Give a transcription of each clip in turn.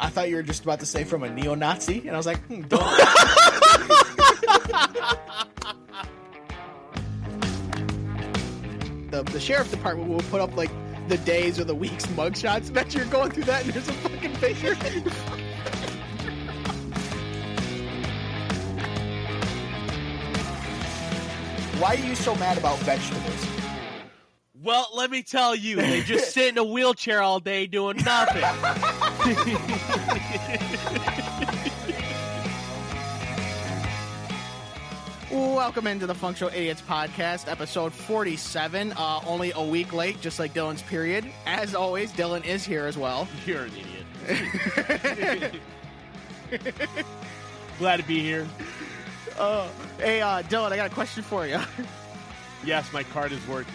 I thought you were just about to say from a neo-Nazi, and I was like, don't. The sheriff department will put up like the days or the week's mugshots. Bet you're going through that and there's a fucking picture. Why are you so mad about vegetables? Well, let me tell you, they just sit in a wheelchair all day doing nothing. Welcome into the Functional Idiots Podcast, episode 47. Only a week late, just like Dylan's period. As always, Dylan is here as well. You're an idiot. Glad to be here. Hey, Dylan, I got a question for you. Yes, my card is working.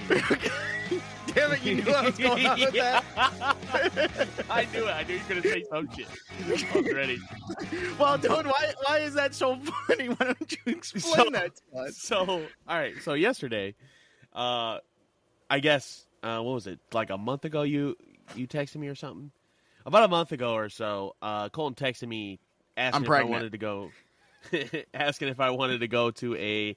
Damn it, you knew I was going on with that. I knew it. I knew you were going to say some shit. I was ready. Well, Dylan, why is that so funny? Why don't you explain that to us? All right. So yesterday, I guess, what was it? Like a month ago, you texted me or something? About a month ago or so, Colton texted me asking if I wanted to go. Asking if I wanted to go to a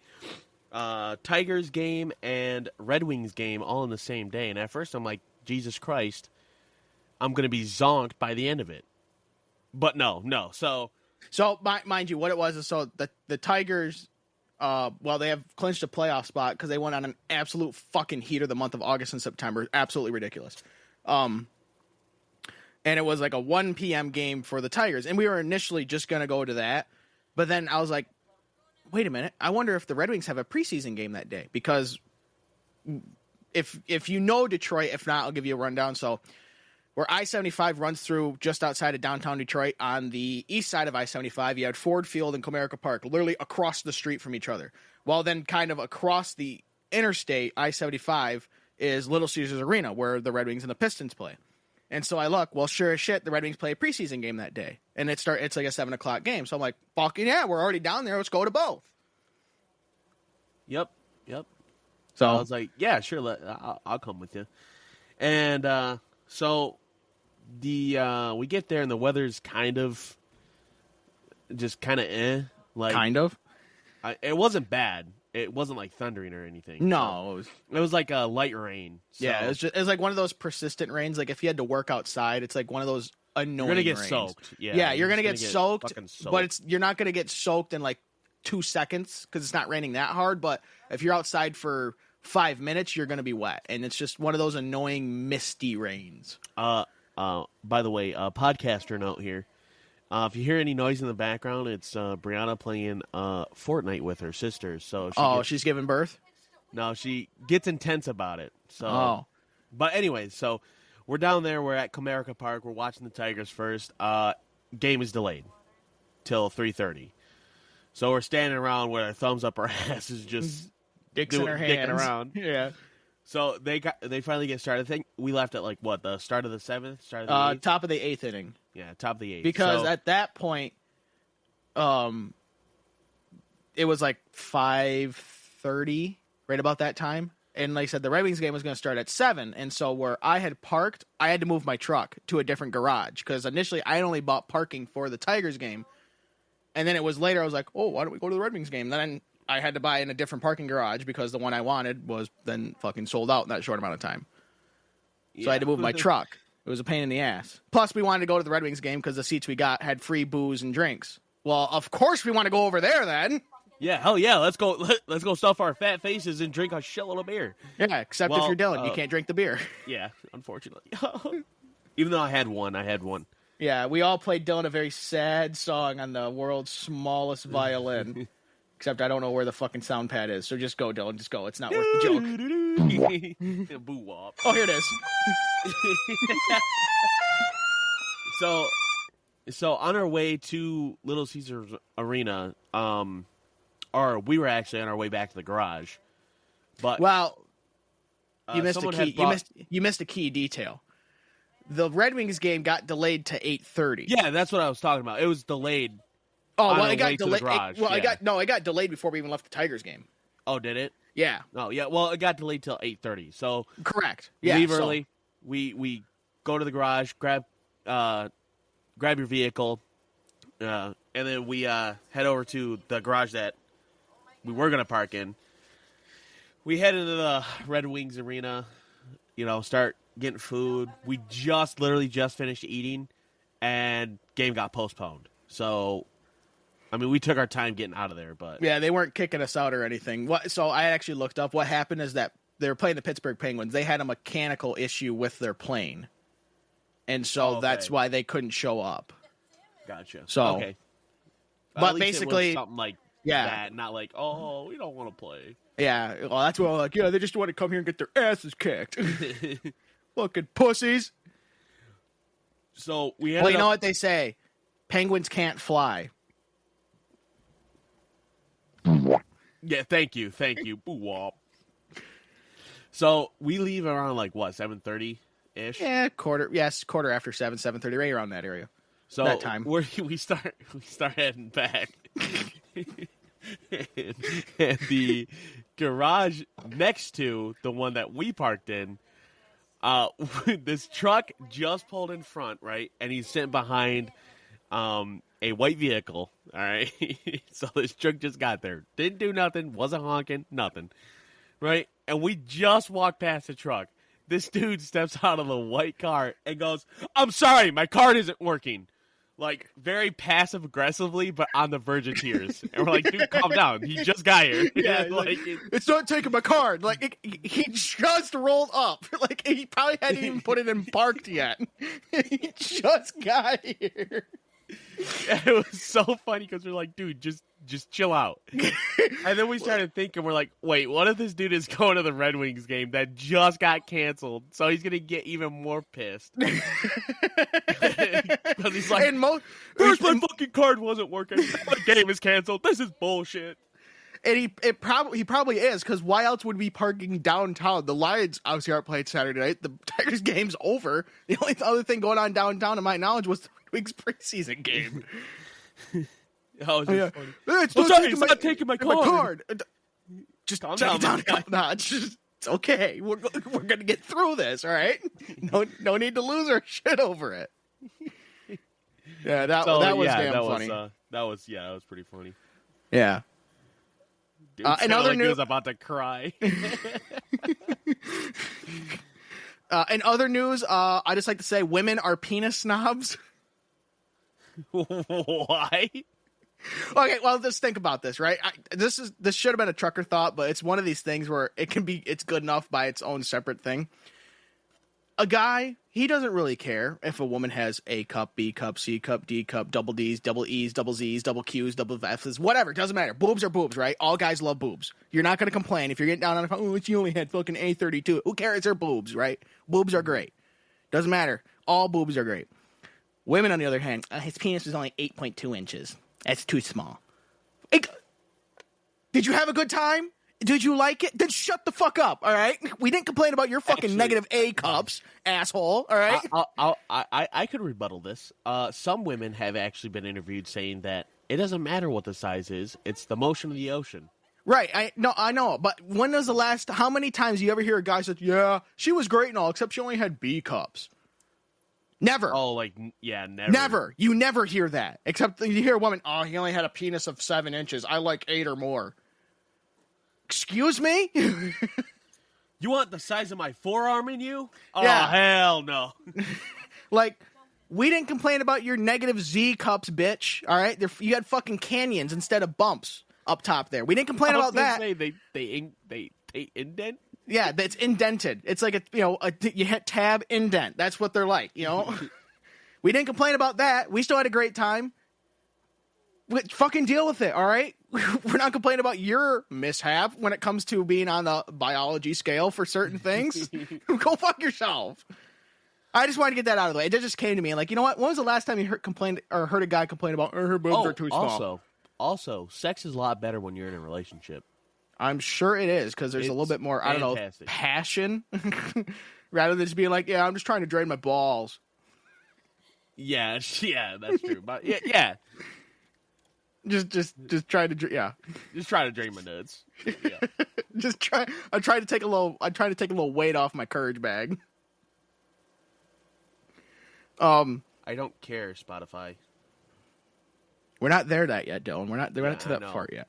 Tigers game and Red Wings game all in the same day. And at first I'm like, Jesus Christ, I'm going to be zonked by the end of it. But no. So mind you, what it was is the Tigers, they have clinched a playoff spot because they went on an absolute fucking heater the month of August and September. Absolutely ridiculous. And it was like a 1 p.m. game for the Tigers. And we were initially just going to go to that. But then I was like, wait a minute. I wonder if the Red Wings have a preseason game that day. Because if you know Detroit, if not, I'll give you a rundown. So where I-75 runs through just outside of downtown Detroit, on the east side of I-75, you had Ford Field and Comerica Park, literally across the street from each other. Well, then kind of across the interstate, I-75, is Little Caesars Arena, where the Red Wings and the Pistons play. And so I look, well, sure as shit, the Red Wings play a preseason game that day. And it's like a 7 o'clock game. So I'm like, fucking yeah, we're already down there. Let's go to both. Yep. So I was like, yeah, sure, I'll come with you. And so we get there and the weather's kind of like kind of. It wasn't bad. It wasn't like thundering or anything. No, it was like a light rain. So. Yeah, it was like one of those persistent rains. Like if you had to work outside, it's like one of those annoying. You're gonna get rains. soaked. Yeah, you're gonna get soaked, soaked, but you're not gonna get soaked in like 2 seconds because it's not raining that hard. But if you're outside for 5 minutes, you're gonna be wet, and it's just one of those annoying misty rains. By the way, podcaster note here. If you hear any noise in the background, it's Brianna playing Fortnite with her sisters. So she's giving birth? No, she gets intense about it. So, But anyway, so we're down there. We're at Comerica Park. We're watching the Tigers first. Game is delayed till 3:30. So we're standing around with our thumbs up our asses, just dicks in our hands. Dicking around. Yeah. So they finally get started. I think we left at like what, the start of the 7th, start of the 8th? Top of the 8th inning. Yeah, top of the 8th. Because at that point, it was like 5:30, right about that time. And like I said, the Red Wings game was going to start at 7. And so where I had parked, I had to move my truck to a different garage because initially I only bought parking for the Tigers game. And then it was later I was like, oh, why don't we go to the Red Wings game? Then I had to buy in a different parking garage because the one I wanted was then fucking sold out in that short amount of time. Yeah. So I had to move my truck. It was a pain in the ass. Plus, we wanted to go to the Red Wings game because the seats we got had free booze and drinks. Well, of course we want to go over there then. Yeah, hell yeah. Let's go stuff our fat faces and drink a shitload of beer. Yeah, except if you're Dylan. You can't drink the beer. Yeah, unfortunately. Even though I had one. Yeah, we all played Dylan a very sad song on the world's smallest violin. Except I don't know where the fucking sound pad is. So just go, Dylan. Just go. It's not worth the joke. Boo-wop. Oh, here it is. So on our way to Little Caesars Arena, or we were actually on our way back to the garage. But you missed a key. You missed a key detail. The Red Wings game got delayed to 8:30. Yeah, that's what I was talking about. It was delayed. Oh, well, it got delayed. It got delayed before we even left the Tigers game. Oh, did it? Yeah. Oh, yeah. Well, it got delayed till 8:30. So correct. Yeah. Leave early. We go to the garage, grab grab your vehicle, and then we head over to the garage that we were going to park in. We head into the Red Wings arena, start getting food. We literally just finished eating, and game got postponed. So, I mean, we took our time getting out of there, but... Yeah, they weren't kicking us out or anything. So I actually looked up. What happened is that they were playing the Pittsburgh Penguins. They had a mechanical issue with their plane. And so that's why they couldn't show up. Gotcha. So, okay. But basically... something like that, not like, oh, we don't want to play. Yeah, well, that's what I'm like, they just want to come here and get their asses kicked. Fucking pussies. So we Well, you know what they say? Penguins can't fly. Yeah, thank you. Boo-wop. So we leave around 7:30-ish? Yeah, quarter after 7:30, right around that area. So that time. we start heading back. and the garage next to the one that we parked in, this truck just pulled in front, right? And he's sitting behind a white vehicle, all right? So this truck just got there. Didn't do nothing, wasn't honking, nothing, right? And we just walked past the truck. This dude steps out of the white car and goes, "I'm sorry, my card isn't working." Very passive aggressively, but on the verge of tears. And we're like, dude, calm down. He just got here. Yeah, it's not taking my card. He just rolled up. He probably hadn't even put it in parked yet. He just got here. And it was so funny because we're like, dude, just chill out. And then we started thinking, we're like, wait, what if this dude is going to the Red Wings game that just got canceled? So he's going to get even more pissed. Because he's like, first my fucking card wasn't working. My game is canceled. This is bullshit. And he probably is, because why else would we be parking downtown? The Lions obviously aren't playing Saturday night. The Tigers game's over. The only other thing going on downtown, to my knowledge, was the Wings preseason game. Funny. It's not taking my card. Just calm down. It's okay. We're gonna get through this. All right. No need to lose our shit over it. Yeah, that was damn funny. That was pretty funny. Yeah. Dude, in other news, he was about to cry. In other news, I just like to say women are penis snobs. Why? Okay, well, just think about this, right? This should have been a trucker thought, but it's one of these things where it's good enough by its own separate thing. A guy, he doesn't really care if a woman has A cup, B cup, C cup, D cup, double D's, double E's, double Z's, double Q's, double F's, whatever. It doesn't matter. Boobs are boobs, right? All guys love boobs. You're not going to complain if you're getting down on she only had fucking A32. Who cares? They're boobs, right? Boobs are great. Doesn't matter. All boobs are great. Women, on the other hand, his penis is only 8.2 inches. That's too small. Did you have a good time? Did you like it? Then shut the fuck up, all right? We didn't complain about your fucking negative A cups, asshole, all right? I could rebuttal this. Some women have actually been interviewed saying that it doesn't matter what the size is. It's the motion of the ocean. Right. I know. But when was the last... How many times do you ever hear a guy say, yeah, she was great and all, except she only had B cups? Never. Oh, never. Never. You never hear that. Except you hear a woman, oh, he only had a penis of 7 inches. I like 8 or more. Excuse me? You want the size of my forearm in you? Oh, yeah. Hell no. We didn't complain about your negative Z cups, bitch. All right? You had fucking canyons instead of bumps up top there. We didn't complain about that. They indent? Yeah, that's indented. It's like you hit tab, indent. That's what they're like, We didn't complain about that. We still had a great time. Fucking deal with it, all right? We're not complaining about your mishap when it comes to being on the biology scale for certain things. Go fuck yourself. I just wanted to get that out of the way. It just came to me, you know what? When was the last time you heard a guy complain about her boobs are too small? Also, sex is a lot better when you're in a relationship. I'm sure it is, because there's a little bit more, fantastic. Passion, rather than just being like, yeah, I'm just trying to drain my balls. Yeah, that's true. But yeah. Just try to, yeah. Just try to drain my nuts. Yeah. I'm trying to take a little weight off my courage bag. I don't care, Spotify. We're not there that yet, Dylan. We're not to that part yet.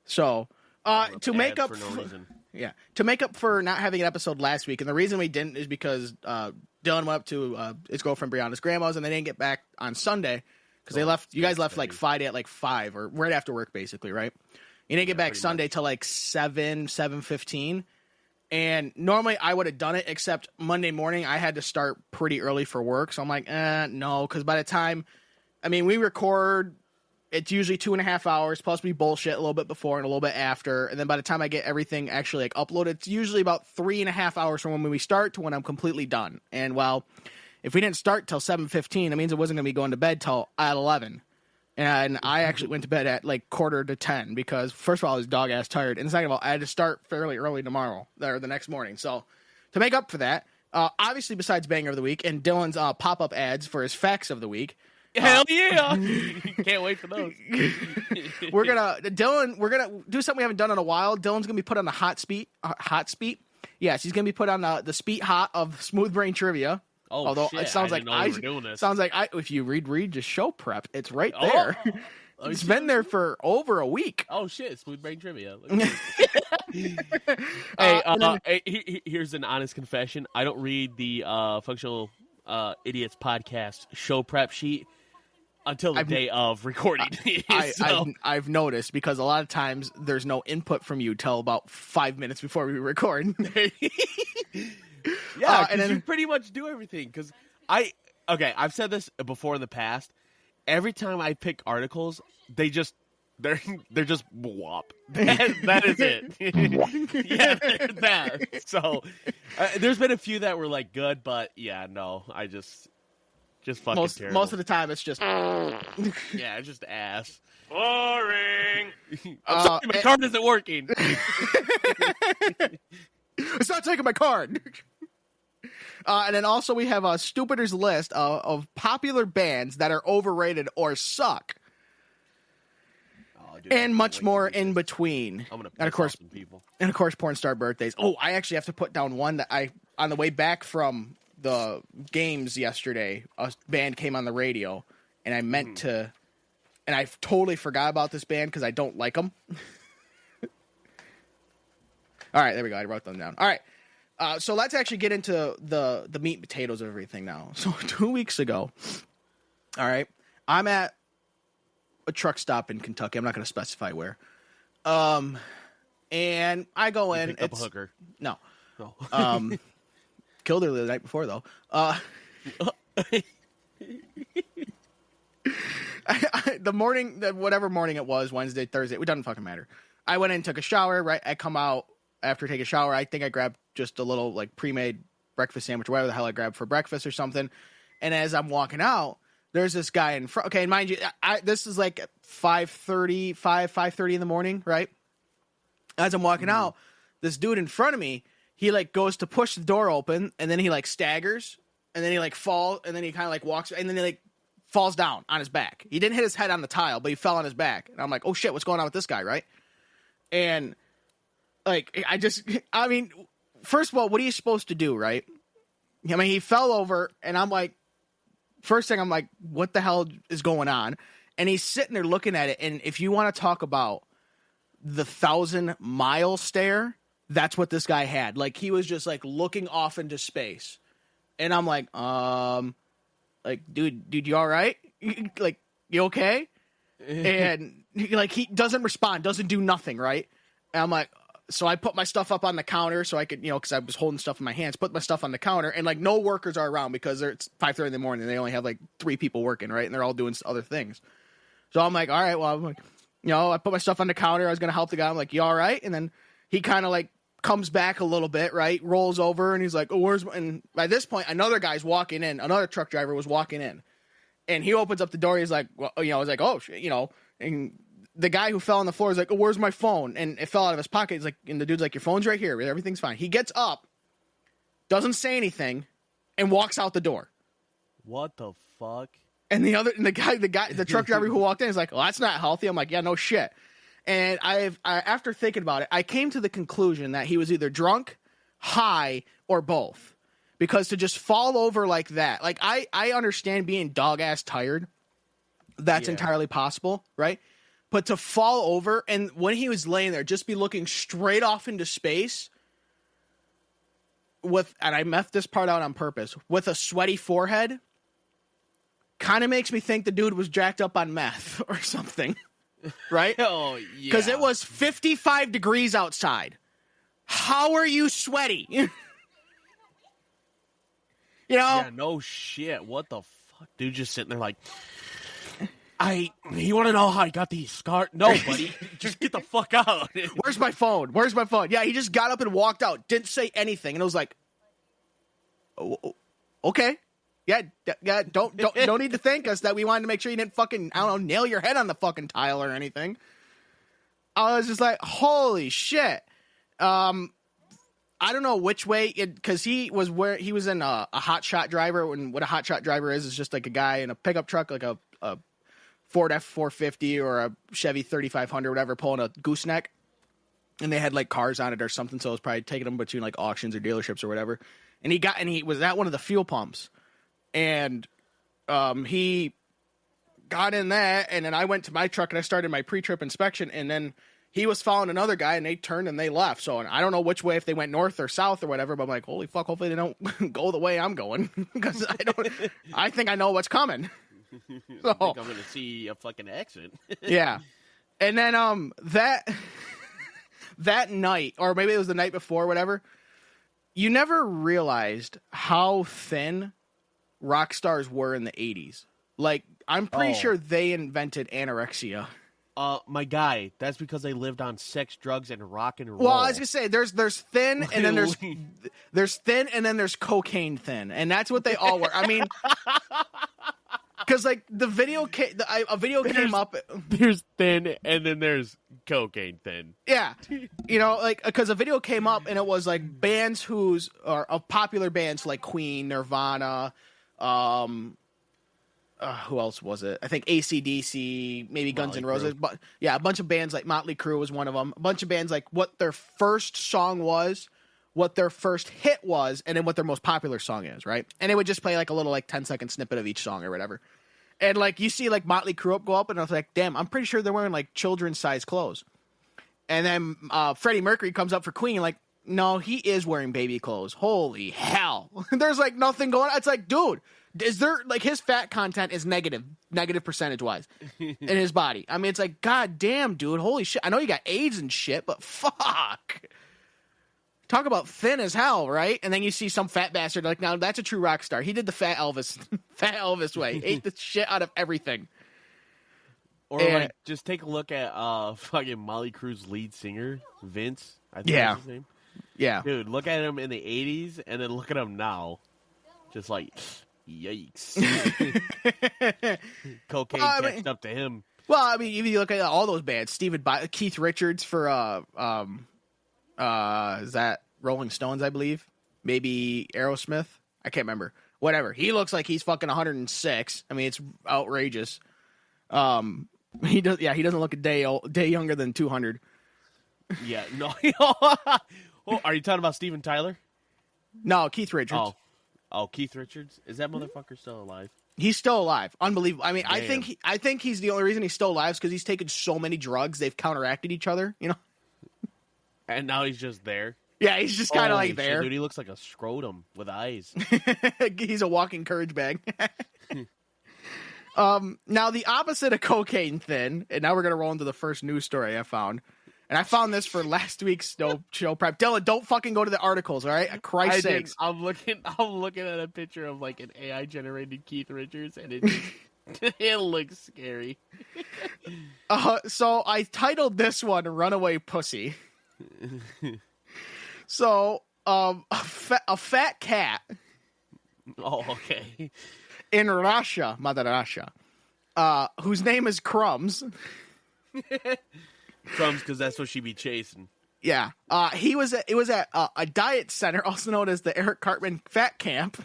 So, to make up for no reason. Yeah, to make up for not having an episode last week, and the reason we didn't is because Dylan went up to his girlfriend Brianna's grandma's, and they didn't get back on Sunday because they left. You guys left like Friday at like 5 or right after work, basically, right? You didn't get back Sunday till like 7:15. And normally I would have done it, except Monday morning I had to start pretty early for work. So I'm like, no, because by the time, we record, it's usually 2.5 hours, plus we bullshit a little bit before and a little bit after. And then by the time I get everything actually like uploaded, it's usually about 3.5 hours from when we start to when I'm completely done. And well, if we didn't start till 7:15, it means it wasn't going to be going to bed till at 11. And I actually went to bed at like 9:45 because, first of all, I was dog ass tired. And second of all, I had to start fairly early tomorrow or the next morning. So to make up for that, obviously besides Banger of the Week and Dylan's pop-up ads for his Facts of the Week. Hell yeah. Can't wait for those. We're going to do something we haven't done in a while. Dylan's going to be put on the hot speed. Yes, he's going to be put on the speed hot of Smooth Brain Trivia. Oh, although shit. it sounds like if you read just show prep, it's right there. Oh, it's been there for over a week. Oh shit! Smooth Brain Trivia. Hey, here's an honest confession. I don't read the Functional Idiots podcast show prep sheet until the day of recording. I've noticed because a lot of times there's no input from you till about 5 minutes before we record. Yeah, and then you pretty much do everything. Because I've said this before in the past. Every time I pick articles, they're just whop. That is it. Yeah, that. So there's been a few that were like good, but yeah, no, I just fucking terrible. Most of the time, it's just yeah, it's just ass. Boring. I'm sorry, my card isn't working. It's not taking my card. And then also we have a Stupidler's list of popular bands that are overrated or suck. Oh, dude, and much more in between. I'm gonna piss off some people. And of course, Pornstar Birthdays. Oh, I actually have to put down one that on the way back from the games yesterday, a band came on the radio, and I meant to, and I totally forgot about this band because I don't like them. All right, there we go. I wrote them down. All right. So let's actually get into the meat and potatoes of everything now. So 2 weeks ago, all right, I'm at a truck stop in Kentucky. I'm not going to specify where. And I go in. Picked up a hooker. No. Killed her the night before, though. Whatever morning it was, Wednesday, Thursday, it doesn't fucking matter. I went in and took a shower, right? I come out. After taking a shower, I think I grabbed just a little like pre-made breakfast sandwich, or whatever the hell I grabbed for breakfast or something. And as I'm walking out, there's this guy in front. Okay, and mind you, this is like 5:30 in the morning, right? As I'm walking out, this dude in front of me, he like goes to push the door open, and then he like staggers, and then he like falls, and then he kind of like walks, and then he like falls down on his back. He didn't hit his head on the tile, but he fell on his back. And I'm like, oh shit, what's going on with this guy, right? And like, first of all, what are you supposed to do, right? He fell over, and I'm like, first thing, I'm like, what the hell is going on? And he's sitting there looking at it, and if you want to talk about the 1,000-mile stare, that's what this guy had. Like, he was just, like, looking off into space. And I'm like, dude, you all right? Like, you okay? And, he doesn't respond, doesn't do nothing, right? And I'm like, so I put my stuff up on the counter so I could, because I was holding stuff in my hands, put my stuff on the counter, and like no workers are around because it's 5:30 in the morning. And they only have like 3 people working, right? And they're all doing other things. So I'm like, all right, well, I'm like, I put my stuff on the counter. I was going to help the guy. I'm like, you all right? And then he kind of like comes back a little bit, right? Rolls over and he's like, oh, where's my... And by this point, another guy's walking in. Another truck driver was walking in. And he opens up the door. He's like, well, I was like, oh, shit, and the guy who fell on the floor is like, oh, where's my phone? And it fell out of his pocket. He's like, and the dude's like, your phone's right here. Everything's fine. He gets up, doesn't say anything, and walks out the door. What the fuck? And the truck driver who walked in is like, well, that's not healthy. I'm like, yeah, no shit. And after thinking about it, I came to the conclusion that he was either drunk, high, or both. because to just fall over like that, like I understand being dog ass tired. That's entirely possible, right? But to fall over, and when he was laying there, just be looking straight off into space with, and I left this part out on purpose, with a sweaty forehead, kind of makes me think the dude was jacked up on meth or something, right? Oh, yeah. Because it was 55 degrees outside. How are you sweaty? You know? Yeah, no shit. What the fuck? Dude just sitting there like, you want to know how I got these scars? No, buddy. Just get the fuck out. Where's my phone? Where's my phone? Yeah, he just got up and walked out. Didn't say anything. And it was like, okay. Yeah, don't need to thank us that we wanted to make sure you didn't fucking, I don't know, nail your head on the fucking tile or anything. I was just like, holy shit. I don't know which way, because he was in a hot shot driver, and what a hot shot driver is just like a guy in a pickup truck, like a Ford F450 or a Chevy 3500, whatever, pulling a gooseneck, and they had like cars on it or something, so it was probably taking them between like auctions or dealerships or whatever. And he was at one of the fuel pumps, and he got in that, and then I went to my truck and I started my pre-trip inspection, and then he was following another guy, and they turned and they left. So I don't know which way, if they went north or south or whatever, but I'm like, holy fuck, hopefully they don't go the way I'm going, because I think I know what's coming. So, I think I'm going to see a fucking exit. Yeah. And then that night, or maybe it was the night before, whatever, you never realized how thin rock stars were in the 80s. Like, I'm pretty sure they invented anorexia. My guy, that's because they lived on sex, drugs, and rock and roll. Well, I was gonna say there's thin, and then there's thin, and then there's cocaine thin, and that's what they all were. I mean, because like a video came up. There's thin, and then there's cocaine thin. Yeah, you know, like because a video came up, and it was like bands of popular bands like Queen, Nirvana, who else was it? I think AC/DC, maybe Guns N' Roses. But yeah, a bunch of bands like Motley Crue was one of them. A bunch of bands like what their first song was, what their first hit was, and then what their most popular song is, right? And they would just play like a little like 10-second snippet of each song or whatever. And like you see like Motley Crue go up, and I was like, damn, I'm pretty sure they're wearing like children's size clothes. And then Freddie Mercury comes up for Queen, and like, no, he is wearing baby clothes. Holy hell. There's like nothing going on. It's like, dude, is there like his fat content is negative percentage wise in his body. I mean, it's like, god damn, dude, holy shit. I know you got AIDS and shit, but fuck. Talk about thin as hell, right? And then you see some fat bastard like, now that's a true rock star. He did the fat Elvis way. Ate the shit out of everything. Or like, just take a look at fucking Motley Crue's lead singer, Vince. I think that's his name. Yeah. Dude, look at him in the 80s, and then look at him now. Just like, yikes. Cocaine catching up to him. Well, I mean, if you look at all those bands, Keith Richards for, is that Rolling Stones, I believe? Maybe Aerosmith? I can't remember. Whatever. He looks like he's fucking 106. I mean, it's outrageous. He doesn't look a day younger than 200. Yeah, no. Oh, are you talking about Steven Tyler? No, Keith Richards. Oh, Keith Richards? Is that motherfucker still alive? He's still alive. Unbelievable. I mean, Damn. I think he's the only reason he's still alive is because he's taken so many drugs they've counteracted each other. You know. And now he's just there. Yeah, he's just kind of like there. Shit, dude, he looks like a scrotum with eyes. He's a walking courage bag. Now the opposite of cocaine thin, and now we're gonna roll into the first news story I found. And I found this for last week's show prep. Dylan, don't fucking go to the articles, all right? Christ's sakes. I'm looking at a picture of like an AI generated Keith Richards, and it looks scary. So I titled this one "Runaway Pussy." So a fat cat. Oh, okay. In Russia, Mother Russia, whose name is Crumbs. Crumbs, because that's what she be chasing. Yeah. It was at a diet center, also known as the Eric Cartman Fat Camp.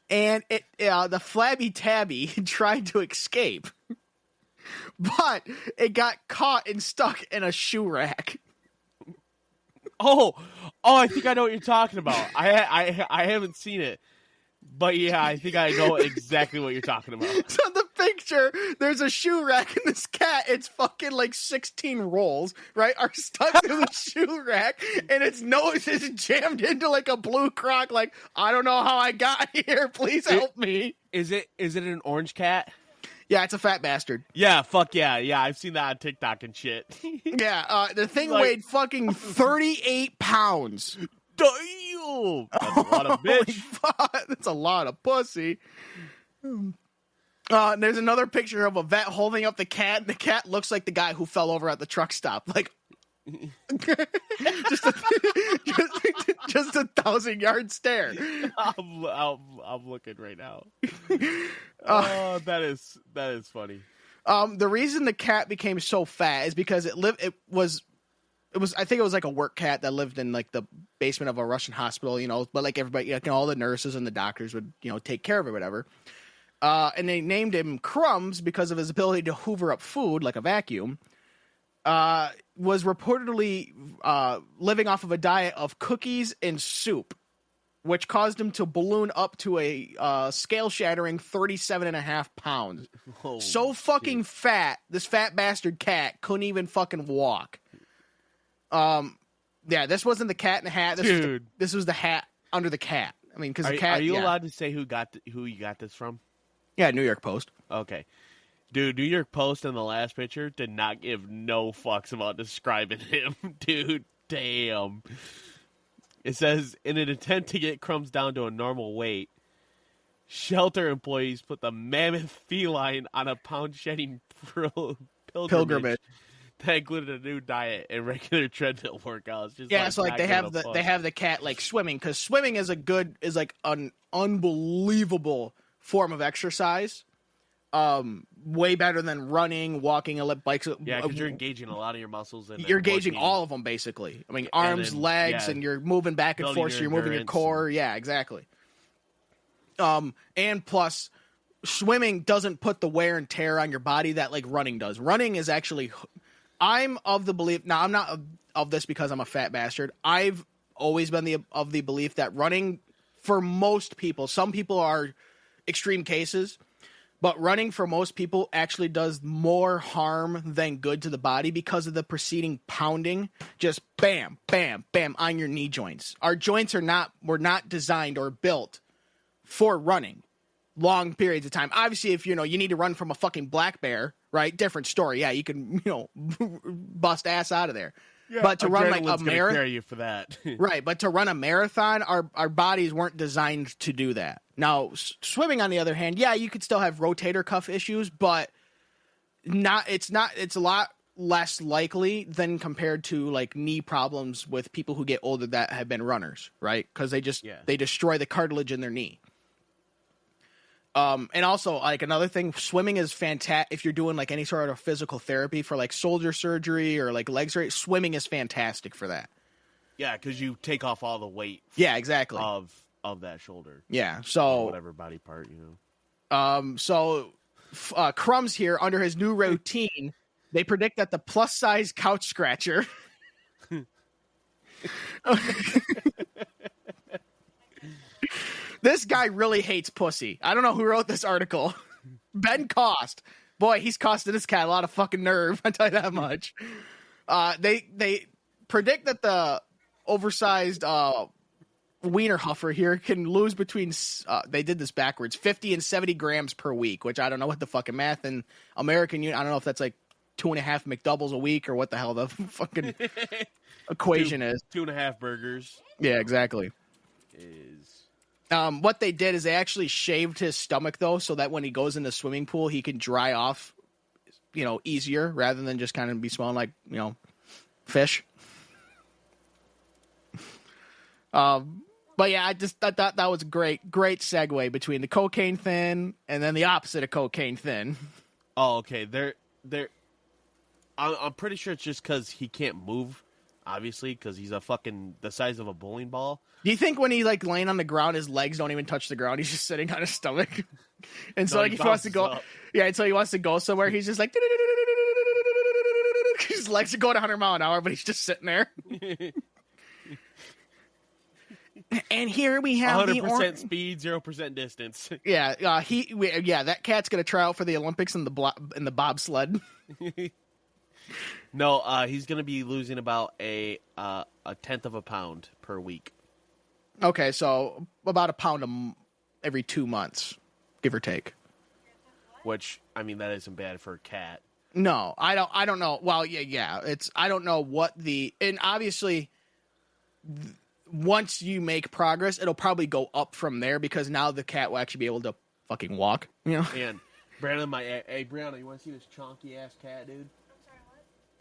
And the Flabby Tabby tried to escape. But it got caught and stuck in a shoe rack. Oh, Oh, I think I know what you're talking about. I haven't seen it, but yeah, I think I know exactly what you're talking about. So the picture, there's a shoe rack and this cat, it's fucking like 16 rolls, right, are stuck to the shoe rack, and its nose is jammed into like a blue crock, like, I don't know how I got here, please help me. Is it an orange cat? Yeah, it's a fat bastard. Yeah, fuck yeah. Yeah, I've seen that on TikTok and shit. Yeah, the thing Like- weighed fucking 38 pounds. Damn! That's a lot of Holy bitch. fuck, that's a lot of pussy. There's another picture of a vet holding up the cat, and the cat looks like the guy who fell over at the truck stop. Like, just a 1,000-yard stare. I'm looking right now. Oh, that is funny. The reason the cat became so fat is because it was I think it was like a work cat that lived in like the basement of a Russian hospital, you know, but like everybody, like, you know, all the nurses and the doctors would, you know, take care of it, whatever. And they named him Crumbs because of his ability to hoover up food like a vacuum. Was reportedly living off of a diet of cookies and soup, which caused him to balloon up to a scale-shattering 37.5 pounds. Oh, so fucking fat, this fat bastard cat couldn't even fucking walk. Yeah, this wasn't the cat in the hat. This was the hat under the cat. I mean, because the cat. Are you allowed to say who you got this from? Yeah, New York Post. Okay. Dude, New York Post in the last picture did not give no fucks about describing him. Dude, damn. It says, in an attempt to get Crumbs down to a normal weight, shelter employees put the mammoth feline on a pound-shedding pilgrimage that included a new diet and regular treadmill workouts. Just yeah, so like they have the cat like swimming, because swimming is like an unbelievable form of exercise. Way better than running, walking, bikes. Yeah, because you're engaging a lot of your muscles. And you're engaging all of them, basically. I mean, arms, legs, and you're moving back and forth, so you're moving your core. Yeah, exactly. And plus, swimming doesn't put the wear and tear on your body that, like, running does. Running is actually... I'm of the belief... Now, I'm not of this because I'm a fat bastard. I've always been of the belief that running, for most people... Some people are extreme cases... But running for most people actually does more harm than good to the body because of the preceding pounding. Just bam, bam, bam on your knee joints. Our joints were not designed or built for running long periods of time. Obviously, if you need to run from a fucking black bear, right? Different story. Yeah, you can bust ass out of there. Yeah, but to run like a marathon, you for that. Right? But to run a marathon, our bodies weren't designed to do that. Now, swimming, on the other hand, yeah, you could still have rotator cuff issues, but it's a lot less likely than compared to like knee problems with people who get older that have been runners, right? Because they destroy the cartilage in their knee. And also, like, another thing, swimming is fantastic if you're doing like any sort of physical therapy for like shoulder surgery or like leg surgery. Swimming is fantastic for that. Yeah, because you take off all the weight. Yeah, exactly. Of that shoulder. Yeah, so or whatever body part, So Crumbs here, under his new routine, they predict that the plus-size couch scratcher. This guy really hates pussy. I don't know who wrote this article. Ben Cost. Boy, he's costing this cat a lot of fucking nerve, I tell you that much. They predict that the oversized wiener huffer here can lose between, they did this backwards, 50 and 70 grams per week, which I don't know what the fucking math in American unit, I don't know if that's like 2.5 McDoubles a week or what the hell the fucking equation is. 2.5 burgers. Yeah, exactly. Is... What they did is they actually shaved his stomach, though, so that when he goes in the swimming pool, he can dry off, easier rather than just kind of be smelling like, fish. But yeah, I thought that was a great segue between the cocaine thin and then the opposite of cocaine thin. Oh, okay. I'm pretty sure it's just because he can't move, obviously, because he's the size of a bowling ball. Do you think when he like laying on the ground, his legs don't even touch the ground? He's just sitting on his stomach, and so like if he wants to go, and so he wants to go somewhere, he's just like his legs are going 100 miles an hour, but he's just sitting there. And here we have 100% speed, 0% distance. Yeah, that cat's gonna try out for the Olympics in the bobsled. No, he's gonna be losing about a tenth of a pound per week. Okay, so about a pound every 2 months, give or take. Which, I mean, that isn't bad for a cat. No, I don't know. Well, yeah. I don't know and obviously, once you make progress, it'll probably go up from there because now the cat will actually be able to fucking walk. You know. And Brandon, hey Brianna, you want to see this chonky ass cat, dude?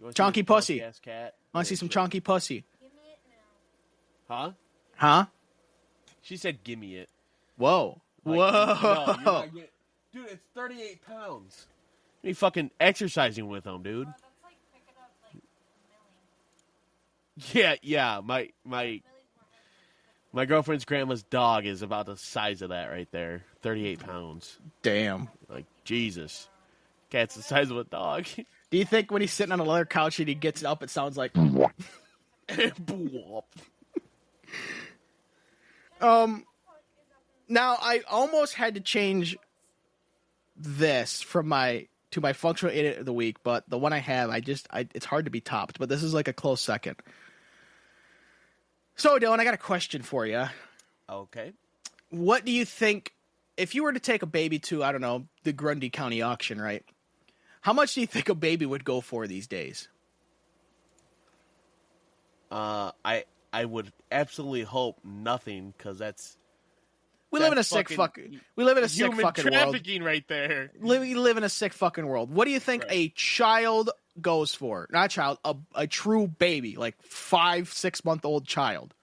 You Chonky pussy. Ass cat? I want to see some chonky pussy. Give me it now. Huh? She said, "Give me it." Whoa. Like, Whoa. No, you're not dude, it's 38 pounds. You fucking exercising with him, dude. That's like picking up like a millie. Yeah. My girlfriend's grandma's dog is about the size of that right there. 38 pounds. Damn. Like, Jesus. Cat's the size of a dog. Do you think when he's sitting on a leather couch and he gets up, it sounds like... Now, I almost had to change this to my functional idiot of the week, but the one I have, it's hard to be topped, but this is like a close second. So, Dylan, I got a question for you. Okay. What do you think, if you were to take a baby to, I don't know, the Grundy County auction, right? How much do you think a baby would go for these days? I would absolutely hope nothing, because we live in a sick fucking world. Trafficking right there. We live in a sick fucking world. What do you think a child goes for? Not a child, a true baby, like 5-6 month old child.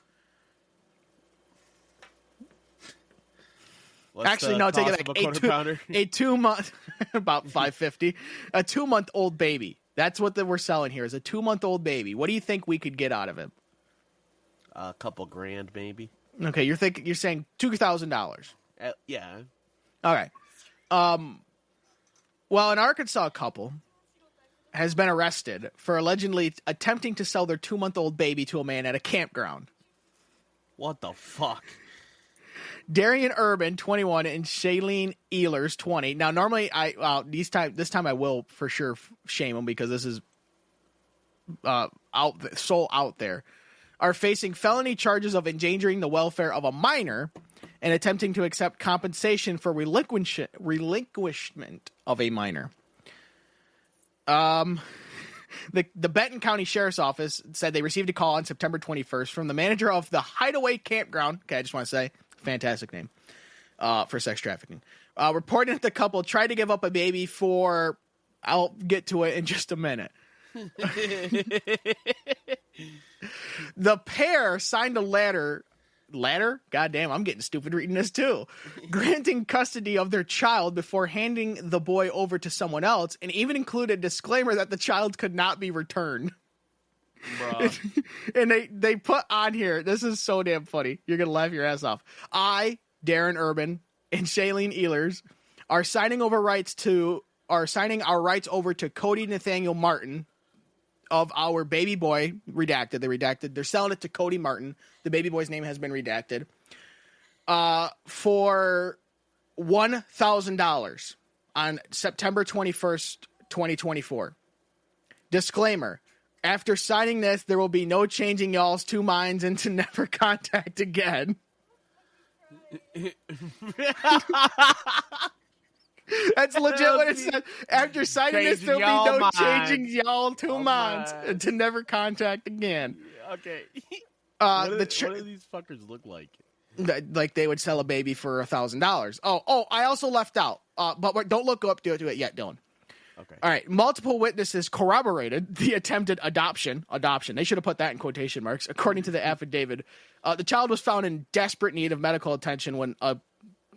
Actually, no, take it back. A 2 month, about $5.50. A 2 month old baby. That's what we're selling here. Is a 2 month old baby. What do you think we could get out of him? A couple grand, maybe. Okay, you're saying $2,000. Yeah. All right. Well, an Arkansas couple has been arrested for allegedly attempting to sell their 2 month old baby to a man at a campground. What the fuck? Darian Urban, 21, and Shailene Ehlers, 20. Now, normally, this time I will for sure shame them because this is out there. Are facing felony charges of endangering the welfare of a minor and attempting to accept compensation for relinquishment of a minor. The Benton County Sheriff's Office said they received a call on September 21st from the manager of the Hideaway Campground. Okay, I just want to say, fantastic name for sex trafficking. Reporting that the couple tried to give up a baby for, I'll get to it in just a minute. The pair signed a letter? Goddamn, I'm getting stupid reading this too. Granting custody of their child before handing the boy over to someone else, and even included a disclaimer that the child could not be returned. Bruh. And they put on here, this is so damn funny. You're going to laugh your ass off. I, Darren Urban, and Shailene Ehlers are signing our rights over to Cody Nathaniel Martin of our baby boy, redacted. They're selling it to Cody Martin. The baby boy's name has been redacted. For $1,000 on September 21st, 2024. Disclaimer. After signing this, there will be no changing y'all's two minds into never contact again. That's legit what it says. After signing this, there'll be no changing y'all two minds to never contact again. Okay. What do these fuckers look like? Like they would sell a baby for $1,000. Oh, I also left out. But don't look up to it yet, Dylan. Okay. All right. Multiple witnesses corroborated the attempted adoption. They should have put that in quotation marks. According to the affidavit, the child was found in desperate need of medical attention when a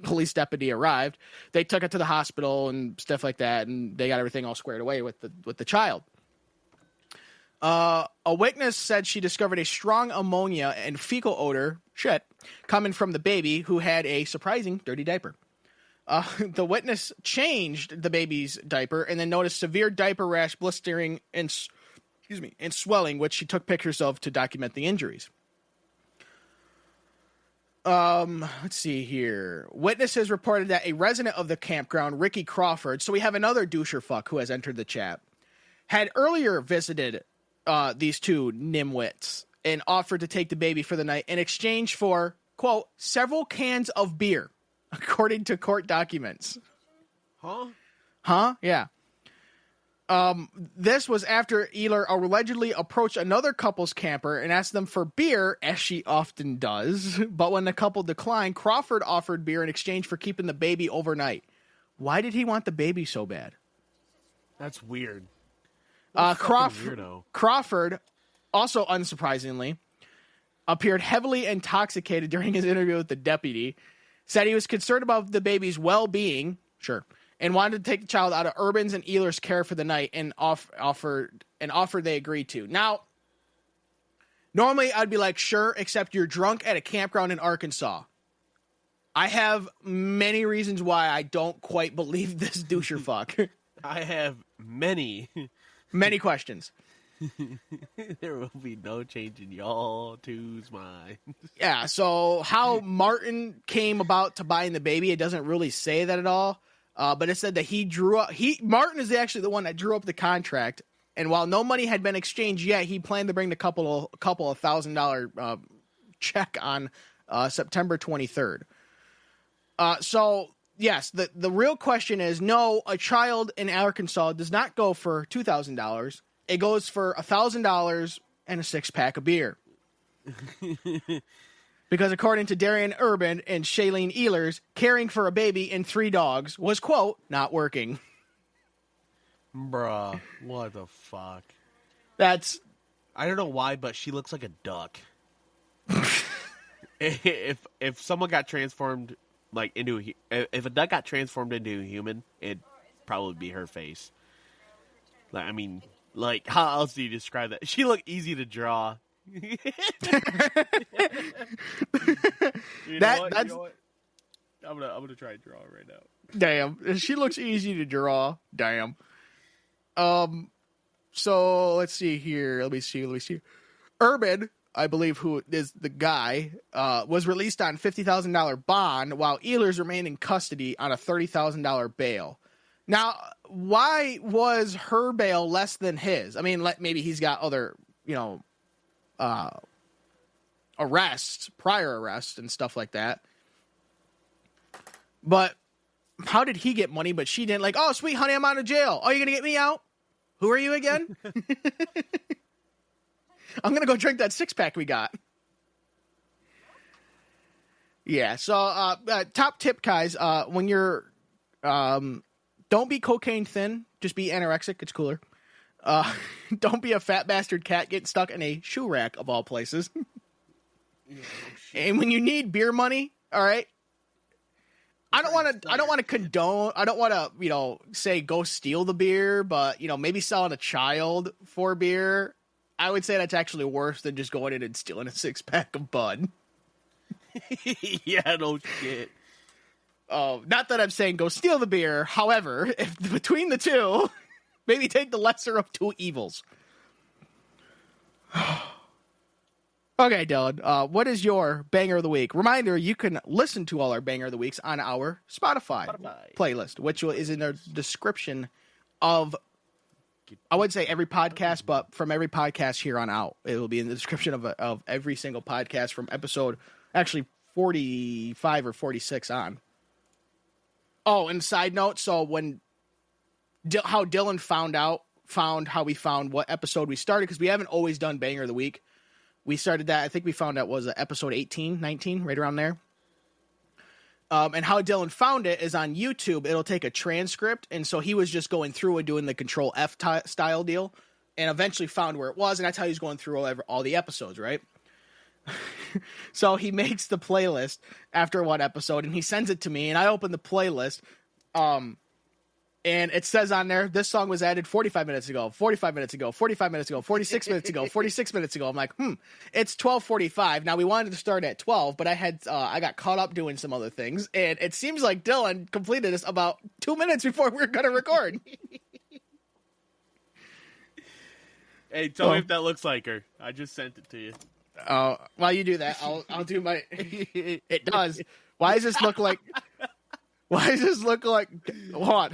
police deputy arrived. They took it to the hospital and stuff like that, and they got everything all squared away with the child. A witness said she discovered a strong ammonia and fecal odor, coming from the baby who had a surprising dirty diaper. The witness changed the baby's diaper and then noticed severe diaper rash, blistering, and swelling, which she took pictures of to document the injuries. Let's see here. Witnesses reported that a resident of the campground, Ricky Crawford, so we have another doucher fuck who has entered the chat, had earlier visited these two nimwits and offered to take the baby for the night in exchange for, quote, several cans of beer, according to court documents. Huh? Yeah. This was after Ealer allegedly approached another couple's camper and asked them for beer, as she often does. But when the couple declined, Crawford offered beer in exchange for keeping the baby overnight. Why did he want the baby so bad? That's weird. Crawford, also unsurprisingly, appeared heavily intoxicated during his interview with the deputy, said he was concerned about the baby's well-being, sure, and wanted to take the child out of Urban's and Ealer's care for the night, and offered they agreed to. Now, normally I'd be like, sure, except you're drunk at a campground in Arkansas. I have many reasons why I don't quite believe this doucher fuck. I have many questions. There will be no change in y'all two's mind. Yeah, so how Martin came about to buying the baby, it doesn't really say that at all. But it said that Martin is actually the one that drew up the contract, and while no money had been exchanged yet, he planned to bring the couple of $1,000 check on September 23rd. So yes, the real question is, no, a child in Arkansas does not go for $2,000. It goes for $1,000 and a 6-pack of beer. Because according to Darian Urban and Shailene Ehlers, caring for a baby and 3 dogs was, quote, not working. Bruh, what the fuck? I don't know why, but she looks like a duck. If someone got transformed, if a duck got transformed into a human, it'd probably be her face. How else do you describe that? She looked easy to draw. You know what? I'm gonna try and draw it right now. Damn, she looks easy to draw. Damn. So let's see here. Let me see. Urban, I believe, who is the guy, was released on $50,000 bond, while Ehlers remained in custody on a $30,000 bail. Now, why was her bail less than his? I mean, maybe he's got other, prior arrests and stuff like that. But how did he get money, but she didn't? Like, oh, sweet honey, I'm out of jail. Oh, you're going to get me out? Who are you again? I'm going to go drink that 6-pack we got. Yeah, so top tip, guys, when you're... don't be cocaine thin. Just be anorexic. It's cooler. Don't be a fat bastard cat getting stuck in a shoe rack of all places. And when you need beer money, all right. I don't want to condone. I don't want to, say go steal the beer, but maybe selling a child for beer. I would say that's actually worse than just going in and stealing a 6-pack of Bud. Yeah, no shit. Not that I'm saying go steal the beer. However, if between the two, maybe take the lesser of two evils. Okay, Dylan, what is your banger of the week? Reminder, you can listen to all our banger of the weeks on our Spotify playlist, which is in the description of, I would say every podcast, but from every podcast here on out. It will be in the description of every single podcast from episode, actually 45 or 46 on. Oh, and side note, so how Dylan found how we found what episode we started, because we haven't always done banger of the week. We started that, I think we found out was episode 18, 19, right around there. And how Dylan found it is on YouTube. It'll take a transcript, and so he was just going through and doing the Control F style deal, and eventually found where it was, and that's how he's going through all the episodes, right? So he makes the playlist after one episode, and he sends it to me, and I open the playlist, and it says on there, this song was added 45 minutes ago, 45 minutes ago, 45 minutes ago, 46 minutes ago, 46 minutes ago. I'm like, it's 12:45. Now, we wanted to start at 12, but I got caught up doing some other things, and it seems like Dylan completed this about 2 minutes before we were going to record. Hey, tell me if that looks like her. I just sent it to you. While you do that, I'll do my. It does. Why does this look like? Why does this look like? What?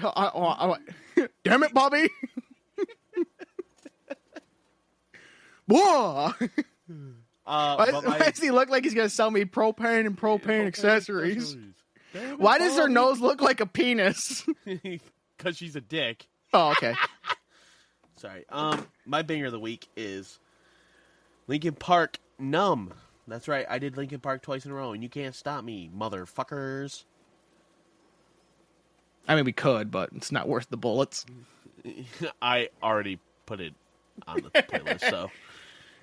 Damn it, Bobby! Whoa! Why does he look like he's gonna sell me propane and propane accessories? Why does her nose look like a penis? Because she's a dick. Oh, okay. Sorry. My banger of the week is Linkin Park Numb. That's right. I did Linkin Park twice in a row, and you can't stop me, motherfuckers. I mean, we could, but it's not worth the bullets. I already put it on the playlist, so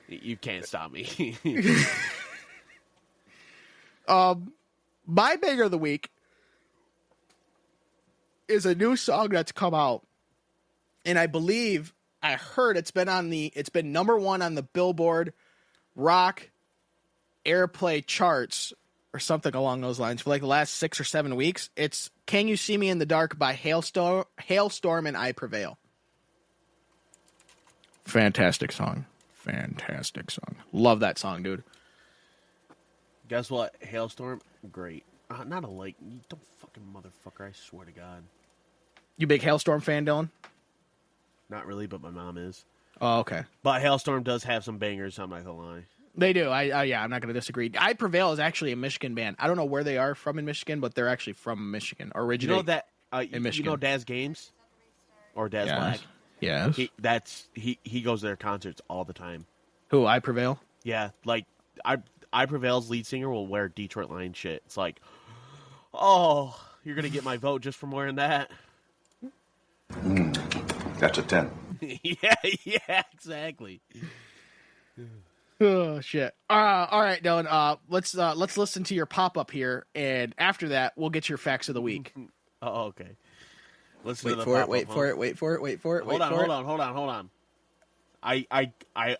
you can't stop me. My banger of the week is a new song that's come out, and I believe I heard it's been number one on the Billboard Rock Airplay charts or something along those lines for like the last 6 or 7 weeks. It's "Can You See Me in the Dark" by Hailstorm and I Prevail. Fantastic song. Love that song, dude. Guess what? Hailstorm, great. Not a like. You don't fucking motherfucker. I swear to God. You big Hailstorm fan, Dylan? Not really, but my mom is. Oh, okay. But Hailstorm does have some bangers. I'm not gonna lie. They do. Yeah, I'm not going to disagree. I Prevail is actually a Michigan band. I don't know where they are from in Michigan, but they're actually from Michigan. Originate You know that in Michigan. You know Daz Games or Daz Black. Yes. He goes to their concerts all the time. Who? I Prevail? Yeah, like I Prevail's lead singer will wear Detroit Lions shit. It's like, oh, you're gonna get my vote just from wearing that. That's a 10. yeah, exactly. Oh shit! All right, Dylan. Let's listen to your pop up here, and after that, we'll get your facts of the week. Oh, okay. Listen Wait to the for it. pop-up, Wait huh? for it. Wait for it. Wait for it. Hold on. I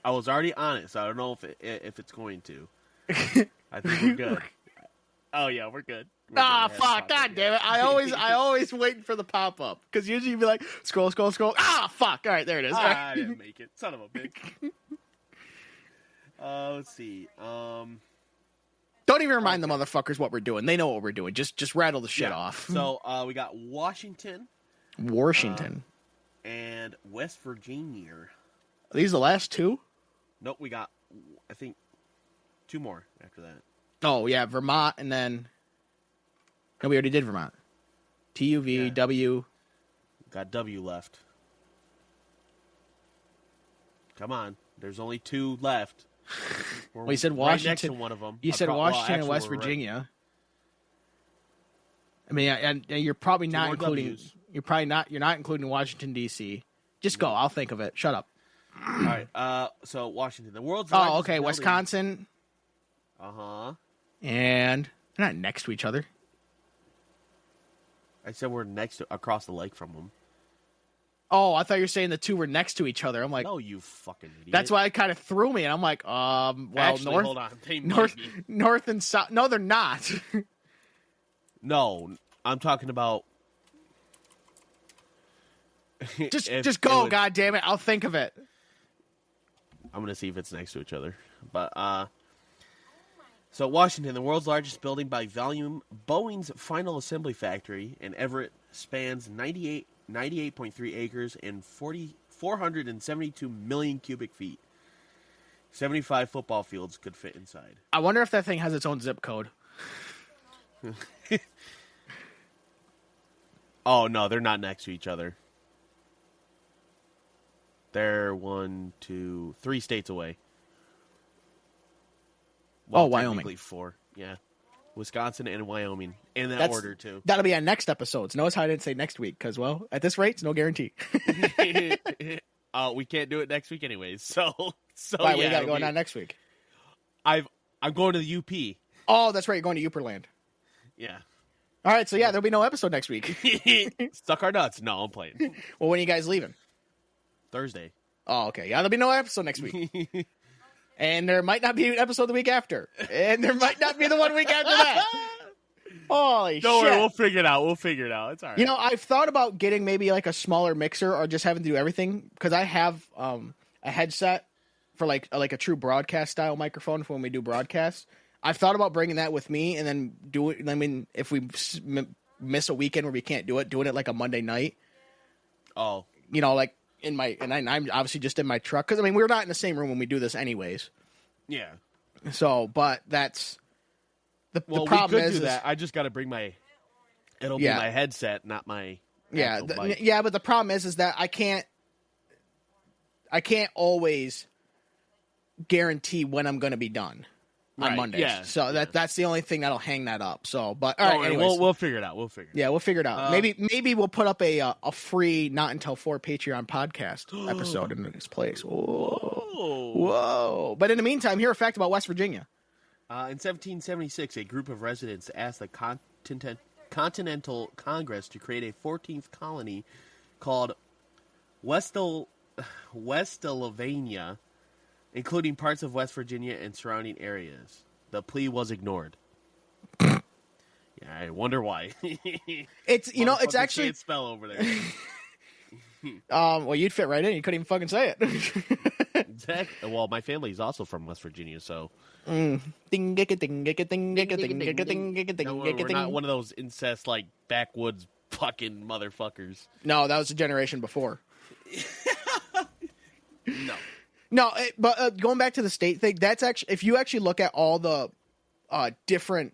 was already on it, so I don't know if it's going to. I think we're good. Oh yeah, we're good. Fuck! God damn it! I always waiting for the pop up because usually you'd be like scroll. Fuck! All right, there it is. I didn't make it. Son of a bitch. Let's see. Don't even remind the motherfuckers what we're doing. They know what we're doing. Just rattle the shit off. So we got Washington, and West Virginia. Are these the last two? Nope, we got I think 2 more after that. Oh yeah, Vermont, and then no, we already did Vermont. TUV, Yeah. W. Got W left. Come on, there's only 2 left. Well, you said right Washington. next to one of them. You said Washington and West we're right- Virginia. I mean, and you're probably not more including. Ws. You're not including Washington D.C. Just go. I'll think of it. Shut up. All right. So Washington, the world's Oh, largest okay. building- Wisconsin, Uh-huh. and they're not next to each other. I said we're across the lake from them. Oh, I thought you were saying the two were next to each other. I'm like, No, you fucking idiot. that's why it kind of threw me, and I'm like, well, Actually, north, hold on. They north, might be. north and south. No, they're not. No, I'm talking about. just go. God damn it! I'll think of it. I'm gonna see if it's next to each other. But so Washington, the world's largest building by volume, Boeing's final assembly factory in Everett spans 98.3 acres and 472 million cubic feet. 75 football fields could fit inside. I wonder if that thing has its own zip code. Oh no, they're not next to each other. They're 1, 2, 3 states away. Well, Wyoming. technically 4. Yeah. Wisconsin and Wyoming. In that order, too. That'll be on next episodes. Notice how I didn't say next week, because, well, at this rate, it's no guarantee. We can't do it next week anyways. So Why, yeah, we got going on next week? I'm going to the UP. Oh, that's right. You're going to Uperland. Yeah. All right, so yeah, there'll be no episode next week. Suck our nuts. No, I'm playing. Well, when are you guys leaving? Thursday. Oh, okay. Yeah, there'll be no episode next week. And there might not be an episode the week after. And there might not be the one week after that. Holy Don't shit. worry, we'll figure it out. It's all right. You know, I've thought about getting maybe like a smaller mixer or just having to do everything because I have a headset for like a true broadcast style microphone for when we do broadcasts. I've thought about bringing that with me and then do it. I mean, if we miss a weekend where we can't do it, doing it like a Monday night. Oh, you know, like I'm obviously just in my truck because I mean we're not in the same room when we do this anyways. yeah. So, but that's the problem we could is do that. I just got to bring my. It'll be my headset, not my. Yeah, but the problem is that I can't always guarantee when I'm going to be done on Mondays. Yeah, so that's the only thing that'll hang that up. So, but all right, anyways, we'll figure it out. We'll figure it out. Maybe we'll put up a free Not Until 4 Patreon podcast episode in this place. Whoa. But in the meantime, here a fact about West Virginia. In 1776, a group of residents asked the Continental Congress to create a 14th colony called Westalvania, including parts of West Virginia and surrounding areas. The plea was ignored. Yeah, I wonder why. It's it's actually can't spell over there. Well, you'd fit right in. You couldn't even fucking say it. Exactly. Well, my family's also from West Virginia, so. Ding gicka ding gicka ding gicka ding Ding, gicka ding gicka ding No, gicka we're not ding. one of those incest like backwoods fucking motherfuckers. No, that was a generation before. No. But going back to the state thing, that's actually if you actually look at all the different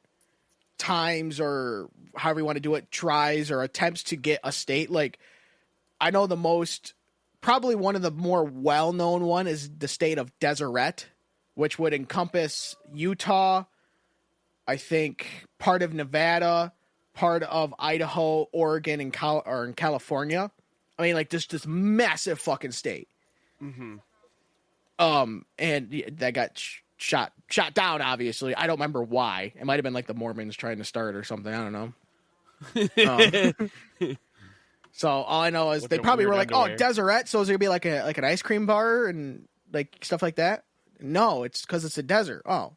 times or however you want to do it, tries or attempts to get a state, like I know the most, probably one of the more well-known one is the state of Deseret, which would encompass Utah, I think part of Nevada, part of Idaho, Oregon, and California. I mean, like this massive fucking state. Mm-hmm. And that got shot down. Obviously, I don't remember why. It might have been like the Mormons trying to start or something. I don't know. So all I know is they probably were like, "Oh, Deseret." So is there gonna be like an ice cream bar and like stuff like that? No, it's because it's a desert. Oh,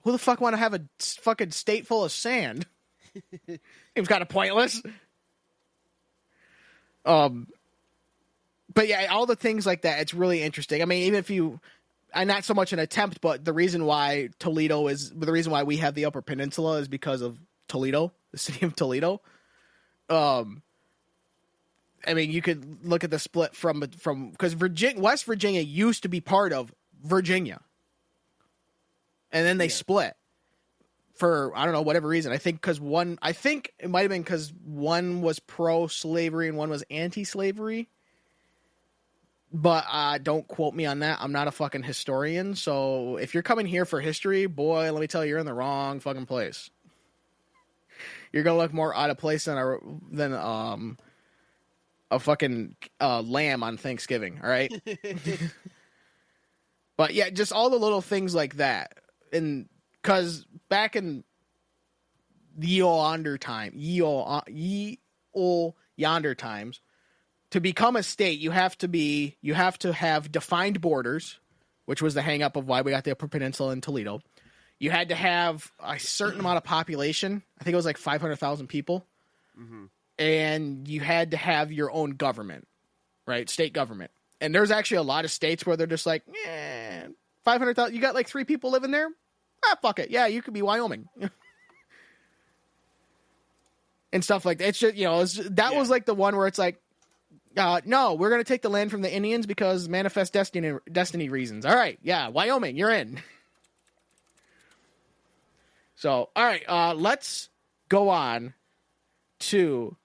who the fuck want to have a fucking state full of sand? Seems kind of pointless. But yeah, all the things like that, it's really interesting. I mean, even if not so much an attempt, but the reason why the reason why we have the Upper Peninsula is because of Toledo, the city of Toledo. I mean, you could look at the split from because West Virginia used to be part of Virginia, and then they split for I don't know whatever reason. I think it might have been because one was pro-slavery and one was anti-slavery. But don't quote me on that. I'm not a fucking historian, so if you're coming here for history, boy, let me tell you, you're in the wrong fucking place. You're gonna look more out of place than a fucking lamb on Thanksgiving, all right? But yeah, just all the little things like that. And because back in the yonder times, to become a state, you have to have defined borders, which was the hang up of why we got the Upper Peninsula in Toledo. You had to have a certain amount of population. I think it was like 500,000 people. Mm-hmm. And you had to have your own government, right? State government. And there's actually a lot of states where they're just like, 500,000. You got like 3 people living there? Fuck it. Yeah, you could be Wyoming. And stuff like that. It's just, that was like the one where it's like, no, we're going to take the land from the Indians because manifest destiny reasons. All right. Yeah. Wyoming, you're in. So, all right. Let's go on to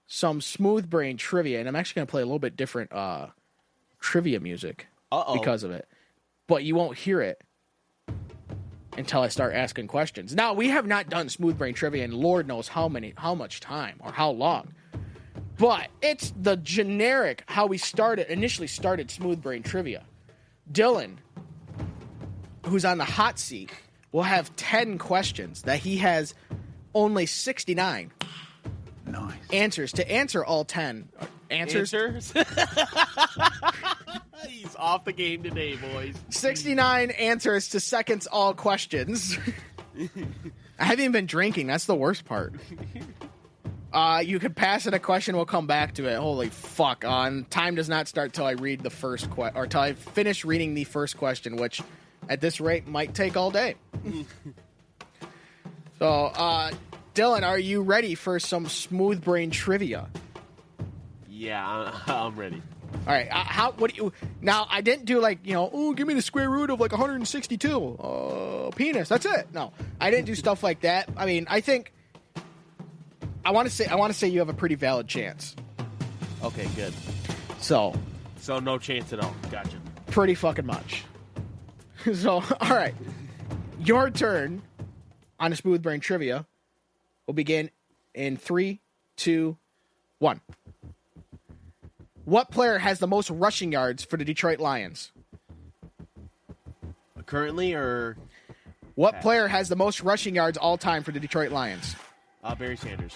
some smooth brain trivia, and I'm actually going to play a little bit different trivia music because of it, but you won't hear it until I start asking questions. Now, we have not done smooth brain trivia in Lord knows how much time or how long, but it's the generic how we initially started smooth brain trivia. Dylan, who's on the hot seat, will have 10 questions that he has only 69 answers to answer all 10 answers. He's off the game today, boys. 69 answers to seconds all questions. I haven't even been drinking. That's the worst part. You could pass it a question. We'll come back to it. Holy fuck! Time does not start till I read the first or till I finish reading the first question, which, at this rate, might take all day. So, Dylan, are you ready for some smooth brain trivia? Yeah, I'm ready. All right. What do you? Now, I didn't do give me the square root of 162. Penis. That's it. No, I didn't do stuff like that. I mean, I think. I want to say you have a pretty valid chance. Okay, good. So no chance at all. Gotcha. Pretty fucking much. So, all right. Your turn on a smooth brain trivia will begin in 3, 2, 1. What player has the most rushing yards for the Detroit Lions? Currently, or what player has the most rushing yards all time for the Detroit Lions? Barry Sanders.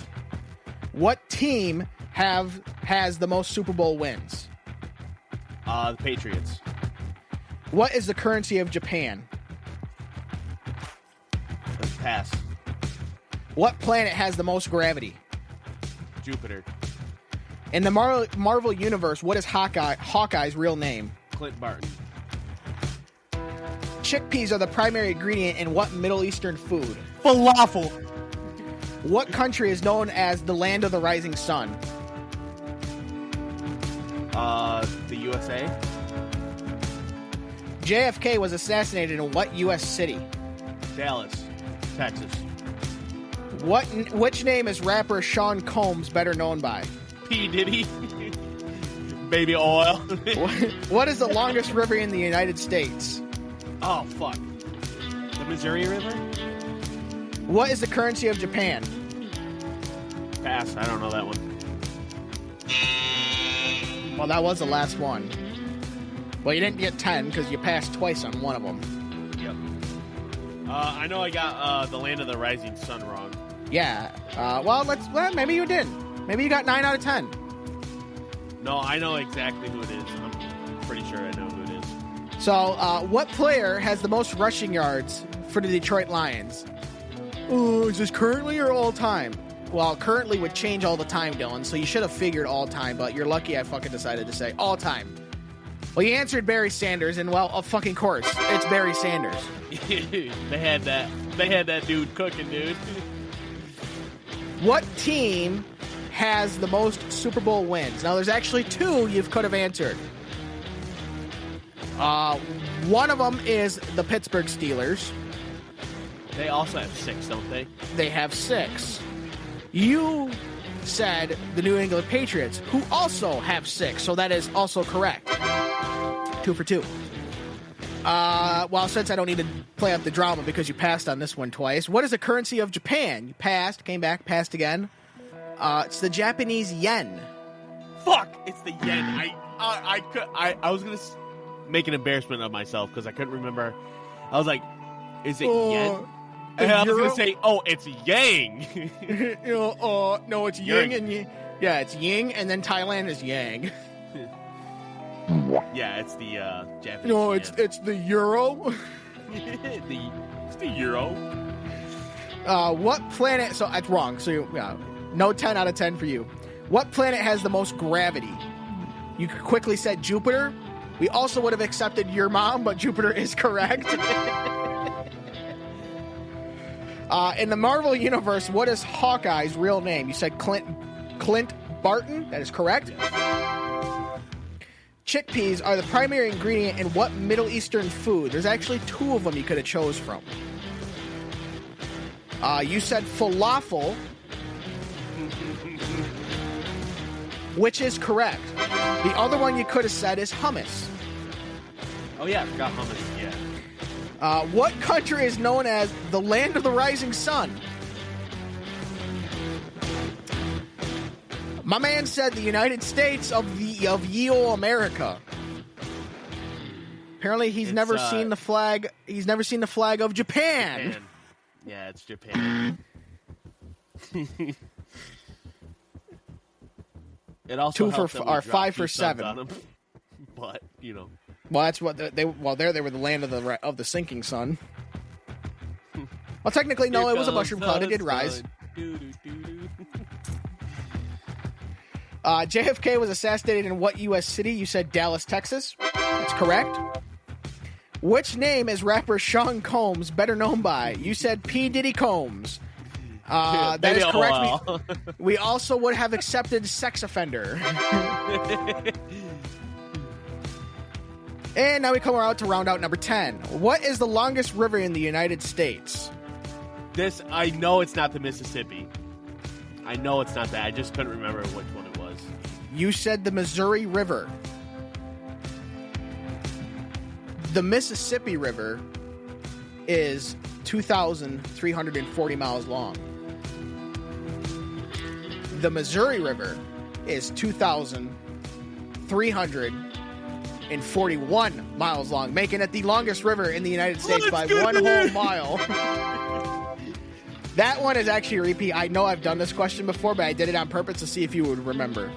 What team has the most Super Bowl wins? The Patriots. What is the currency of Japan? Pass. What planet has the most gravity? Jupiter. In the Marvel Universe, what is Hawkeye's real name? Clint Barton. Chickpeas are the primary ingredient in what Middle Eastern food? Falafel. What country is known as the land of the rising sun? The USA. JFK was assassinated in what U.S. city? Dallas, Texas. Which name is rapper Sean Combs better known by? P. Diddy. Baby oil. What is the longest river in the United States? Oh, fuck. The Missouri River? What is the currency of Japan? Pass. I don't know that one. Well, that was the last one. Well, you didn't get 10 because you passed twice on one of them. Yep. I know I got the land of the rising sun wrong. Yeah. Well, maybe you didn't. Maybe you got 9 out of 10. No, I know exactly who it is. I'm pretty sure I know who it is. So, what player has the most rushing yards for the Detroit Lions? Oh, is this currently or all time? Well, currently would change all the time, Dylan, so you should have figured all time, but you're lucky I fucking decided to say all time. Well, you answered Barry Sanders, and well, of fucking course, it's Barry Sanders. They had that dude cooking, dude. What team has the most Super Bowl wins? Now, there's actually 2 you could have answered. One of them is the Pittsburgh Steelers. They also have 6, don't they? They have 6. You said the New England Patriots, who also have 6, so that is also correct. 2 for 2. Well, since I don't need to play up the drama because you passed on this one twice, what is the currency of Japan? You passed, came back, passed again. It's the Japanese yen. Fuck! It's the yen. I was gonna make an embarrassment of myself because I couldn't remember. I was like, is it yen? And I was gonna say, it's yang. No, it's yin and yang. Yeah, it's yin, and then Thailand is yang. Yeah, it's the Japanese. No, it's the euro. It's the euro. What planet? So that's wrong. So no 10 out of 10 for you. What planet has the most gravity? You quickly said Jupiter. We also would have accepted your mom, but Jupiter is correct. In the Marvel Universe, what is Hawkeye's real name? You said Clint Barton. That is correct. Chickpeas are the primary ingredient in what Middle Eastern food? There's actually 2 of them you could have chose from. You said falafel, which is correct. The other one you could have said is hummus. Oh yeah, I forgot hummus. Yeah. What country is known as the land of the rising sun? My man said the United States of ye olde America. Apparently, he's never seen the flag. He's never seen the flag of Japan. Yeah, it's Japan. It also 2 for or 5 for 7. But well, that's what they were the land of the sinking sun. Well, technically, no, it was a mushroom cloud. It did rise. JFK was assassinated in what U.S. city? You said Dallas, Texas. That's correct. Which name is rapper Sean Combs better known by? You said P. Diddy Combs. That is correct. We also would have accepted sex offender. And now we come around to round out number 10. What is the longest river in the United States? This, I know it's not the Mississippi. I know it's not that. I just couldn't remember which one it was. You said the Missouri River. The Mississippi River is 2,340 miles long. The Missouri River is 2,341 miles long, making it the longest river in the United States by one whole mile. That one is actually a repeat. I know I've done this question before, but I did it on purpose to see if you would remember.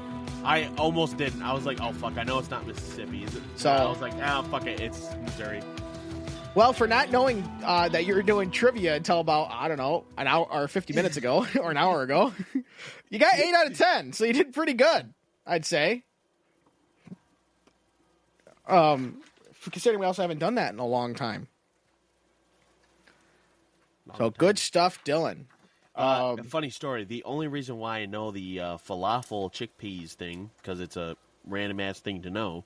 I almost didn't. I was like, oh, fuck, I know it's not Mississippi, is it? So I was like, oh, fuck it, it's Missouri. Well, for not knowing that you were doing trivia until about, I don't know, an hour or 50 minutes ago, or an hour ago, you got 8 out of 10, so you did pretty good, I'd say. Considering we also haven't done that in a long time. So good stuff, Dylan. Funny story. The only reason why I know the falafel chickpeas thing, because it's a random ass thing to know,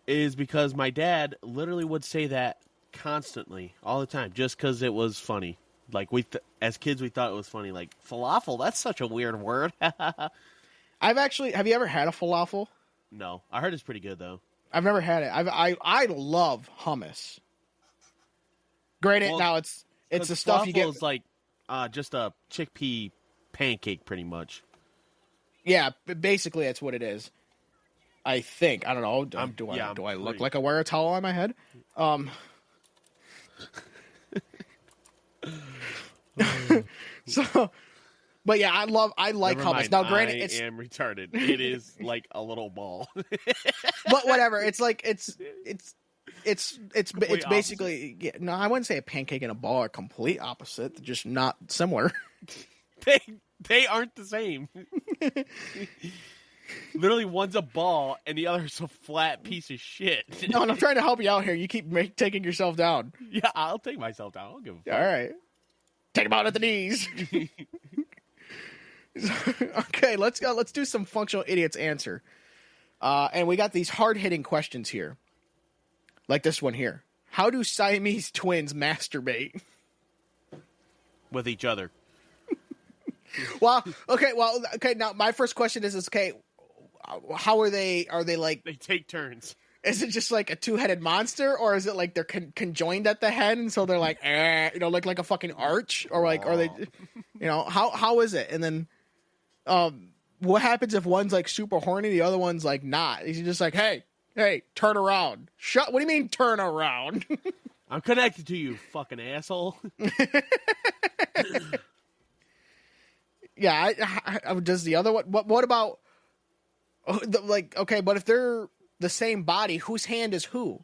is because my dad literally would say that constantly, all the time, just because it was funny. Like as kids, we thought it was funny. Like falafel, that's such a weird word. Have you ever had a falafel? No, I heard it's pretty good though. I've never had it. I love hummus. Granted, now it's the stuff you get. It's like just a chickpea pancake, pretty much. Yeah, basically that's what it is. I think. I don't know. Do I look like I wear a towel on my head? So, but yeah, I like hummus. Now, granted, I am retarded. It is like a little ball. But whatever. It's like it's basically no. I wouldn't say a pancake and a ball are complete opposite. They're just not similar. They aren't the same. Literally, one's a ball and the other's a flat piece of shit. No, and I'm trying to help you out here. You keep taking yourself down. Yeah, I'll take myself down. I'll give a fuck. All right. Take him out at the knees. Okay, let's go. Let's do some functional idiots answer. And we got these hard-hitting questions here. Like this one here. How do Siamese twins masturbate? With each other. Okay, now my first question is okay, how are they like... They take turns. Is it just like a two-headed monster, or is it like they're conjoined at the head, and so they're like, like a fucking arch, or like, are they, how is it? And then, what happens if one's like super horny, the other one's like not? Is he just like, hey, turn around? What do you mean turn around? I'm connected to you, fucking asshole. Yeah, does the other one? What about, okay, but if they're the same body, whose hand is who?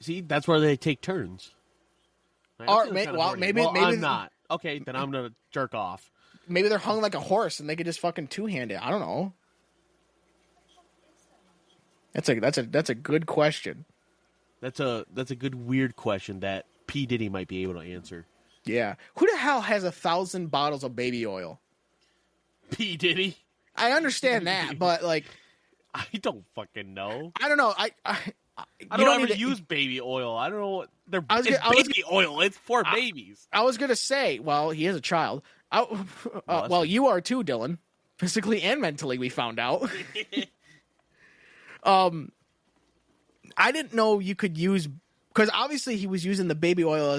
See, that's where they take turns. Maybe I'm not. Okay, then I'm gonna jerk off. Maybe they're hung like a horse and they could just fucking two-hand it. I don't know. That's a good question. That's a good weird question that P. Diddy might be able to answer. Yeah. Who the hell has 1,000 bottles of baby oil? P. Diddy. I understand that, but like, I don't fucking know. I don't know. I don't ever use baby oil. I don't know what baby oil. It's for babies. I was gonna say, well, he is a child. Well, you are too, Dylan. Physically and mentally, we found out. I didn't know you could use, because obviously he was using the baby oil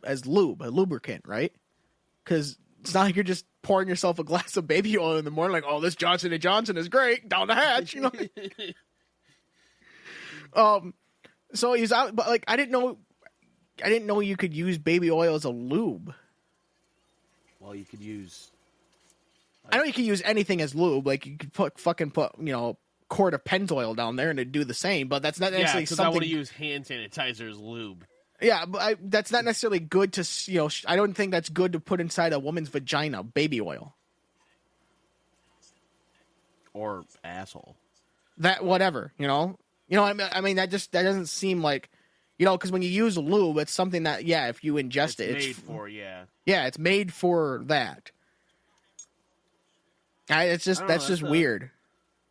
as lube, a lubricant, right? Because it's not like you're just pouring yourself a glass of baby oil in the morning, like, oh, this Johnson & Johnson is great, down the hatch, So he's out, but like, I didn't know you could use baby oil as a lube. Well, you could use. I know you could use anything as lube, like you could put quart of Pennzoil down there and it'd do the same, but that's not actually something. I want to use hand sanitizer as lube. Yeah, but that's not necessarily good to, I don't think that's good to put inside a woman's vagina, baby oil. Or asshole. That, whatever, I mean, that doesn't seem like, because when you use lube, it's something that, if you ingest it's it, made for, yeah. Yeah, it's made for that. That's just weird.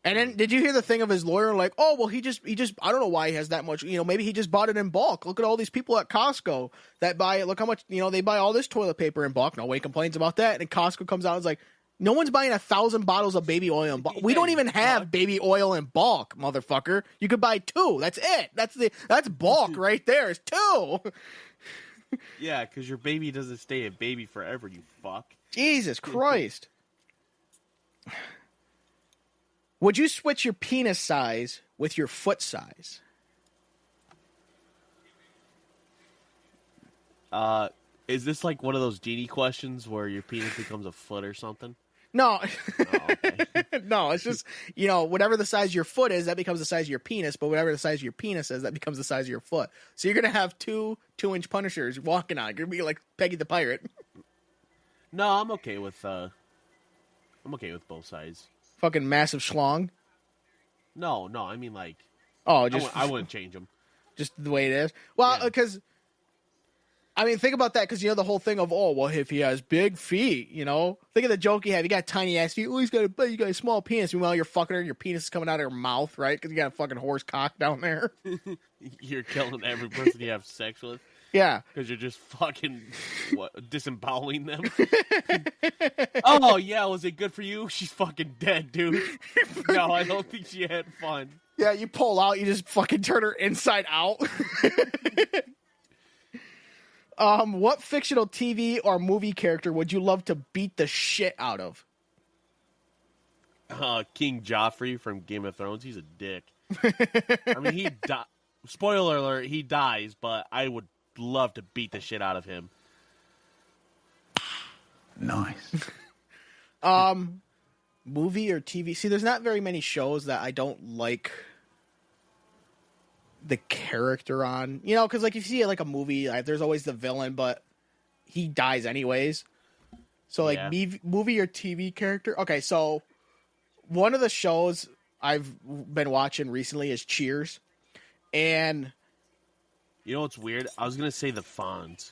And then, did you hear the thing of his lawyer? Like, oh, well, he just, I don't know why he has that much. Maybe he just bought it in bulk. Look at all these people at Costco that buy it. Look how much, they buy all this toilet paper in bulk. Nobody complains about that. And Costco comes out and is like, no one's buying 1,000 bottles of baby oil in bulk. We don't even have baby oil in bulk, motherfucker. You could buy 2. That's it. That's bulk right there. It's 2. Yeah, because your baby doesn't stay a baby forever, you fuck. Jesus Christ. Would you switch your penis size with your foot size? Is this like one of those genie questions where your penis becomes a foot or something? No. Oh, okay. No, it's just, whatever the size of your foot is, that becomes the size of your penis, but whatever the size of your penis is, that becomes the size of your foot. So you're going to have 2 2-inch punishers walking on. You're going to be like Peggy the Pirate. No, I'm okay with both sides. Fucking massive schlong. No, I mean like, oh, just I wouldn't change them. Just the way it is. Well, because I mean, think about that, because the whole thing of, if he has big feet, think of the joke you have. You got tiny ass feet. Oh, you got a small penis. Meanwhile, you're fucking her, and your penis is coming out of her mouth, right? Because you got a fucking horse cock down there. You're killing every person you have sex with. Yeah. Because you're just fucking, disemboweling them? Oh, yeah, was it good for you? She's fucking dead, dude. No, I don't think she had fun. Yeah, you pull out, you just fucking turn her inside out. What fictional TV or movie character would you love to beat the shit out of? King Joffrey from Game of Thrones. He's a dick. I mean, spoiler alert, he dies, but I would love to beat the shit out of him. Nice. Movie or TV? See, there's not very many shows that I don't like the character on. Because like if you see like a movie, there's always the villain, but he dies anyways. So like movie or TV character? Okay, so one of the shows I've been watching recently is Cheers. And you know what's weird? I was going to say the Fonz.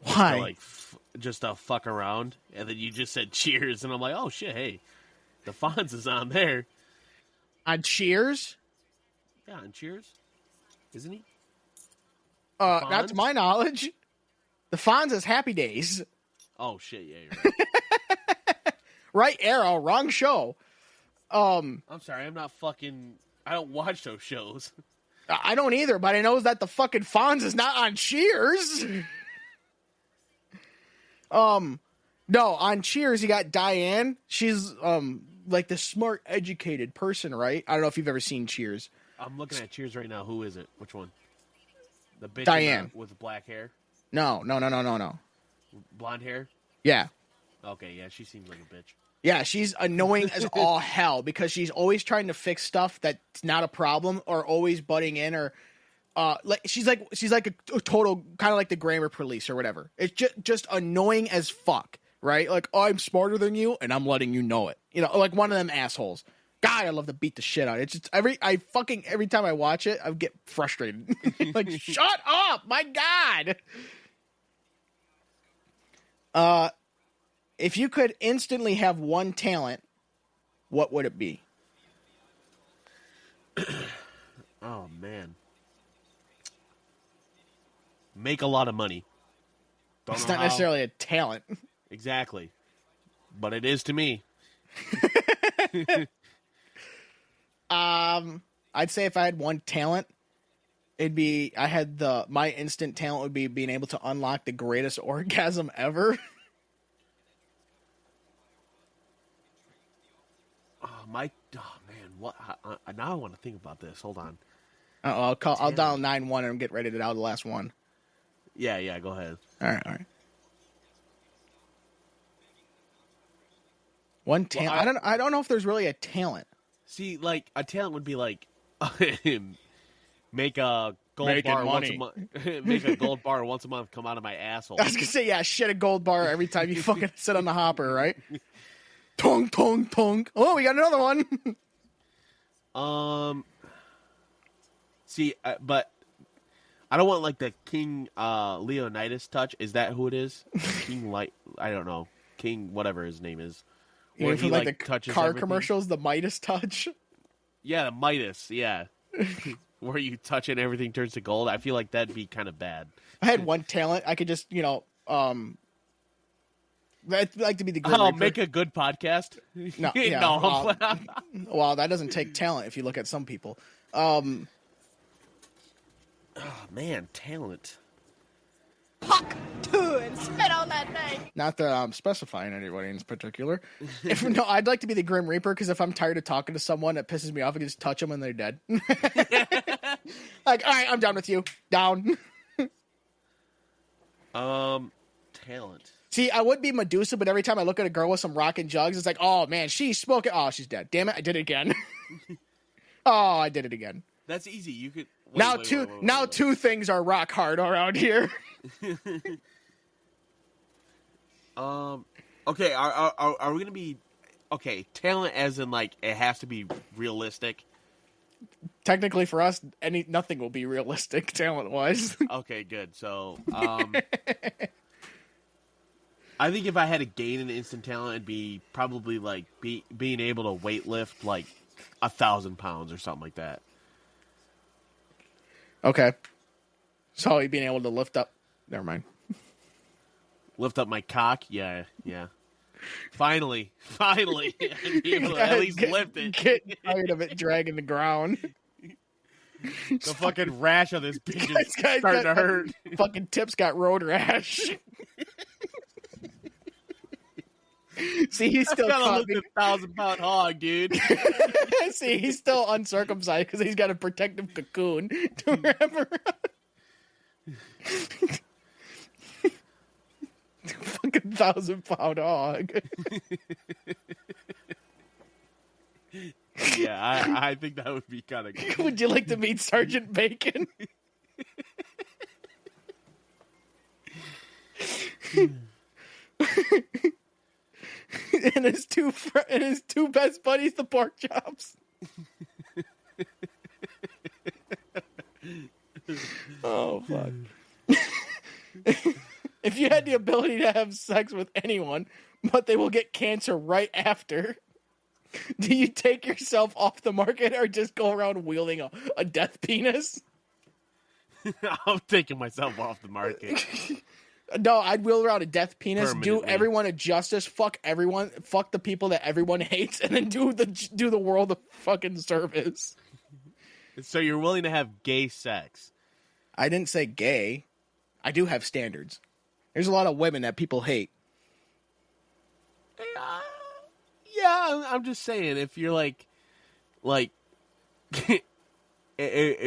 Why? Just to fuck around. And then you just said Cheers. And I'm like, oh, shit, hey. The Fonz is on there. On Cheers? Yeah, on Cheers. Isn't he? Not to my knowledge. The Fonz is Happy Days. Oh, shit, yeah, you're right. Right arrow, wrong show. I'm sorry, I don't watch those shows. I don't either, but I know that the fucking Fonz is not on Cheers. No, on Cheers you got Diane. She's like the smart, educated person, right? I don't know if you've ever seen Cheers. I'm looking at Cheers right now. Who is it? Which one? The bitch Diane with black hair. No. Blonde hair. Yeah. Okay, yeah, she seems like a bitch. Yeah, she's annoying as all hell because she's always trying to fix stuff that's not a problem or always butting in or she's like a total kind of like the grammar police or whatever. It's just annoying as fuck, right? Like, oh, I'm smarter than you and I'm letting you know it. Like one of them assholes. God, I love to beat the shit out. It's just every time I watch it, I get frustrated. Like, shut up, my God. If you could instantly have one talent, what would it be? Oh, man. Make a lot of money. It's not necessarily a talent. Exactly. But it is to me. I'd say if I had one talent, my instant talent would be being able to unlock the greatest orgasm ever. Man, what? Now I want to think about this. Hold on. I'll dial 9-1 and get ready to dial the last one. Yeah, go ahead. All right. One talent. Well, I don't know if there's really a talent. See, like a talent would be like make a gold Making bar money. once a month. Make a gold bar once a month come out of my asshole. I was gonna say, yeah, shit a gold bar every time you fucking sit on the hopper, right? Tong, tong, tong. Oh, we got another one. See, but I don't want like the King Leonidas touch. Is that who it is? King Light? I don't know. King whatever his name is. You mean from like the touches car everything. commercials, the Midas touch. Yeah, the Midas. Yeah, where you touch it and everything turns to gold. I feel like that'd be kind of bad. I had one talent. I could just, I'd like to be the Grim Reaper. Make a good podcast. No, yeah, no. well, that doesn't take talent if you look at some people. Oh man, talent. Puck to and spit on that thing. Not that I'm specifying anybody in particular. I'd like to be the Grim Reaper because if I'm tired of talking to someone that pisses me off, I can just touch them and they're dead. Like, all right, I'm done with you. Down. Talent. See, I would be Medusa, but every time I look at a girl with some rockin' jugs, it's like, oh man, she's smoking. Oh, she's dead. Damn it, I did it again. Oh, I did it again. That's easy. You could Now two things are rock hard around here. Okay. Are we gonna be talent as in like it has to be realistic? Technically, for us, nothing will be realistic talent wise. Okay, good. So, I think if I had to gain an instant talent, it'd be probably like being able to weightlift like 1,000 pounds or something like that. Okay. So you being able to lift up. Never mind. Lift up my cock? Yeah. Finally. I'd be able to at least lift it. Get tired of it dragging the ground. The fucking rash of this bitch is starting to hurt. Fucking Tip's got road rash. See, he's still gotta lift a 1,000-pound hog, dude. See, he's still uncircumcised because he's got a protective cocoon to remember. Fucking 1,000-pound hog. Yeah, I think that would be kind of good. Would you like to meet Sergeant Bacon? and his two best buddies, the pork chops. Oh fuck! If you had the ability to have sex with anyone, but they will get cancer right after, do you take yourself off the market or just go around wielding a death penis? I'm taking myself off the market. No, I'd wheel around a death penis, do everyone a justice, fuck everyone, fuck the people that everyone hates, and then do the world a fucking service. So you're willing to have gay sex? I didn't say gay. I do have standards. There's a lot of women that people hate. Yeah, I'm just saying, if you're like, if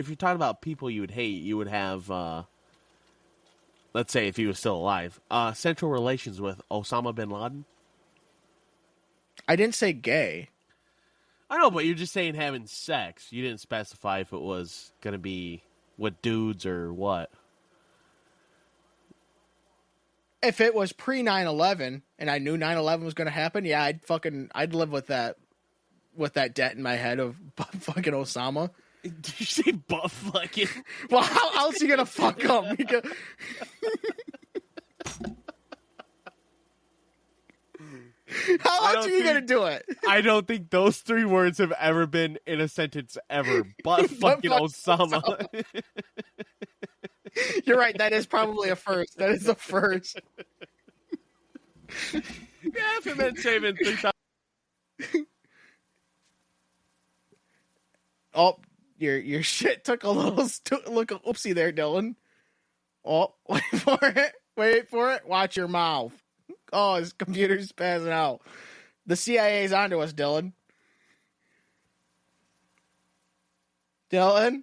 you're talking about people you would hate, you would have, let's say if he was still alive, sexual relations with Osama bin Laden. I didn't say gay. I know, but you're just saying having sex. You didn't specify if it was going to be with dudes or what. If it was pre 9/11 and I knew 9/11 was going to happen, yeah, I'd live with that debt in my head of fucking Osama. Did you say butt fucking? Well, how else are you going to fuck him? How else are you going to do it? I don't think those three words have ever been in a sentence ever. Butt fucking Osama. You're right. That is probably a first. That is a first. Yeah, if it meant saving 3,000. Oh, your shit took a little oopsie there, Dylan. Oh, wait for it. Watch your mouth. Oh, his computer's passing out. The CIA's onto us, Dylan. Dylan?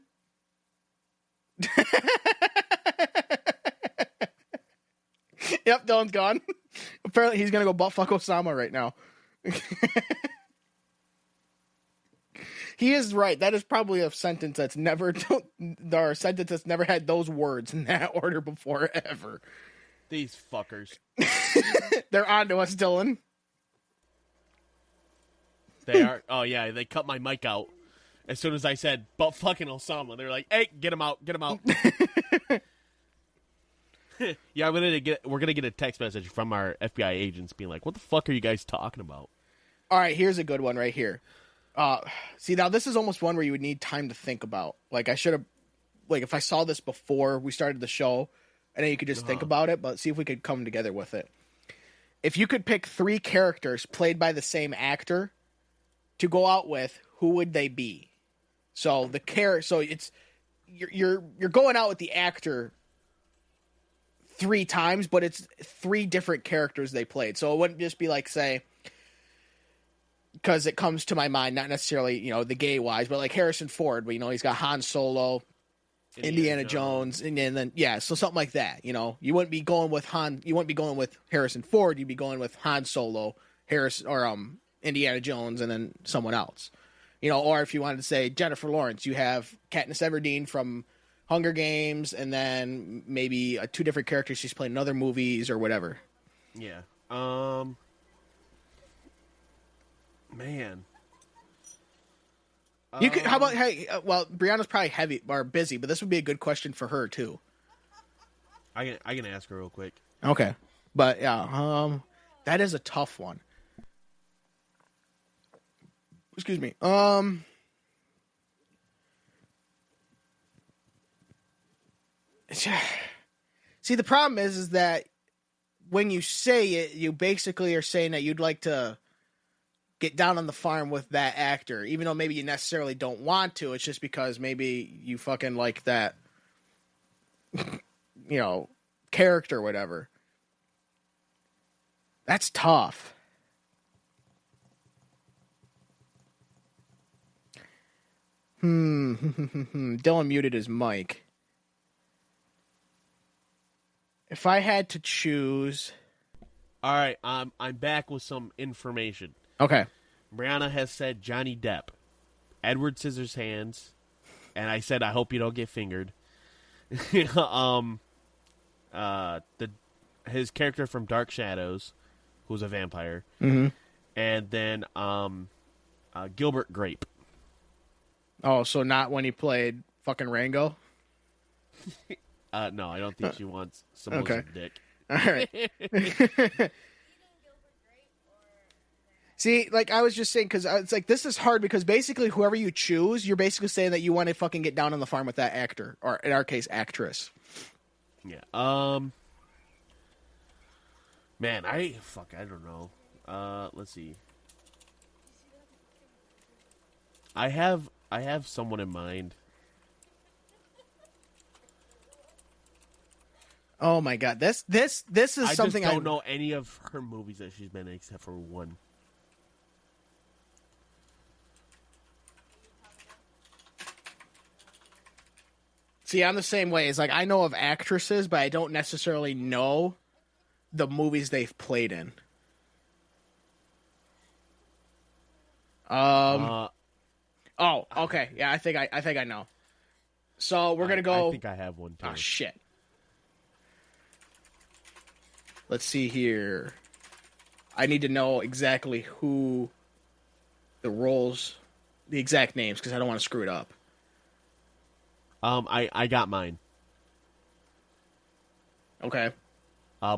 Yep, Dylan's gone. Apparently he's going to go butt fuck Osama right now. He is right. That is probably a sentence that's never, or a sentence that's never had those words in that order before ever. These fuckers. They're on to us, Dylan. They are. Oh yeah, they cut my mic out as soon as I said, "But fucking Osama." They're like, "Hey, get him out, get him out." Yeah, we're gonna get a text message from our FBI agents being like, "What the fuck are you guys talking about?" All right, here's a good one right here. See, now this is almost one where you would need time to think about. Like, I should have, like, if I saw this before we started the show, and then you could just think about it, but see if we could come together with it. If you could pick 3 characters played by the same actor to go out with, who would they be? So so it's you're going out with the actor 3 times, but it's 3 different characters they played. So it wouldn't just be like, say, because it comes to my mind, not necessarily, the gay wise, but like Harrison Ford, but he's got Han Solo, Indiana Jones, and then so something like that. You wouldn't be going with Harrison Ford, you'd be going with Han Solo, Indiana Jones, and then someone else. Or if you wanted to say Jennifer Lawrence, you have Katniss Everdeen from Hunger Games, and then maybe 2 different characters she's played in other movies or whatever. Yeah. Man. You could. How about? Hey, Brianna's probably heavy or busy, but this would be a good question for her too. I can ask her real quick. Okay, but yeah, that is a tough one. Excuse me. See, the problem is that when you say it, you basically are saying that you'd like to get down on the farm with that actor, even though maybe you necessarily don't want to. It's just because maybe you fucking like that, character or whatever. That's tough. Dylan muted his mic. If I had to choose... All right, I'm back with some information. Okay. Brianna has said Johnny Depp, Edward Scissorhands, and I said I hope you don't get fingered. His character from Dark Shadows, who's a vampire, and then Gilbert Grape. Oh, so not when he played fucking Rango? No, I don't think she wants some dick. All right. See, like I was just saying, because it's like this is hard because basically whoever you choose, you're basically saying that you want to fucking get down on the farm with that actor, or in our case, actress. Yeah. Man, I don't know. Let's see. I have someone in mind. Oh my god, this is something I don't know any of her movies that she's been in except for one. See, I'm the same way. It's like I know of actresses, but I don't necessarily know the movies they've played in. Oh, okay. Yeah, I think I know. So we're gonna go. I think I have one too. Oh shit. Let's see here. I need to know exactly who the roles, the exact names, because I don't want to screw it up. I got mine. Okay.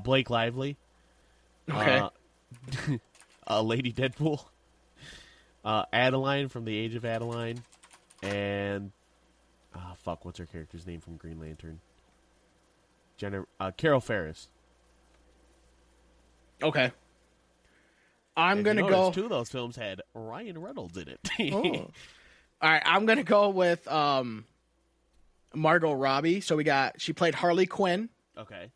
Blake Lively. Okay. Lady Deadpool. Adeline from The Age of Adeline, and what's her character's name from Green Lantern? Carol Ferris. Okay. I'm going to go... 2 of those films had Ryan Reynolds in it. Oh. All right, I'm going to go with Margot Robbie. So she played Harley Quinn. Okay.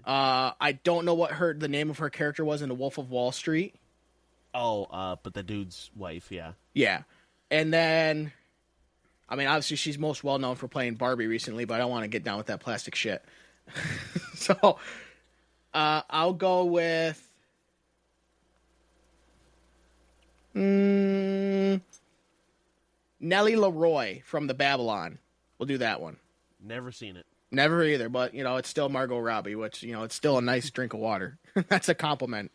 I don't know what the name of her character was in The Wolf of Wall Street. Oh, but the dude's wife, yeah. Yeah. And then, I mean, obviously she's most well known for playing Barbie recently, but I don't want to get down with that plastic shit. So, I'll go with... Nellie Leroy from the Babylon. We'll do that one. Never seen it. Never either, but, it's still Margot Robbie, which, it's still a nice drink of water. That's a compliment.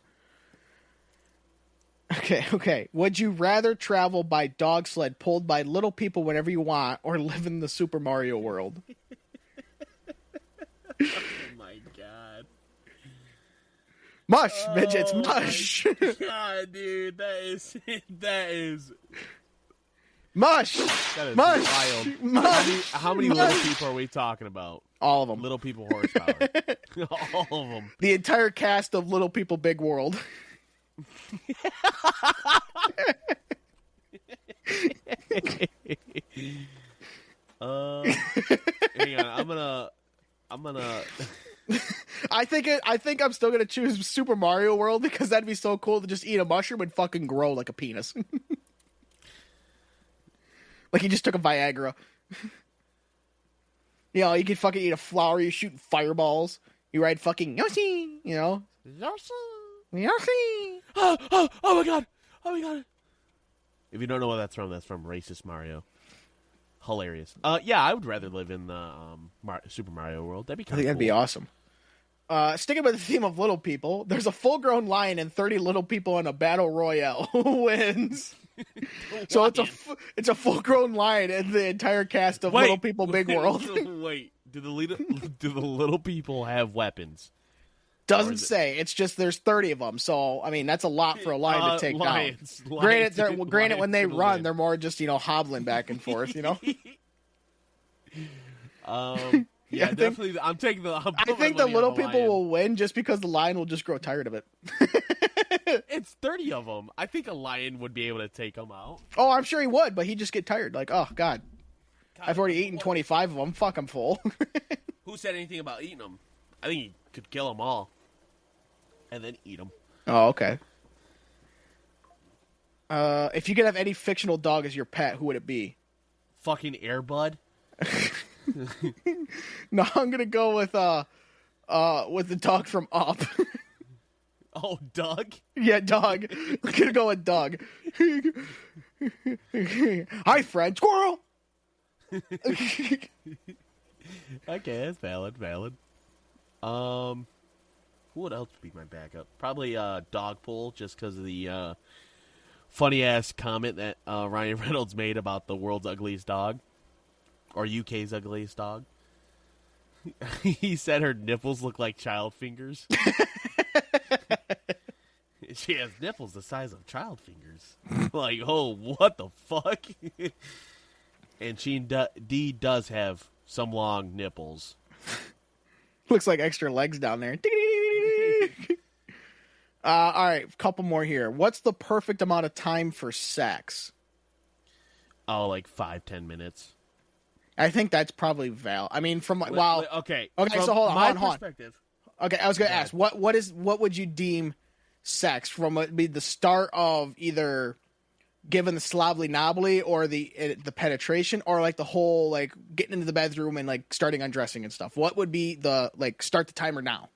Okay. Would you rather travel by dog sled pulled by little people whenever you want or live in the Super Mario world? Oh, my God. Mush, midgets, mush. God, dude, that is... Mush! That is Mush! wild. Mush! How many little people are we talking about? All of them. Little people horsepower. All of them. The entire cast of Little People Big World. Hang on, I'm gonna. I think I'm still gonna choose Super Mario World because that'd be so cool to just eat a mushroom and fucking grow like a penis. Like he just took a Viagra. You can fucking eat a flower. You shoot fireballs. You ride fucking Yoshi. Yoshi. Oh my God! Oh my God! If you don't know what that's from Racist Mario. Hilarious. Yeah, I would rather live in the Super Mario world. That'd be kind of cool. That'd be awesome. Sticking with the theme of little people, there's a full-grown lion and 30 little people in a battle royale. Who wins? So it's a full-grown lion and the entire cast of Little People Big World. Wait, do the little people have weapons? Doesn't say. It's just there's 30 of them. So, I mean, that's a lot for a lion to take down. Granted, when they run, they're more just, hobbling back and forth, Yeah, definitely. I think the little people will win just because the lion will just grow tired of it. It's 30 of them. I think a lion would be able to take them out. Oh, I'm sure he would, but he'd just get tired. Like, oh, God. I've already eaten 25 of them. Fuck, I'm full. Who said anything about eating them? I think he could kill them all and then eat them. Oh, okay. If you could have any fictional dog as your pet, who would it be? Fucking Air Bud. No, I'm gonna go with the dog from Up. Oh, Doug? Yeah, Doug. I'm gonna go with Doug. Hi, Fred. Squirrel. Okay, that's valid. Who else would be my backup? Probably Dogpool, just because of the funny ass comment that Ryan Reynolds made about the world's ugliest dog, or UK's ugliest dog. He said her nipples look like child fingers. She has nipples the size of child fingers. Like, oh, what the fuck? And she indeed does have some long nipples. Looks like extra legs down there. All right, couple more here. What's the perfect amount of time for sex? Oh, like 5-10 minutes. I think that's probably I mean, from okay. So hold on. Perspective. Okay, I was going to ask what would you deem sex from? Would be the start of either given the slobly knobbly or the penetration, or like the whole like getting into the bedroom and like starting undressing and stuff. What would be the like start the timer now?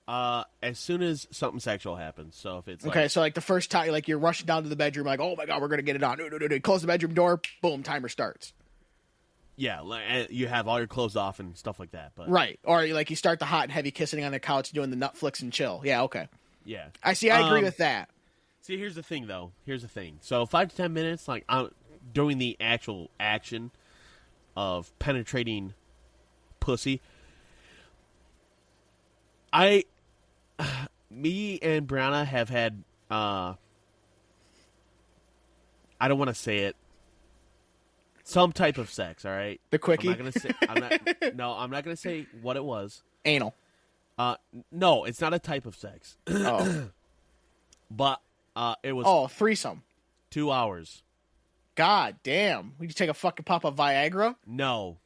As soon as something sexual happens. So if it's okay, so like the first time, like you're rushing down to the bedroom, like, oh my God, we're gonna get it on. Close the bedroom door, boom, timer starts. Yeah, like, you have all your clothes off and stuff like that. But right, or like you start the hot and heavy kissing on the couch, doing the Netflix and chill. Yeah, okay. Yeah, I see. I agree with that. See, here's the thing, though. So 5 to 10 minutes, like I'm doing the actual action of penetrating pussy. Me and Brianna have had, I don't want to say it, some type of sex, all right? The quickie? I'm not going to say what it was. Anal. No, it's not a type of sex. Oh. But it was... Oh, threesome. 2 hours. God damn. Would you take a fucking pop of Viagra? No,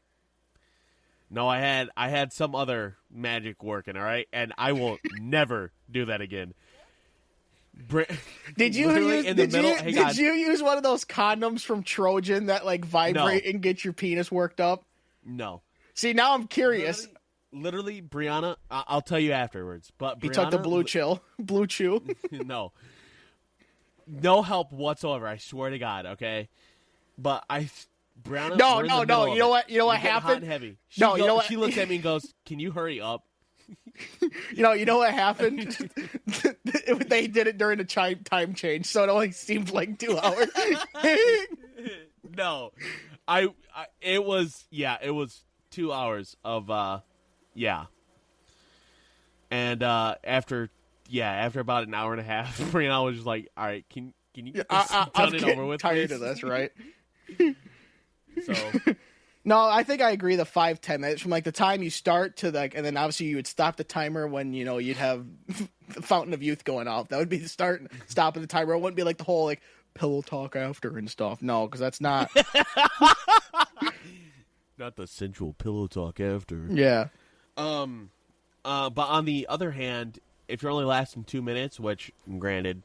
I had some other magic working, all right? And I will never do that again. Did you use one of those condoms from Trojan that like vibrate and get your penis worked up? No. See, now I'm curious. Literally, Brianna, I'll tell you afterwards. But he Brianna, took the blue chew. No help whatsoever. I swear to God. Okay. But Brianna, No, we're in no, the no. middle You know of it. what? You know what We're getting hot happened? and heavy. No, you know what? She looks at me and goes, "Can you hurry up?" You know what happened? They did it during the time change, so it only seemed like 2 hours. No, it was 2 hours of and after about an hour and a half, Brianna was just like, "All right, can you get this done and over with?" Tired please? of this, right? So No, I think I agree. The 5-10 minutes from like the time you start to like, and then obviously you would stop the timer when you'd have the Fountain of Youth going off. That would be the start and stop of the timer. It wouldn't be like the whole like pillow talk after and stuff. No, because that's not. not the sensual pillow talk after. Yeah. But on the other hand, if you're only lasting 2 minutes, which granted,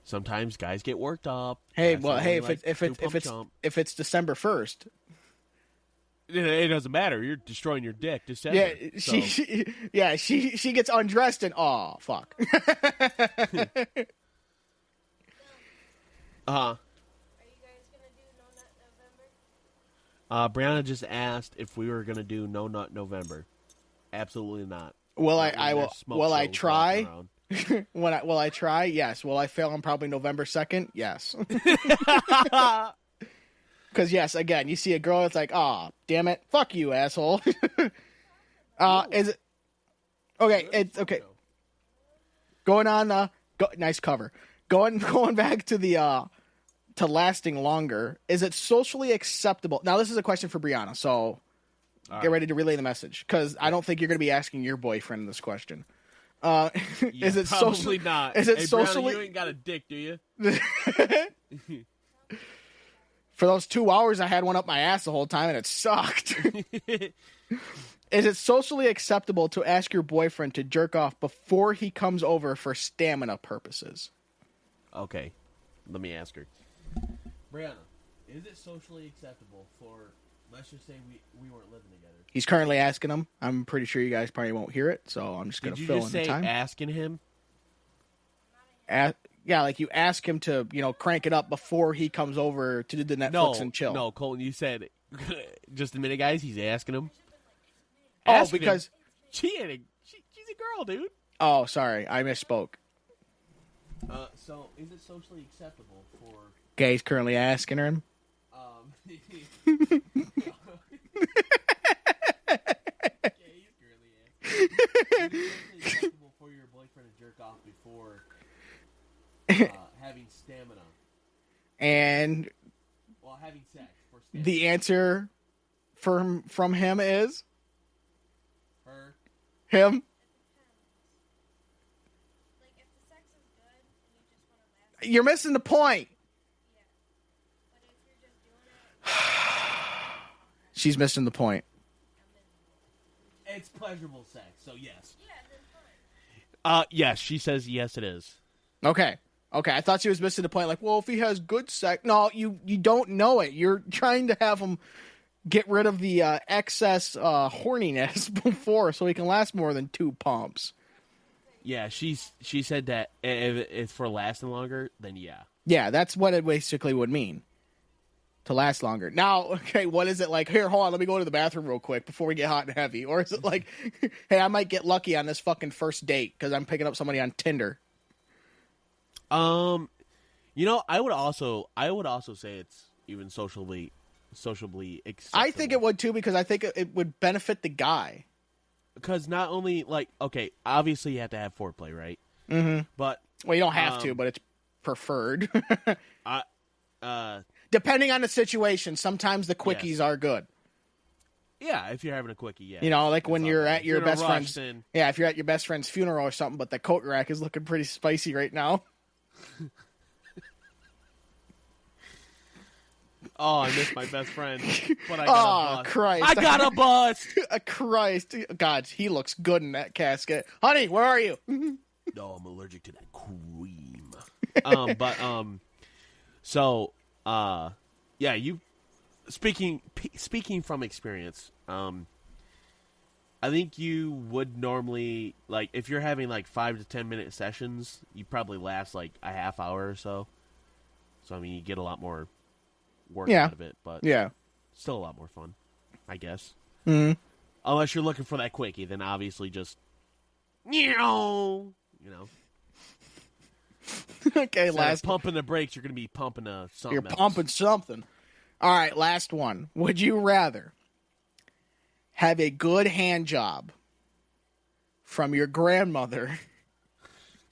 sometimes guys get worked up. Hey, Guys well, don't hey, really if it's December 1st. it doesn't matter. You're destroying your dick. December. Yeah, she gets undressed and fuck. Uh-huh. Are you guys gonna do No Nut November? Brianna just asked if we were gonna do No Nut November. Absolutely not. Will Not I when will there's smoke will I shows try? walking around. Will I try? Yes. Will I fail on probably November 2nd? Yes. Because yes, again, you see a girl, it's like, damn it, fuck you, asshole. Is it okay? It's okay. Going on, nice cover. Going back to the to lasting longer. Is it socially acceptable? Now, this is a question for Brianna, so get ready to relay the message because I don't think you're going to be asking your boyfriend this question. Is it probably socially not? Is it Hey, socially? Brianna, you ain't got a dick, do you? For those 2 hours, I had one up my ass the whole time, and it sucked. Is it socially acceptable to ask your boyfriend to jerk off before he comes over for stamina purposes? Okay, let me ask her. Brianna, is it socially acceptable for, let's just say we weren't living together? He's currently asking him. I'm pretty sure you guys probably won't hear it, so I'm just going to fill in the time. Did you just say asking him? Yeah, like you ask him to, crank it up before he comes over to do the Netflix and chill. No, Colton, you said just a minute, guys. He's asking him. Because she's a girl, dude. Oh, sorry, I misspoke. So is it socially acceptable for? Okay, he's currently asking her. Is it acceptable for your boyfriend to jerk off before having stamina? And having sex for stamina. the answer from him is Her. him. Like, if the sex is good and you just want to laugh, You're missing the point. yeah. But if you're just doing it, She's missing the point. It's pleasurable sex, so yes. yeah, then fine. Yes, she says yes, it is. Okay. I thought she was missing the point. Like, well, if he has good sex, no, you don't know it. You're trying to have him get rid of the excess horniness before, so he can last more than 2 pumps. Yeah, she said that if it's for lasting longer, then yeah. Yeah, that's what it basically would mean. To last longer. Now, okay, what is it like? Here, hold on, let me go to the bathroom real quick before we get hot and heavy. Or is it like, hey, I might get lucky on this fucking first date because I'm picking up somebody on Tinder? I would also say it's even socially acceptable. I think it would too because I think it would benefit the guy. Because not only obviously you have to have foreplay, right? Mm-hmm. But Well, you don't have to, but it's preferred. uh, Depending on the situation, sometimes the quickies Yes. are good. yeah, if you're having a quickie, yeah. Like when It's you're all right. at If your you're in a best rush, friend's. then- Yeah, if you're at your best friend's funeral or something, but the coat rack is looking pretty spicy right now. Oh, I missed my best friend. But I got a bust. Christ! I got a bust. Christ! God, he looks good in that casket. Honey, where are you? No, I'm allergic to that cream. Yeah, you speaking from experience, I think you would normally, like, if you're having like 5 to 10 minute sessions, you probably last like a half hour or so. So I mean, you get a lot more work Yeah. out of it, but Yeah. still a lot more fun, I guess. Mm-hmm. Unless you're looking for that quickie, then obviously just, you know. Okay, Instead last of pumping the brakes, you're going to be pumping something You're else. pumping something. All right, last one. Would you rather have a good hand job from your grandmother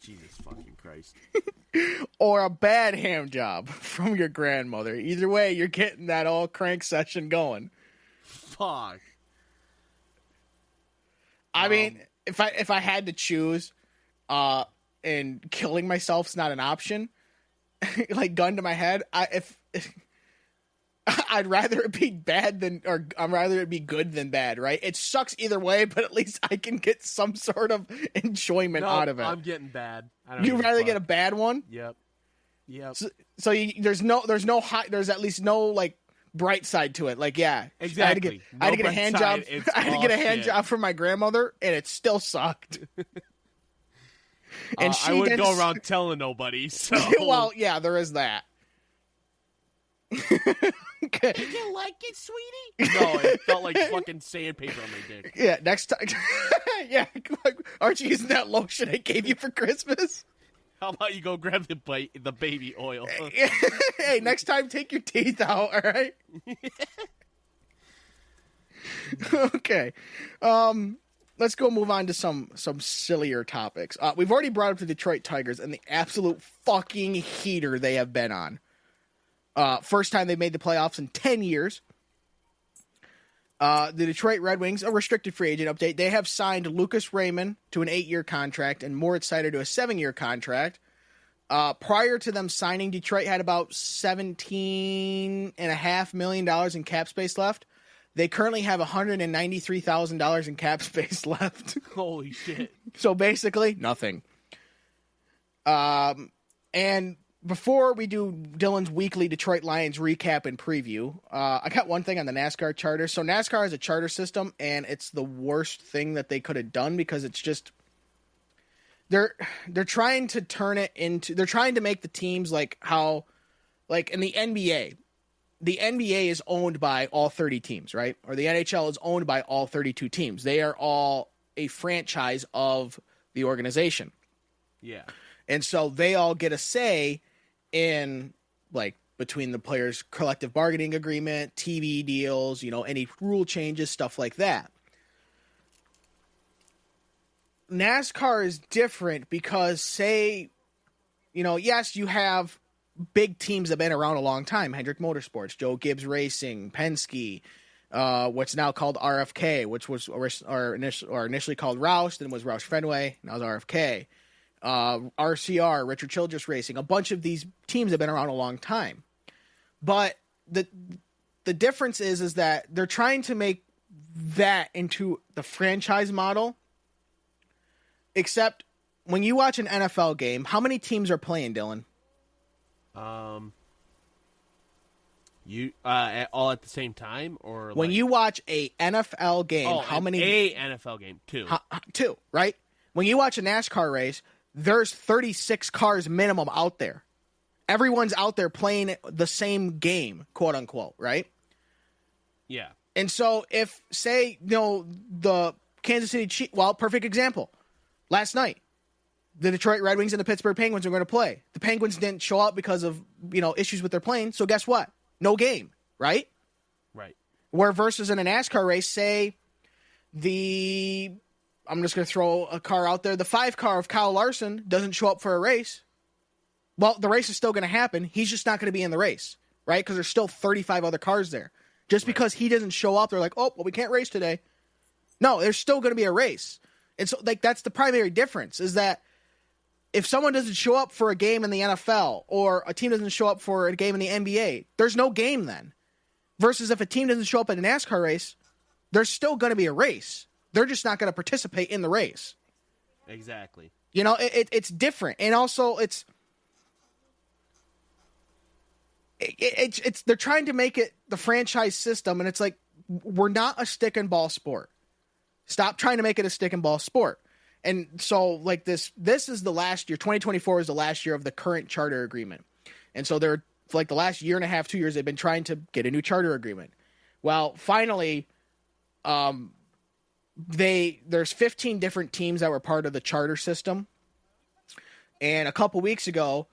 Jesus fucking Christ. or a bad hand job from your grandmother? Either way, you're getting that all crank session going. Fuck. I mean, if I had to choose, and killing myself's not an option, like gun to my head, I'd rather it be I'd rather it be good than bad, right? It sucks either way, but at least I can get some sort of enjoyment out of it. I'm getting bad. I don't You'd give a rather fuck. get a bad one? Yep. So there's at least no like bright side to it. Like, yeah, Exactly. I had to get a No hand bright job. side. It's I had to all get a hand shit. job from my grandmother, and it still sucked. And I wouldn't go around telling nobody. So well, yeah, there is that. Okay. Did you like it, sweetie? No, it felt like fucking sandpaper on my dick. Yeah, next time. Yeah, aren't you using that lotion I gave you for Christmas? How about you go grab the baby oil? Hey, next time take your teeth out, all right? Okay. Let's go move on to some sillier topics. We've already brought up the Detroit Tigers and the absolute fucking heater they have been on. First time they made the playoffs in 10 years. The Detroit Red Wings, a restricted free agent update. They have signed Lucas Raymond to an 8-year contract and Moritz Seider to a 7-year contract. Prior to them signing, Detroit had about $17.5 million in cap space left. They currently have $193,000 in cap space left. Holy shit. So basically, nothing. And before we do Dylan's weekly Detroit Lions recap and preview, I got one thing on the NASCAR charter. So NASCAR has a charter system, and it's the worst thing that they could have done because it's just they're trying to turn it into they're trying to make the teams like how like in the NBA. The NBA is owned by all 30 teams, right? Or the NHL is owned by all 32 teams. They are all a franchise of the organization. Yeah. And so they all get a say in, like, between the players' collective bargaining agreement, TV deals, any rule changes, stuff like that. NASCAR is different because, say, yes, you have big teams that have been around a long time. Hendrick Motorsports, Joe Gibbs Racing, Penske, what's now called RFK, which was initially called Roush, then was Roush Fenway, now it's RFK. RCR, Richard Childress Racing, a bunch of these teams have been around a long time. But the difference is that they're trying to make that into the franchise model, except when you watch an NFL game, how many teams are playing, Dylan? You all at the same time, or when you watch a NFL game, how many? A NFL game, two. Two, right? When you watch a NASCAR race, there's 36 cars minimum out there. Everyone's out there playing the same game, quote unquote, right? Yeah. And so if, say, the Kansas City Chiefs, perfect example. Last night, the Detroit Red Wings and the Pittsburgh Penguins are going to play. The Penguins didn't show up because of, issues with their plane. So guess what? No game, right? Right. Where versus in a NASCAR race, say I'm just going to throw a car out there. The 5 car of Kyle Larson doesn't show up for a race. Well, the race is still going to happen. He's just not going to be in the race, right? Because there's still 35 other cars there. Just because he doesn't show up, they're like, oh, well, we can't race today. No, there's still going to be a race. And so, that's the primary difference is that if someone doesn't show up for a game in the NFL or a team doesn't show up for a game in the NBA, there's no game then. Versus if a team doesn't show up at a NASCAR race, there's still going to be a race. They're just not going to participate in the race. Exactly. It's different. And also it's they're trying to make it the franchise system. And it's like, we're not a stick and ball sport. Stop trying to make it a stick and ball sport. And so this is the last year, 2024 is the last year of the current charter agreement. And so they're for like the last year and a half, 2 years, they've been trying to get a new charter agreement. Well, finally, there's 15 different teams that were part of the charter system. And a couple weeks ago,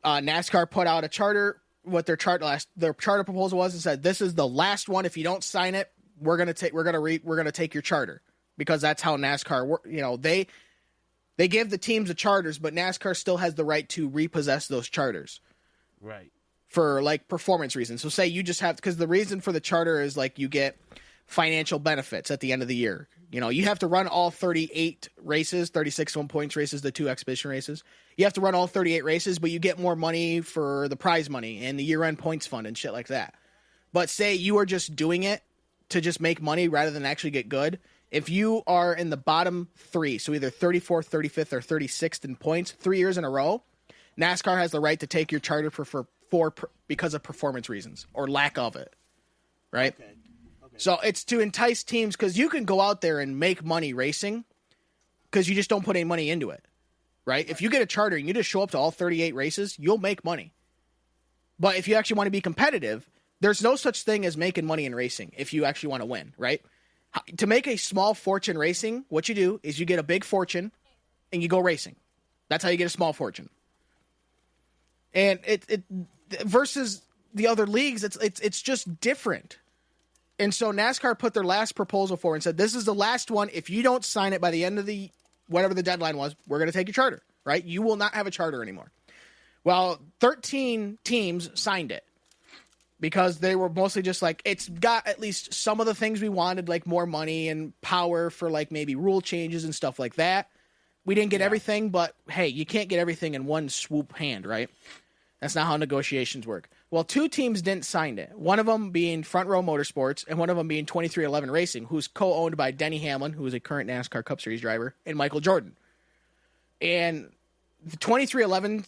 NASCAR put out a charter, what their charter proposal was, and said, this is the last one. If you don't sign it, we're going to take your charter, because that's how NASCAR they give the teams the charters, but NASCAR still has the right to repossess those charters. Right. For like performance reasons. So say you just have, because the reason for the charter is like you get financial benefits at the end of the year. You have to run all 38 races, 36 points races, the 2 exhibition races. You have to run all 38 races, but you get more money for the prize money and the year-end points fund and shit like that. But say you are just doing it to just make money rather than actually get good. If you are in the bottom 3, so either 34th, 35th, or 36th in points 3 years in a row, NASCAR has the right to take your charter because of performance reasons or lack of it, right? Okay. So it's to entice teams, because you can go out there and make money racing because you just don't put any money into it, right? If you get a charter and you just show up to all 38 races, you'll make money. But if you actually want to be competitive, there's no such thing as making money in racing if you actually want to win, right? To make a small fortune racing, what you do is you get a big fortune and you go racing. That's how you get a small fortune. And it versus the other leagues, it's just different. And so NASCAR put their last proposal forward and said, this is the last one. If you don't sign it by the end of whatever the deadline was, we're going to take your charter, right? You will not have a charter anymore. Well, 13 teams signed it because they were mostly just like, it's got at least some of the things we wanted, like more money and power for like maybe rule changes and stuff like that. We didn't get everything, but hey, you can't get everything in one swoop hand, right? That's not how negotiations work. Well, 2 teams didn't sign it. One of them being Front Row Motorsports, and one of them being 2311 Racing, who's co-owned by Denny Hamlin, who is a current NASCAR Cup Series driver, and Michael Jordan. And the 2311,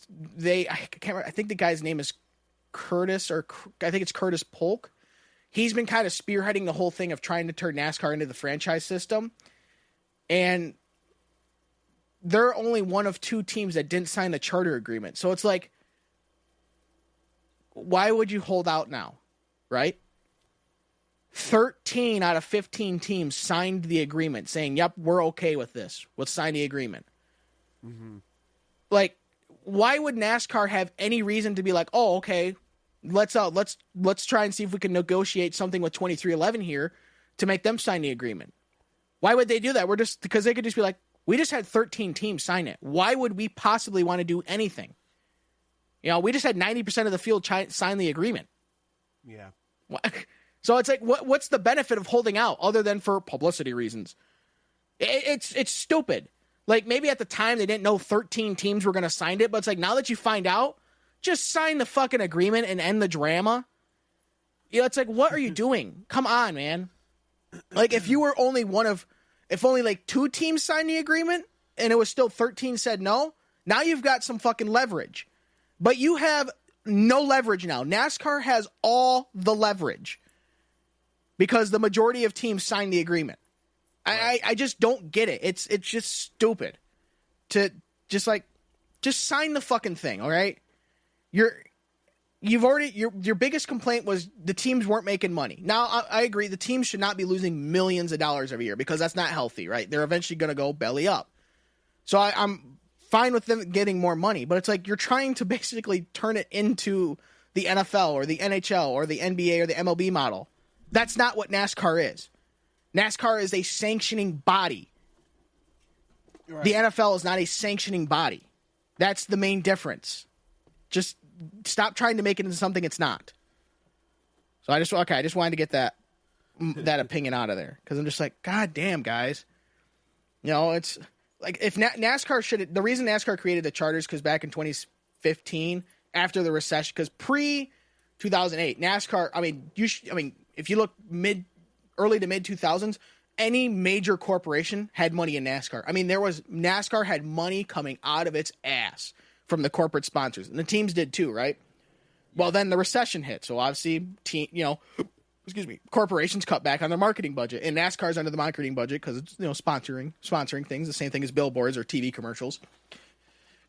I can't remember, I think the guy's name is Curtis, or I think it's Curtis Polk. He's been kind of spearheading the whole thing of trying to turn NASCAR into the franchise system. And they're only one of 2 teams that didn't sign the charter agreement. So it's like, why would you hold out now, right? 13 out of 15 teams signed the agreement saying, yep, we're okay with this. Let's sign the agreement. Mm-hmm. Like, why would NASCAR have any reason to be like, oh, okay, let's try and see if we can negotiate something with 2311 here to make them sign the agreement? Why would they do that? Because they could just be like, we just had 13 teams sign it. Why would we possibly want to do anything? We just had 90% of the field sign the agreement. Yeah. So it's like, what's the benefit of holding out other than for publicity reasons? It's stupid. Like, maybe at the time they didn't know 13 teams were going to sign it, but it's like, now that you find out, just sign the fucking agreement and end the drama. It's like, what are you doing? Come on, man. Like, if only like 2 teams signed the agreement and it was still 13 said no, now you've got some fucking leverage. But you have no leverage now. NASCAR has all the leverage because the majority of teams signed the agreement. Right. I just don't get it. It's just stupid to just sign the fucking thing. All right. Your biggest complaint was the teams weren't making money. Now I agree. The teams should not be losing millions of dollars every year because that's not healthy, right? They're eventually going to go belly up. So I'm fine with them getting more money, but it's like you're trying to basically turn it into the NFL or the NHL or the NBA or the MLB model. That's not what NASCAR is. NASCAR is a sanctioning body. Right. The NFL is not a sanctioning body. That's the main difference. Just stop trying to make it into something it's not. So I just wanted to get that opinion out of there because I'm just like, God damn, guys. It's like if NASCAR the reason NASCAR created the charters because back in 2015 after the recession, because pre-2008 NASCAR, if you look early to mid 2000s, any major corporation had money in NASCAR. NASCAR had money coming out of its ass from the corporate sponsors, and the teams did too, right? Well, then the recession hit, so obviously, corporations cut back on their marketing budget, and NASCAR's under the marketing budget because it's sponsoring things, the same thing as billboards or TV commercials.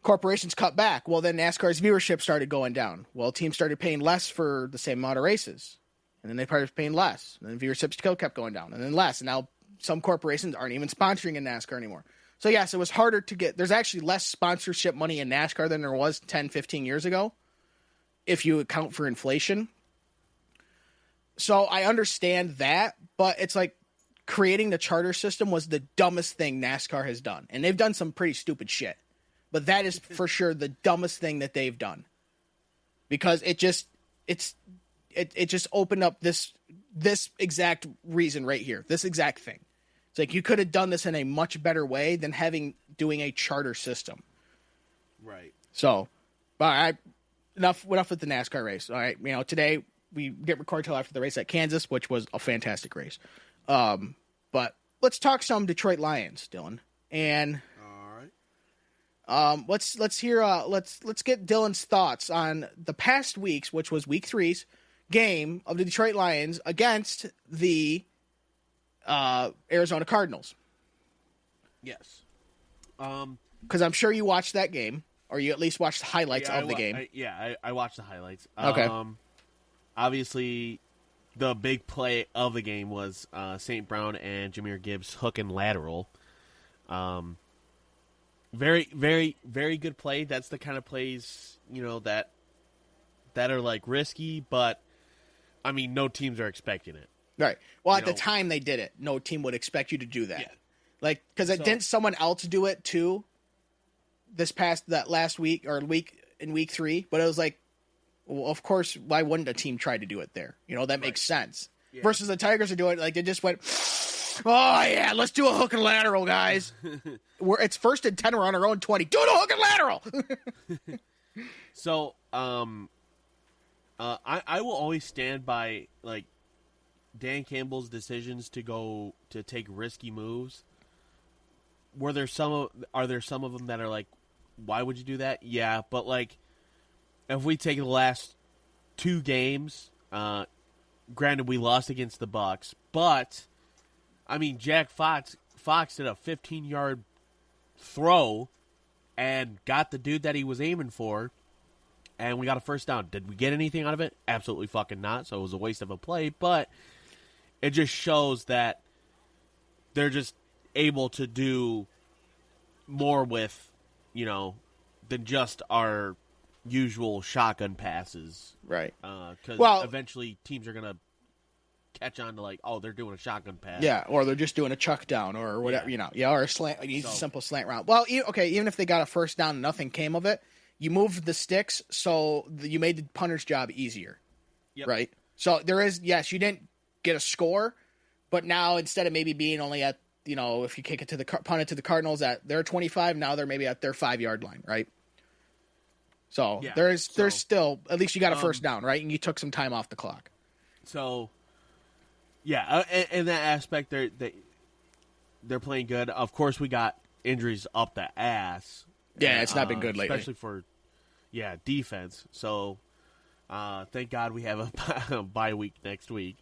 corporations cut back. Well, then NASCAR's viewership started going down. Well, teams started paying less for the same amount of races. And then they started paying less. And then viewership still kept going down. And then less. And now some corporations aren't even sponsoring in NASCAR anymore. So, yes, it was harder to get. There's actually less sponsorship money in NASCAR than there was 10, 15 years ago, if you account for inflation. So I understand that, but it's like creating the charter system was the dumbest thing NASCAR has done. And they've done some pretty stupid shit. But that is for sure the dumbest thing that they've done. Because it just opened up this exact reason right here. This exact thing. It's like you could have done this in a much better way than doing a charter system. Right. So, but enough with the NASCAR race. All right. Today we get recorded till after the race at Kansas, which was a fantastic race. But let's talk some Detroit Lions, Dylan. And let's get Dylan's thoughts on the past week's, which was week 3's game of the Detroit Lions against the Arizona Cardinals. Yes. Because I'm sure you watched that game, or you at least watched the highlights of the game. I watched the highlights. Okay. Obviously, the big play of the game was St. Brown and Jahmyr Gibbs hook and lateral. Very, very, very good play. That's the kind of plays, that are like risky, but I mean, no teams are expecting it. Right. Well, at the time they did it, no team would expect you to do that. Yeah. Because didn't someone else do it too? That last week or in week 3, but it was like, well, of course, why wouldn't a team try to do it there? That makes sense. Yeah. Versus the Tigers are doing it like they just went, oh yeah, let's do a hook and lateral, guys. It's 1st and 10, we're on our own 20. Do the hook and lateral. So, I will always stand by Dan Campbell's decisions to take risky moves. Are there some of them that are like, why would you do that? Yeah, but if we take the last 2 games, granted we lost against the Bucks, but I mean Jack Fox did a 15-yard throw and got the dude that he was aiming for, and we got a first down. Did we get anything out of it? Absolutely fucking not. So it was a waste of a play, but it just shows that they're just able to do more with, than just our usual shotgun passes. Right. Because eventually teams are going to catch on to they're doing a shotgun pass. Yeah, or they're just doing a chuck down or whatever, or a slant, a simple slant route. Well, even if they got a first down and nothing came of it, you moved the sticks, so you made the punter's job easier. Yep. Right? So there is, yes, you didn't get a score, but now instead of maybe being only at, if you kick it to punt it to the Cardinals at their 25, now they're maybe at their 5-yard line, right? So there's still, at least you got a first down, right? And you took some time off the clock. So, yeah, in that aspect, they're playing good. Of course, we got injuries up the ass. Yeah, it's not been good lately. Especially for, defense. So, thank God we have a bye week next week.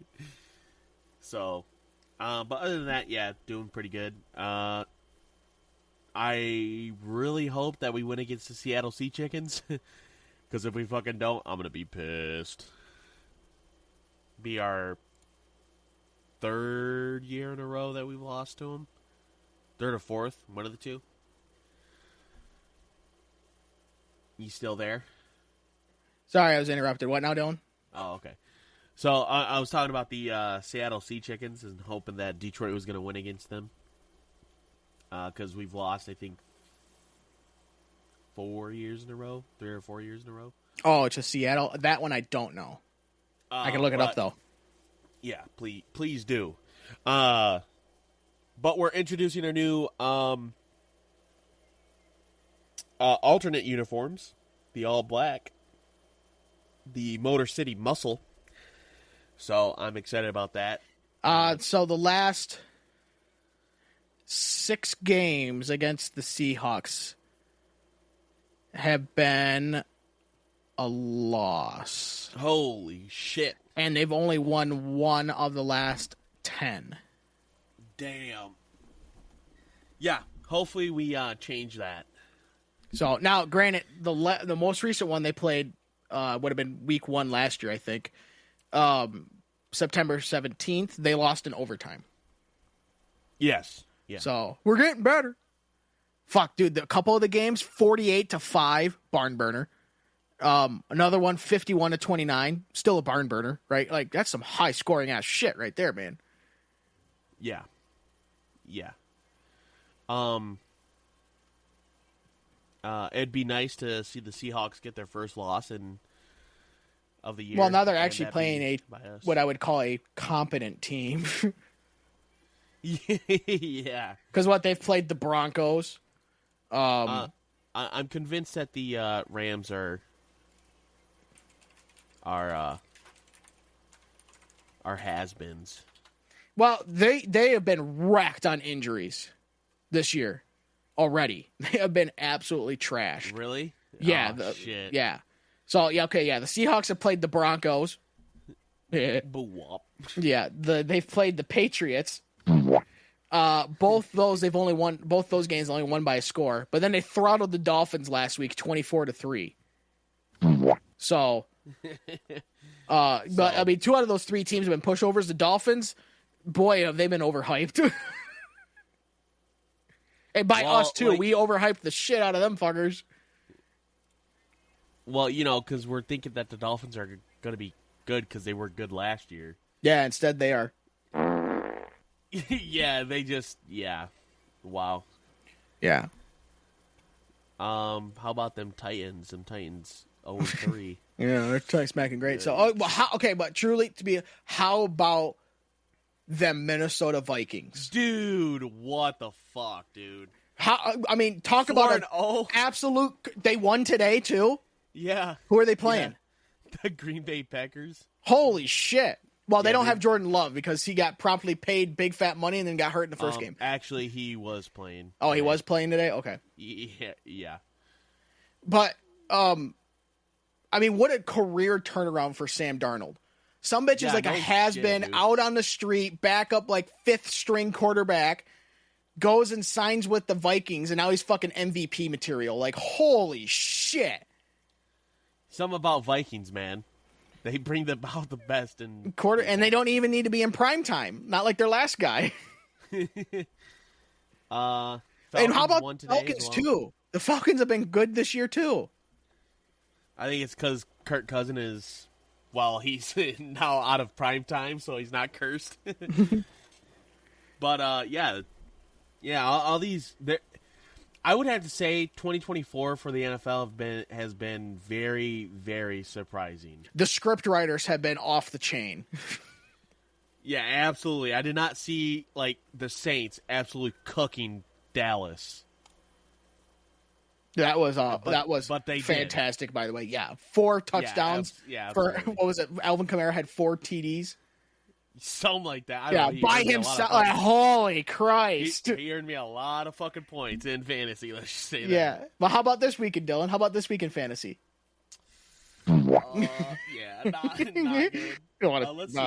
So, but other than that, doing pretty good. I really hope that we win against the Seattle Sea Chickens, because if we fucking don't, I'm going to be pissed. Be our 3rd year in a row that we've lost to them. 3rd or 4th, one of the two. You still there? Sorry, I was interrupted. What now, Dylan? Oh, okay. So I was talking about the Seattle Sea Chickens and hoping that Detroit was going to win against them. Because we've lost, I think, 4 years in a row, 3 or 4 years in a row. Oh, it's a Seattle. That one I don't know. I can look it up though. Yeah, please do. But we're introducing our new alternate uniforms, the all black, the Motor City Muscle. So I'm excited about that. So the last 6 games against the Seahawks have been a loss. Holy shit. And they've only won 1 of the last 10. Damn. Yeah, hopefully we change that. So now, granted, the most recent one they played would have been week 1 last year, I think. September 17th, they lost in overtime. Yes. Yeah. So we're getting better. Fuck, dude, a couple of the games, 48-5, barn burner. Another one, 51-29, still a barn burner, right? Like, that's some high scoring ass shit right there, man. Yeah. It'd be nice to see the Seahawks get their first loss of the year. Well, now they're actually playing what I would call a competent team. Yeah. Because they've played the Broncos. I'm convinced that the Rams are has-beens. Well, they have been wrecked on injuries this year already. They have been absolutely trash. Really? Yeah. Shit. Yeah. So, the Seahawks have played the Broncos. Boo-wop. Yeah, they've played the Patriots. Both those games only won by a score, but then they throttled the Dolphins last week 24-3. So, but I mean, 2 out of those 3 teams have been pushovers. The Dolphins, boy, have they been overhyped. And by us too, we overhyped the shit out of them fuckers. Well, because we're thinking that the Dolphins are going to be good because they were good last year. Yeah, instead they are. Yeah, wow. Yeah. How about them Titans? Them Titans 0-3. Yeah, they're totally smacking great. So, but truly, how about them Minnesota Vikings? Dude, what the fuck, dude? Talk about an absolute. They won today too. Yeah. Who are they playing? Yeah. The Green Bay Packers. Holy shit! Well, they don't have Jordan Love because he got promptly paid big fat money and then got hurt in the first game. Actually, he was playing. Oh, he was playing today? Okay. Yeah. But, what a career turnaround for Sam Darnold. Some bitch is like a has-been, out on the street, back up like 5th string quarterback, goes and signs with the Vikings, and now he's fucking MVP material. Like, holy shit. Something about Vikings, man. They bring out the best in and they don't even need to be in prime time. Not like their last guy. And how about the Falcons too? The Falcons have been good this year too. I think it's because Kirk Cousins is, he's now out of prime time, so he's not cursed. But all these. I would have to say 2024 for the NFL has been very, very surprising. The script writers have been off the chain. Yeah, absolutely. I did not see the Saints absolutely cooking Dallas. That was fantastic, did. By the way. Yeah, 4 touchdowns. For what was it? Alvin Kamara had 4 TDs. Something like that. By himself. Holy Christ. He earned me a lot of fucking points in fantasy, let's just say that. Yeah. Well, how about this weekend, Dylan? How about this week in fantasy? Not good. Let's see.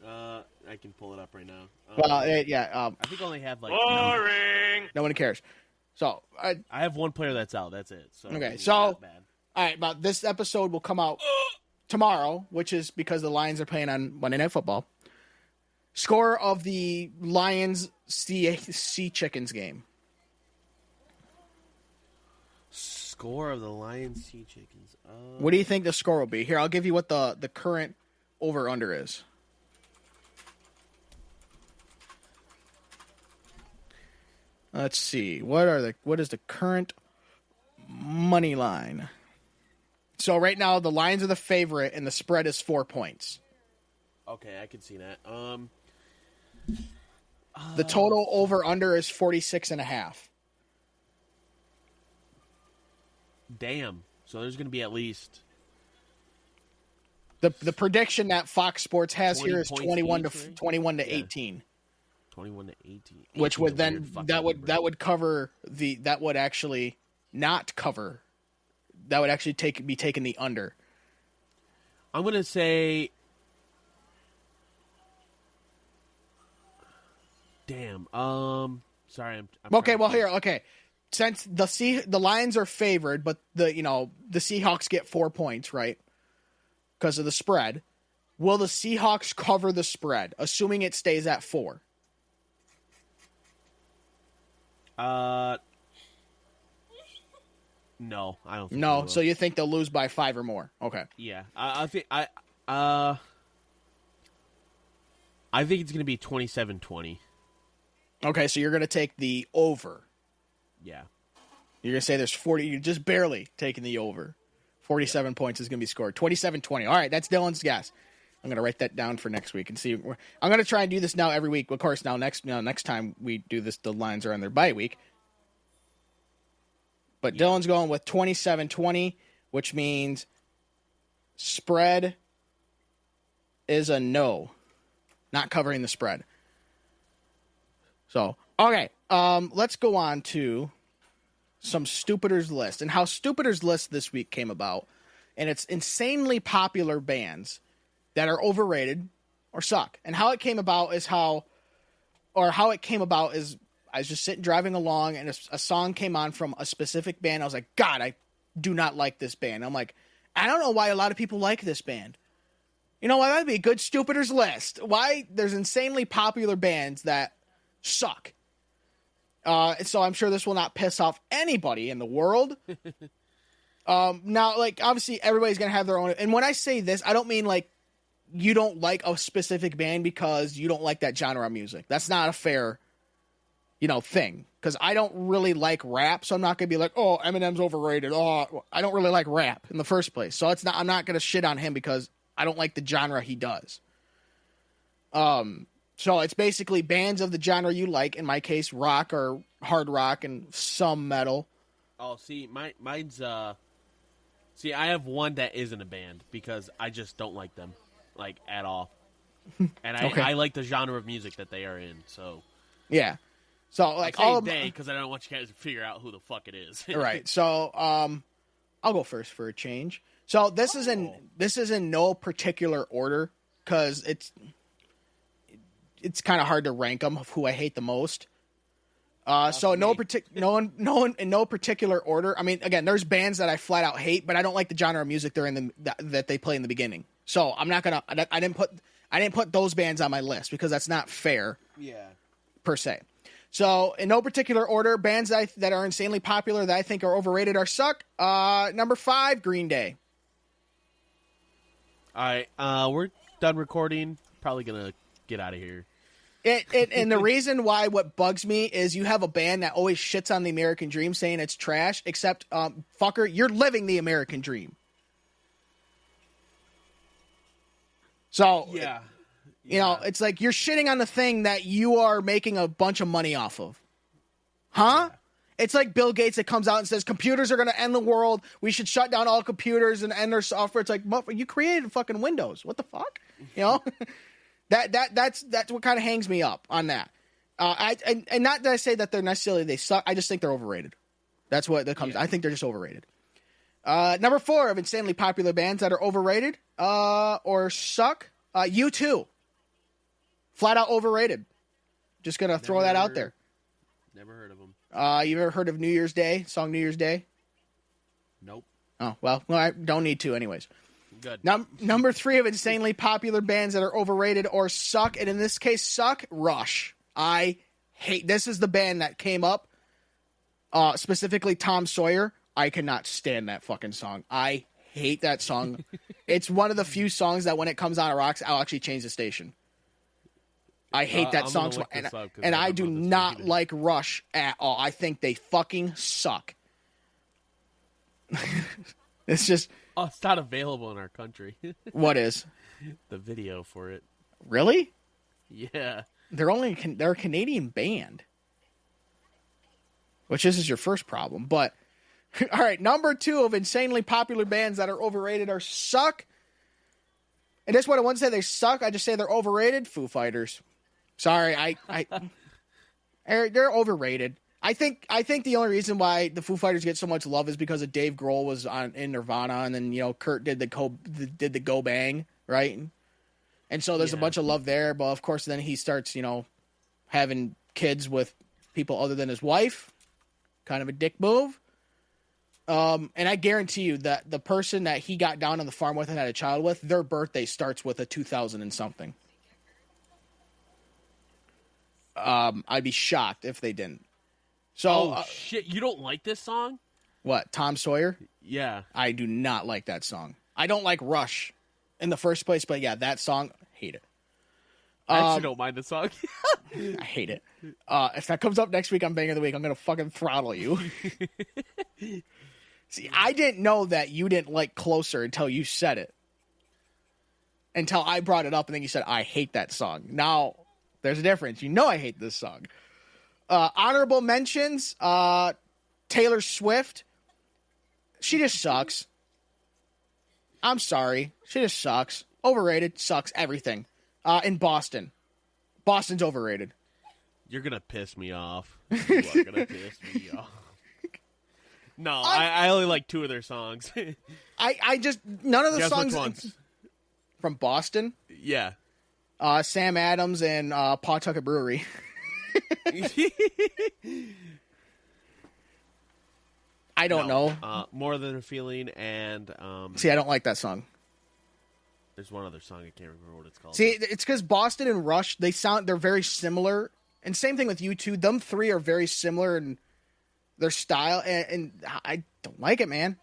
I can pull it up right now. I think I only have boring. No one cares. So I have 1 player that's out. That's it. So okay. So all right, but this episode will come out tomorrow, which is because the Lions are playing on Monday Night Football. Score of the Lions Sea Chickens game. Score of the Lions Sea Chickens. What do you think the score will be? Here, I'll give you what the current over-under is. Let's see. What is the current money line? So right now the Lions are the favorite and the spread is 4 points. Okay, I can see that. The total over under is 46.5. Damn. So there's going to be at least the prediction that Fox Sports has here is 21 to 18. 21 to 18. Which would then that would cover that would actually not cover. That would actually be taking the under. I'm going to say damn. Sorry, I'm okay, well here, okay. since the Lions are favored, but the Seahawks get 4 points, right? Because of the spread. Will the Seahawks cover the spread, assuming it stays at 4? No, I don't think No, they will. so you think they'll lose by 5 or more? Okay. Yeah, I think it's going to be 27-20. Okay, so you're going to take the over. Yeah. You're going to say there's 40. You're just barely taking the over. 47 points is going to be scored. 27-20. All right, that's Dylan's guess. I'm going to write that down for next week and see. I'm going to try and do this now every week. Of course, now next time we do this, the Lions are on their bye week. But Dylan's going with 27-20, which means spread is a no. Not covering the spread. So, okay. Let's go on to some Stupidler's List. And how Stupidler's List this week came about. And it's insanely popular bands that are overrated or suck. And how it came about is I was just sitting driving along and a song came on from a specific band. I was like, God, I do not like this band. I'm like, I don't know why a lot of people like this band. You know why? That'd be a good Stupidler's List. Why there's insanely popular bands that suck. So I'm sure this will not piss off anybody in the world. Now, like, obviously everybody's going to have their own. And when I say this, I don't mean like you don't like a specific band because you don't like that genre of music. That's not a fair thing, because I don't really like rap, so I'm not gonna be like, oh, Eminem's overrated. Oh, I don't really like rap in the first place, so I'm not gonna shit on him because I don't like the genre he does. So it's basically bands of the genre you like. In my case, rock or hard rock and some metal. Oh, see, mine's see, I have one that isn't a band because I just don't like them, like, at all, and I like the genre of music that they are in. So yeah. So, like, I'm all of day because I don't want you guys to figure out who the fuck it is. Right. So, I'll go first for a change. So this is in no particular order because it's kind of hard to rank them of who I hate the most. So in no particular order. I mean, again, there's bands that I flat out hate, but I don't like the genre of music they're in that they play in the beginning. So I'm not gonna. I didn't put those bands on my list because that's not fair. Yeah. Per se. So, in no particular order, bands that are insanely popular that I think are overrated or suck. Number 5, Green Day. All right, we're done recording. Probably gonna get out of here. And the reason why what bugs me is you have a band that always shits on the American dream, saying it's trash. Except, fucker, you're living the American dream. So yeah. It's like you're shitting on the thing that you are making a bunch of money off of. Huh? Yeah. It's like Bill Gates that comes out and says, computers are going to end the world. We should shut down all computers and end their software. It's like, you created fucking Windows. What the fuck? That's what kind of hangs me up on that. And not that I say that they suck. I just think they're overrated. That's what that comes. Yeah. I think they're just overrated. Number 4 of insanely popular bands that are overrated, or suck. U2. Flat out overrated. Just gonna throw that out there. Never heard of them. You ever heard of New Year's Day? Song New Year's Day? Nope. Oh, well, I don't need to anyways. Good. Number 3 of insanely popular bands that are overrated or suck, and in this case suck, Rush. I hate, this is the band that came up, specifically Tom Sawyer. I cannot stand that fucking song. I hate that song. It's one of the few songs that when it comes on a rocks, I'll actually change the station. I hate that song, and I do not like Rush at all. I think they fucking suck. It's just... Oh, it's not available in our country. What is? The video for it. Really? Yeah. They're a Canadian band. Which is your first problem, but... All right, number 2 of insanely popular bands that are overrated or suck. And that's what I wouldn't say they suck. I just say they're overrated. Foo Fighters. Sorry, they're overrated. I think the only reason why the Foo Fighters get so much love is because of Dave Grohl was in Nirvana, and then Kurt did the Go Bang, right? And so there's a bunch of love there, but of course then he starts having kids with people other than his wife. kind of a dick move. And I guarantee you that the person that he got down on the farm with and had a child with, their birthday starts with a 2000 and something. I'd be shocked if they didn't. So, shit! You don't like this song? What, Tom Sawyer? Yeah. I do not like that song. I don't like Rush in the first place, but yeah, that song, hate it. I actually don't mind the song. I hate it. If that comes up next week on Banger of the Week, I'm going to fucking throttle you. See, I didn't know that you didn't like Closer until you said it. Until I brought it up, and then you said, I hate that song. Now, there's a difference. You know I hate this song. Honorable mentions, Taylor Swift. She just sucks. I'm sorry. She just sucks. Overrated. Sucks. Everything. In Boston. Boston's overrated. You're going to piss me off. You are going to piss me off. No, I only like 2 of their songs. I just, none of the Guess songs which ones? from Boston. Yeah. Sam Adams and Pawtucket Brewery. I don't know. More Than a Feeling and... See, I don't like that song. There's one other song, I can't remember what it's called. See, it's because Boston and Rush, they're very similar. And same thing with U2. Them 3 are very similar in their style, and I don't like it, man.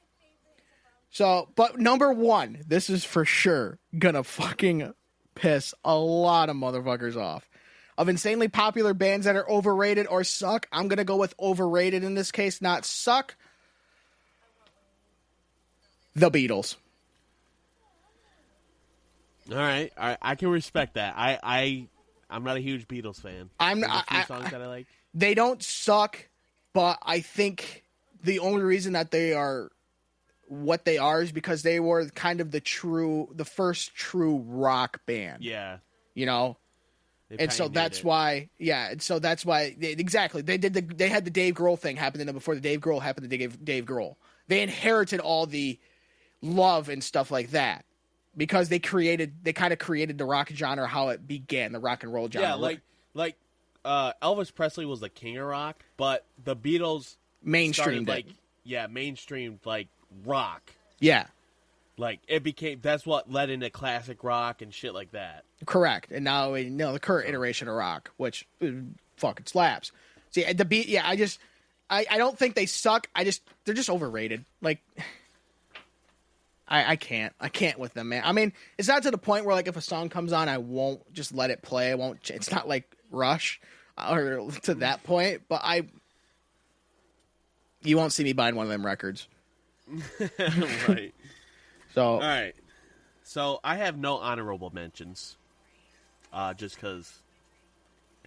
So, but number 1, this is for sure gonna fucking piss a lot of motherfuckers off. Of insanely popular bands that are overrated or suck, I'm gonna go with overrated in this case, not suck. The Beatles. All right, I can respect that. I'm not a huge Beatles fan. There's a few songs that I like. They don't suck, but I think the only reason that they are what they are is because they were kind of the first true rock band. Yeah. You know? And so that's why, exactly. They had the Dave Grohl thing happen to them before the Dave Grohl happened to Dave Grohl. They inherited all the love and stuff like that because they kind of created the rock genre, how it began, the rock and roll genre. Yeah, Elvis Presley was the king of rock, but the Beatles mainstreamed mainstreamed like rock. Yeah. Like it became, that's what led into classic rock and shit like that. Correct. And now we know the current iteration of rock, which fucking slaps. See, I don't think they suck. They're just overrated. Like, I can't with them, man. I mean, it's not to the point where like if a song comes on, I won't just let it play. It's not like Rush or to that point, but you won't see me buying one of them records. Right. So, all right. So I have no honorable mentions, just because,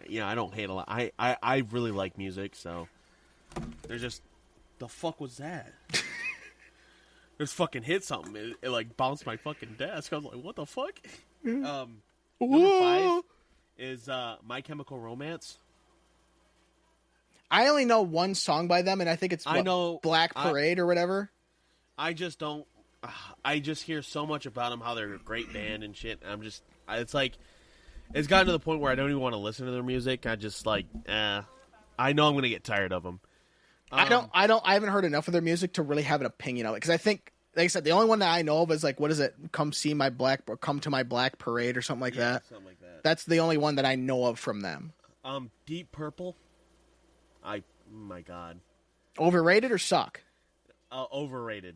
I don't hate a lot. I really like music, so there's just, the fuck was that? Just fucking hit something. It like bounced my fucking desk. I was like, what the fuck? Number 5 is My Chemical Romance. I only know one song by them, and I think it's Black Parade or whatever. I just don't. I just hear so much about them, how they're a great band and shit. I'm just, it's like, it's gotten to the point where I don't even want to listen to their music. I just like, I know I'm gonna get tired of them. I haven't heard enough of their music to really have an opinion of it. Because I think, like I said, the only one that I know of is like, what is it? Come to my Black Parade or something like that. Something like that. That's the only one that I know of from them. Deep Purple. My God. Overrated or suck? Overrated.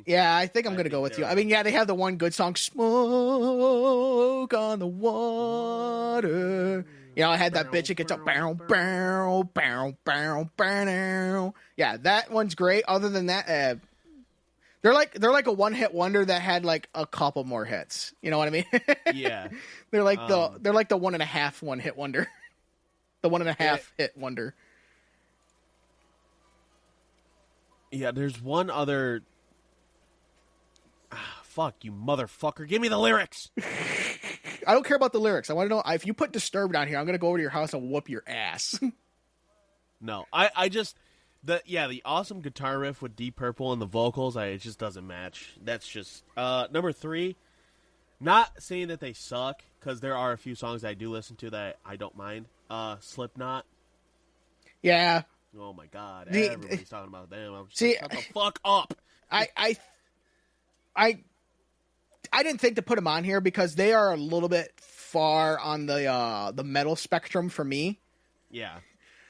Yeah, I think I'm going to go with you. I mean, yeah, they have the one good song, Smoke on the Water. I had that bitch. It gets up. Bow, bow, bow, bow, bow. Yeah, that one's great. Other than that, they're like a one-hit wonder that had like a couple more hits. You know what I mean? Yeah. They're like the 1.5 one-hit wonder. The 1.5 hit wonder. Yeah, there's one other. Fuck you, motherfucker! Give me the lyrics. I don't care about the lyrics. I want to know if you put Disturbed on here. I'm gonna go over to your house and whoop your ass. No, I just the awesome guitar riff with Deep Purple and the vocals. It just doesn't match. That's just number 3. Not saying that they suck, because there are a few songs I do listen to that I don't mind. Slipknot. Yeah. Oh my God! The- Everybody's talking about them. I'm just See, like, shut the fuck up. I didn't think to put them on here because they are a little bit far on the metal spectrum for me. Yeah.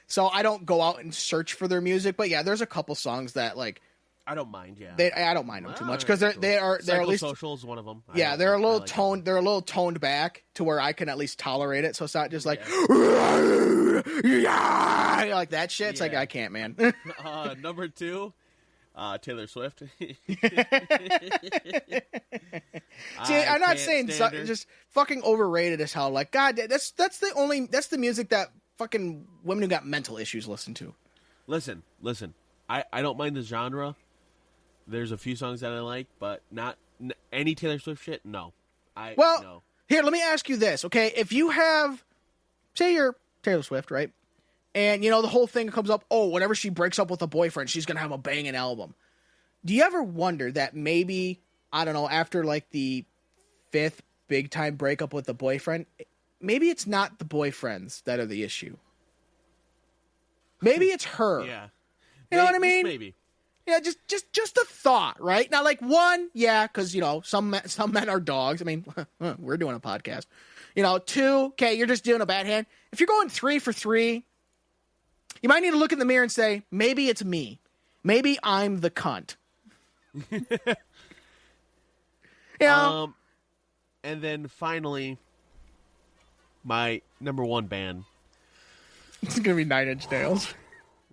So I don't go out and search for their music, but yeah, there's a couple songs that like I don't mind. Yeah. I don't mind them too much because they're at least Social is one of them. yeah, they're a little toned. They're a little toned back to where I can at least tolerate it. So it's not just like yeah, like that shit. It's like I can't, man. Number 2, Taylor Swift. See, I'm not saying just fucking overrated as hell. Like, God, that's the music that fucking women who got mental issues listen to. Listen. I don't mind the genre. There's a few songs that I like, but not any Taylor Swift shit. No. No. Here, let me ask you this, okay? If you have, say you're Taylor Swift, right? And, you know, the whole thing comes up, oh, whenever she breaks up with a boyfriend, she's going to have a banging album. Do you ever wonder that maybe, I don't know, after, like, the 5th big-time breakup with the boyfriend, maybe it's not the boyfriends that are the issue? Maybe it's her. Yeah. You know what I mean? Maybe. Yeah, just a thought, right? Now, like, one, yeah, because, you know, some men are dogs. I mean, we're doing a podcast. You know, 2, okay, you're just doing a bad hand. If you're going 3 for 3, you might need to look in the mirror and say, maybe it's me. Maybe I'm the cunt. You know? And then finally, my number 1 band. It's going to be 9 Inch Nails.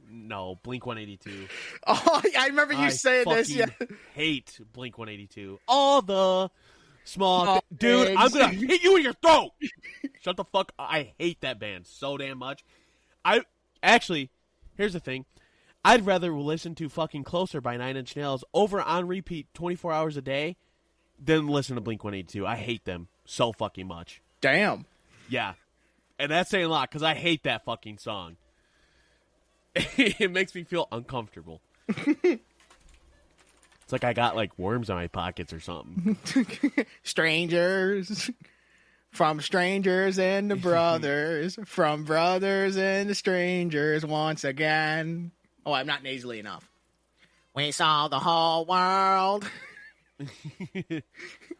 No, Blink-182. Oh, I remember you saying this. Yeah. Hate Blink-182. All the small... Dude, eggs. I'm going to hit you in your throat! Shut the fuck up. I hate that band so damn much. Actually, here's the thing. I'd rather listen to fucking Closer by 9 Inch Nails over on repeat 24 hours a day than listen to Blink-182. I hate them so fucking much. Damn. Yeah. And that's saying a lot, because I hate that fucking song. It makes me feel uncomfortable. It's like I got, like, worms on my pockets or something. Strangers. From strangers into brothers. From brothers into strangers once again. Oh, I'm not nasally enough. We saw the whole world.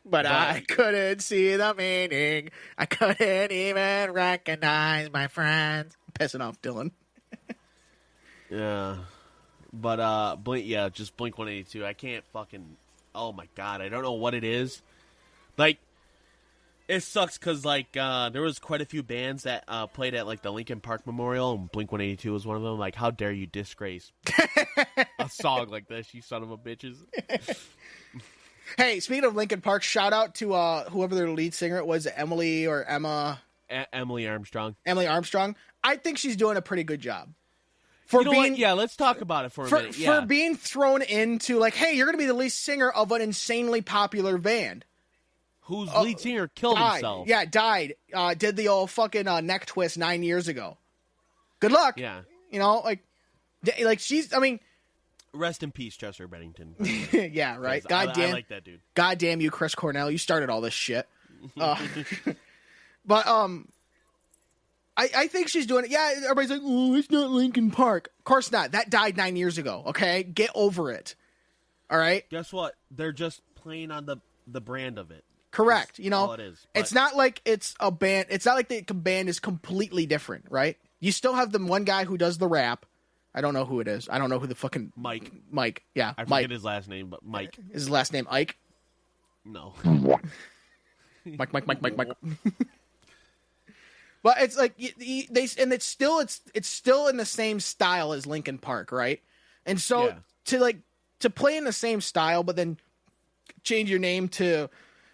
But I couldn't see the meaning. I couldn't even recognize my friends. I'm pissing off Dylan. Yeah. But, just Blink-182. I can't fucking... Oh, my God. I don't know what it is. Like, it sucks because, like, there was quite a few bands that played at, like, the Lincoln Park Memorial, and Blink-182 was one of them. Like, how dare you disgrace a song like this, you son of a bitches. Hey, speaking of Lincoln Park, shout out to whoever their lead singer was, Emily or Emma. Emily Armstrong. Emily Armstrong. I think she's doing a pretty good job. Yeah, let's talk about it for a minute. Yeah. For being thrown into, like, hey, you're going to be the lead singer of an insanely popular band. Whose lead singer killed himself. Yeah, died. Did the old fucking neck twist 9 years ago. Good luck. Yeah. You know, like she's, I mean. Rest in peace, Chester Bennington. Yeah, right. I like that dude. God damn you, Chris Cornell. You started all this shit. But, I think she's doing it. Yeah, everybody's like, oh, it's not Linkin Park. Of course not. That died 9 years ago, okay? Get over it. All right? Guess what? They're just playing on the brand of it. Correct. That's you know, all it is. It's not like it's a band. It's not like the band is completely different, right? You still have the one guy who does the rap. I don't know who it is. I don't know who the fucking... Mike. Yeah, I Mike. forget his last name, but Mike. Is his last name Ike? No. Mike. But it's like it's still in the same style as Linkin Park, right? And so to play in the same style, but then change your name to,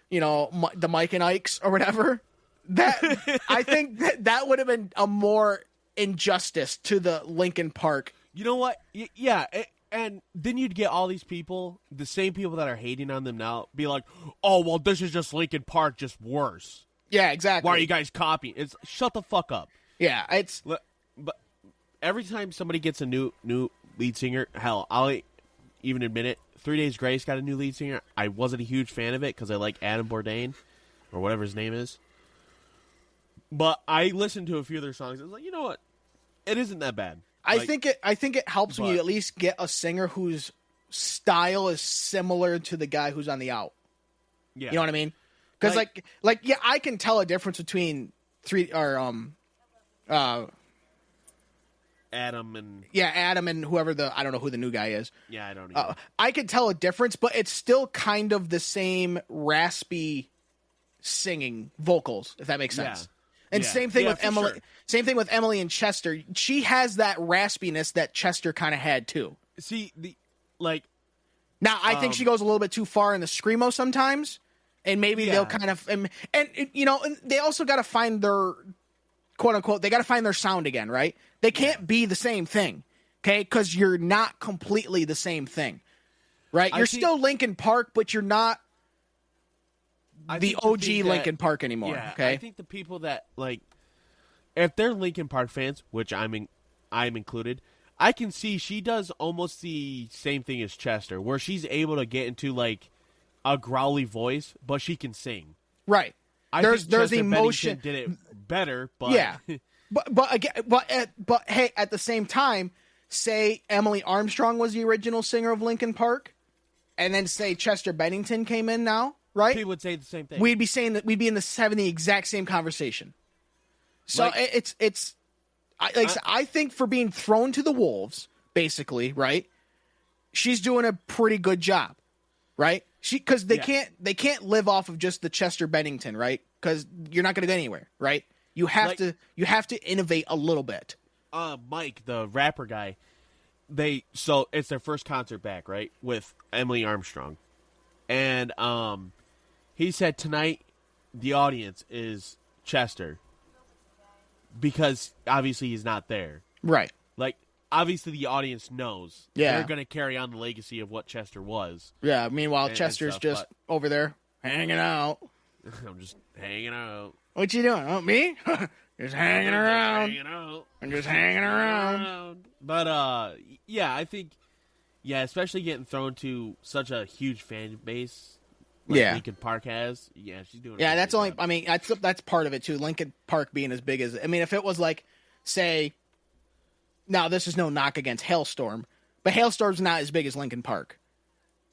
you know, the Mike and Ikes or whatever. That I think that would have been a more injustice to the Linkin Park. You know what? Yeah. And then you'd get all these people, the same people that are hating on them now, be like, "Oh, well, this is just Linkin Park, just worse." Yeah, exactly. Why are you guys copying? It's shut the fuck up. Yeah, it's. But every time somebody gets a new lead singer, hell, I'll even admit it. 3 Days Grace got a new lead singer. I wasn't a huge fan of it because I like Adam Bourdain or whatever his name is. But I listened to a few of their songs. I was like, you know what? It isn't that bad. I think it helps when you at least get a singer whose style is similar to the guy who's on the out. Yeah. You know what I mean? Because yeah, I can tell a difference between Adam and whoever I don't know who the new guy is. Yeah, I don't know. I could tell a difference, but it's still kind of the same raspy singing vocals, if that makes sense. Yeah. And same thing with Emily. Sure. Same thing with Emily and Chester. She has that raspiness that Chester kind of had too. See Now I think she goes a little bit too far in the screamo sometimes, and maybe they'll kind of and they also got to find their quote unquote. They got to find their sound again, right? They can't be the same thing, okay? Because you're not completely the same thing, right? You're still Linkin Park, but you're not the OG Linkin Park anymore. Yeah, okay. I think the people that if they're Linkin Park fans, which I'm included, I can see she does almost the same thing as Chester, where she's able to get into a growly voice, but she can sing. Right. There's emotion. Bennington did it better, but yeah. But hey, at the same time, say Emily Armstrong was the original singer of Linkin Park, and then say Chester Bennington came in now, right? People would say the same thing. We'd be saying that we'd be in the exact same conversation. So I think for being thrown to the wolves, basically, right? She's doing a pretty good job, right? Because they can't live off of just the Chester Bennington, right? Because you're not going to get anywhere, right? You have to innovate a little bit. Mike, the rapper guy, so it's their first concert back, right, with Emily Armstrong, and he said tonight the audience is Chester because obviously he's not there, right? Obviously the audience knows they're going to carry on the legacy of what Chester was. Yeah. Meanwhile, Chester's just over there hanging out. I'm just hanging out. What you doing? Oh, me? Just hanging around. I'm just hanging around. But, yeah, I think, especially getting thrown to such a huge fan base Linkin Park has. Yeah, she's doing that's only, I mean, that's part of it, too. Linkin Park being as big as, I mean, if it was say, now this is no knock against Hailstorm, but Hailstorm's not as big as Linkin Park.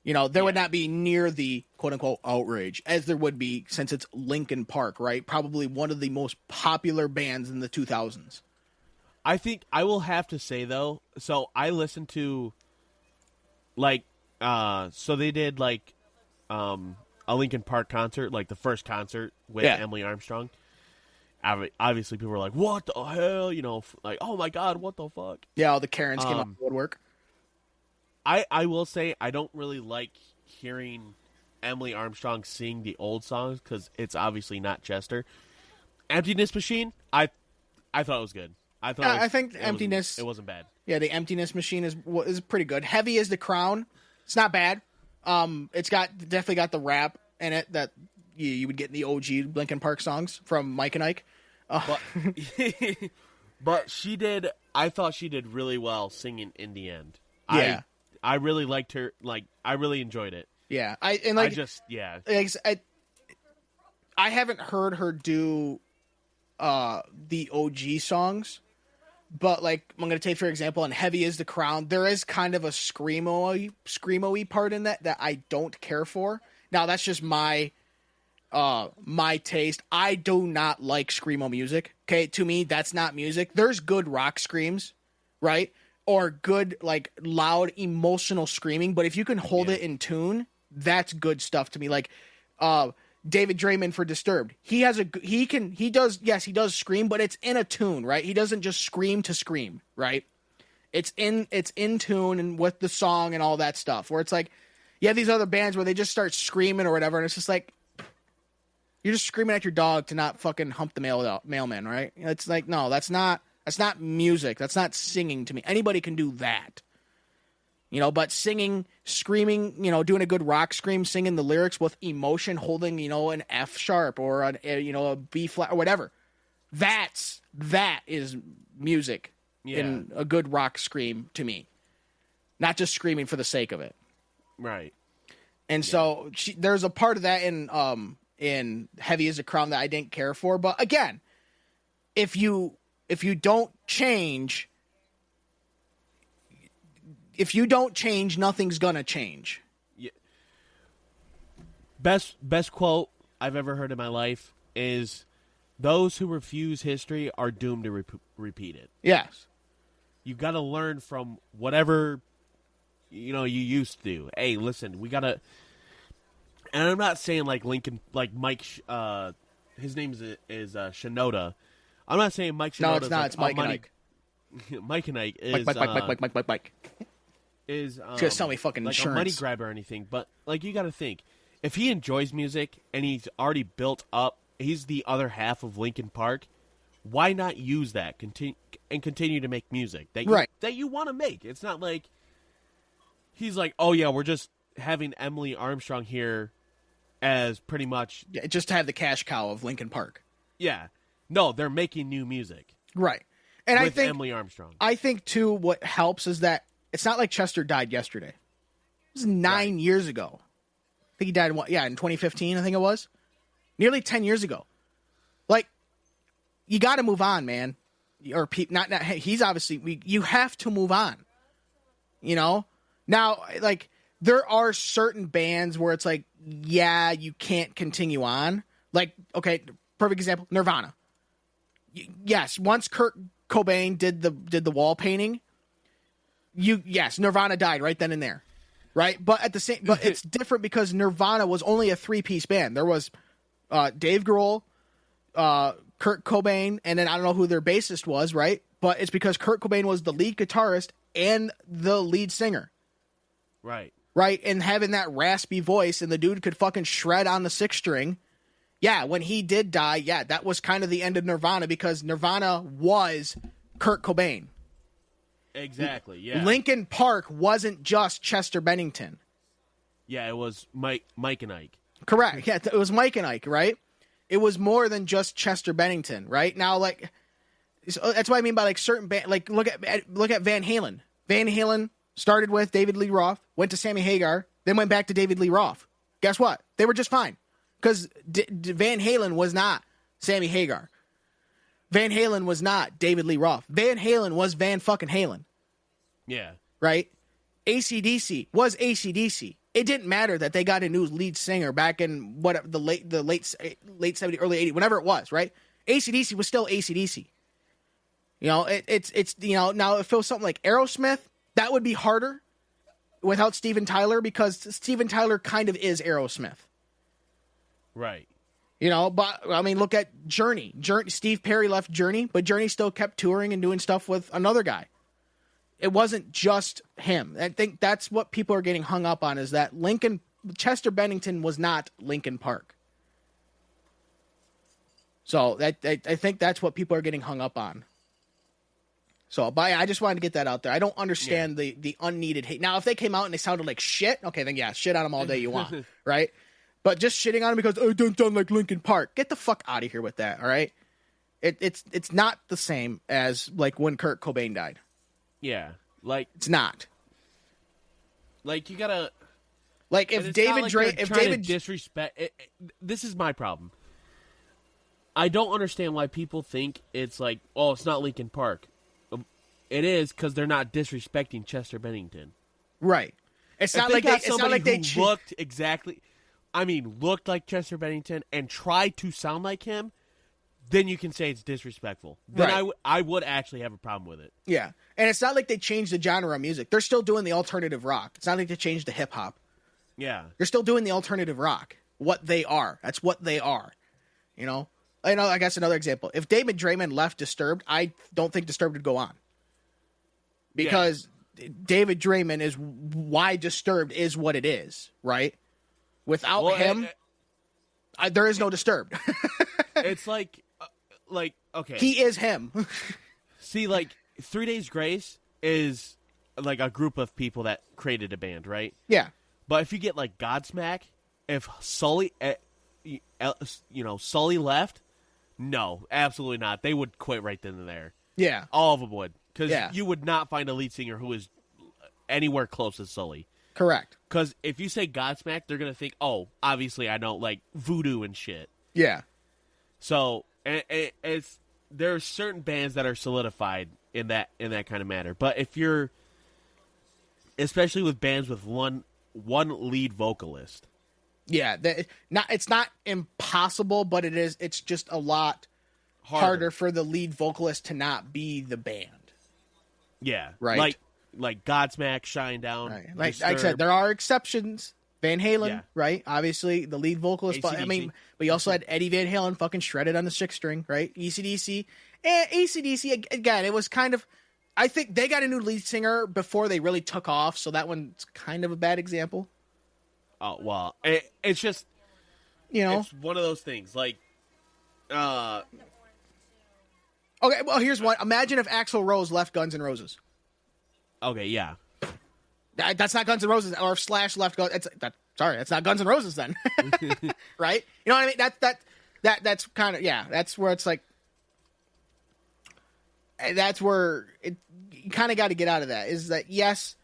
There would not be near the quote-unquote outrage as there would be since it's Linkin Park, right? Probably one of the most popular bands in the 2000s. I think I will have to say, though, so I listened to, so they did, a Linkin Park concert, the first concert with Emily Armstrong. Obviously, people were like, what the hell? Oh, my God, what the fuck? Yeah, all the Karens came out of woodwork. I will say I don't really like hearing Emily Armstrong sing the old songs because it's obviously not Chester. Emptiness Machine, I thought it was good. I think Emptiness... It wasn't bad. Yeah, the Emptiness Machine is pretty good. Heavy as the Crown. It's not bad. It's definitely got the rap in it that you would get in the OG Linkin Park songs from Mike and Ike. But I thought she did really well singing in the end. Yeah. I really liked her. I really enjoyed it. Yeah, I haven't heard her do the OG songs, but I'm gonna take for example, in Heavy Is the Crown, there is kind of a screamo-y part in that I don't care for. Now that's just my taste. I do not like screamo music. Okay, to me that's not music. There's good rock screams, right? Or good, loud, emotional screaming. But if you can hold it in tune, that's good stuff to me. David Draymond for Disturbed. He does scream, but it's in a tune, right? He doesn't just scream to scream, right? It's in tune and with the song and all that stuff. Where it's you have these other bands where they just start screaming or whatever, and it's just you're just screaming at your dog to not fucking hump the mailman, right? It's no, that's not music. That's not singing to me. Anybody can do that. But singing, screaming, doing a good rock scream, singing the lyrics with emotion, holding, an F sharp or a B flat or whatever. That is music in a good rock scream to me. Not just screaming for the sake of it. Right. And so there's a part of that in Heavy As a Crown that I didn't care for. But again, if you don't change, if you don't change, nothing's gonna change. Yeah. Best quote I've ever heard in my life is, "Those who refuse history are doomed to repeat it." Yes. You got to learn from whatever you used to do. Hey, listen, we got to. And I'm not saying like Lincoln, like Mike. His name is Shinoda. I'm not saying Mike Shinoda. No, it's not. It's Mike and Ike. Mike and Ike is Mike. Is He's gonna sell me fucking like insurance. a money grab or anything. But like, you got to think, if he enjoys music and he's already built up, he's the other half of Linkin Park. Why not use that continue to make music that you want to make? It's not like he's like, oh yeah, we're just having Emily Armstrong here as pretty much just to have the cash cow of Linkin Park. Yeah, no, they're making new music, right? And with I think Emily Armstrong. I think too, what helps is that it's not like Chester died yesterday. It was 9 years ago. I think he died in 2015. I think it was nearly 10 years ago. Like, you got to move on, man. Or he's obviously you have to move on. You know, now like there are certain bands where it's like, yeah, you can't continue on. Like, okay, perfect example, Nirvana. Yes, once Kurt Cobain did the wall painting, Nirvana died right then and there, right? But but it's different because Nirvana was only a 3-piece band. There was Dave Grohl, Kurt Cobain, and then I don't know who their bassist was, right? But it's because Kurt Cobain was the lead guitarist and the lead singer. Right. Right? And having that raspy voice, and the dude could fucking shred on the 6-string. Yeah, when he did die, that was kind of the end of Nirvana because Nirvana was Kurt Cobain. Exactly, yeah. Linkin Park wasn't just Chester Bennington. Yeah, it was Mike and Ike. Correct. Yeah, it was Mike and Ike, right? It was more than just Chester Bennington, right? Now, like, so that's what I mean by like certain band. Like, look at Van Halen. Van Halen started with David Lee Roth, went to Sammy Hagar, then went back to David Lee Roth. Guess what? They were just fine because Van Halen was not Sammy Hagar. Van Halen was not David Lee Roth. Van Halen was Van fucking Halen. Yeah. Right? AC/DC was AC/DC. It didn't matter that they got a new lead singer back in the late 70s, early 80s, whenever it was, right? AC/DC was still AC/DC. You know, it's now if it was something like Aerosmith, that would be harder without Steven Tyler because Steven Tyler kind of is Aerosmith. Right. You know, but I mean, look at Journey. Steve Perry left Journey, but Journey still kept touring and doing stuff with another guy. It wasn't just him. I think that's what people are getting hung up on is that Chester Bennington was not Linkin Park. So I think that's what people are getting hung up on. So, but I just wanted to get that out there. I don't understand the unneeded hate. Now, if they came out and they sounded like shit, okay, then yeah, shit on them all day you want, right? But just shitting on them because it don't sound like Linkin Park. Get the fuck out of here with that, all right? It's not the same as like when Kurt Cobain died. Yeah, like it's not. Like you gotta, like if David disrespect. This is my problem. I don't understand why people think it's like, oh, it's not Linkin Park. It is because they're not disrespecting Chester Bennington. Right. It's not like they looked exactly. I mean, looked like Chester Bennington and tried to sound like him. Then you can say it's disrespectful. Then right. I would actually have a problem with it. Yeah. And it's not like they changed the genre of music. They're still doing the alternative rock. It's not like they changed the hip hop. Yeah. They're still doing the alternative rock. What they are. That's what they are. You know? I guess another example. If David Draymond left Disturbed, I don't think Disturbed would go on. Because David Draymond is why Disturbed is what it is, right? Without him, there is no Disturbed. It's like, okay. He is him. See, like, 3 Days Grace is, like, a group of people that created a band, right? Yeah. But if you get, like, Godsmack, if Sully, Sully left, no, absolutely not. They would quit right then and there. Yeah. All of them would. Because you would not find a lead singer who is anywhere close to Sully. Correct. Because if you say Godsmack, they're going to think, oh, obviously I know, like, voodoo and shit. Yeah. So, there are certain bands that are solidified in that kind of manner. But if you're especially with bands with one lead vocalist. Yeah, it's not impossible, but it's just a lot harder for the lead vocalist to not be the band. Yeah, right. Like Godsmack, Shinedown. Right. Like I said, there are exceptions. Van Halen, right? Obviously, the lead vocalist. But, I mean, we also had Eddie Van Halen fucking shredded on the 6 string, right? AC/DC. And AC/DC, again, it was kind of... I think they got a new lead singer before they really took off, so that one's kind of a bad example. Oh, well, it's just... It's one of those things. Like, okay, well, here's one. Imagine if Axl Rose left Guns N' Roses. Okay, yeah. That's not Guns N' Roses, or if Slash left Guns. That's not Guns N' Roses then, right? You know what I mean? That's kind of that's where it's like. That's where you kind of got to get out of that. Is that yes,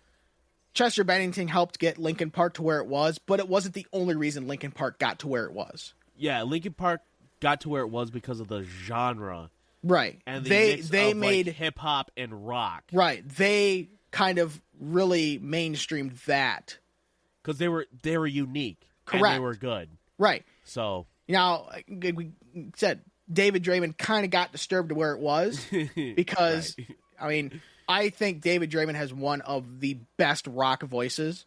Chester Bennington helped get Linkin Park to where it was, but it wasn't the only reason Linkin Park got to where it was. Yeah, Linkin Park got to where it was because of the genre, right? And they made hip hop and rock, right? They kind of really mainstreamed that because they were unique. Correct. And they were good, right? So now we said David Draymond kind of got disturbed to where it was because right. I mean I think David Draymond has one of the best rock voices.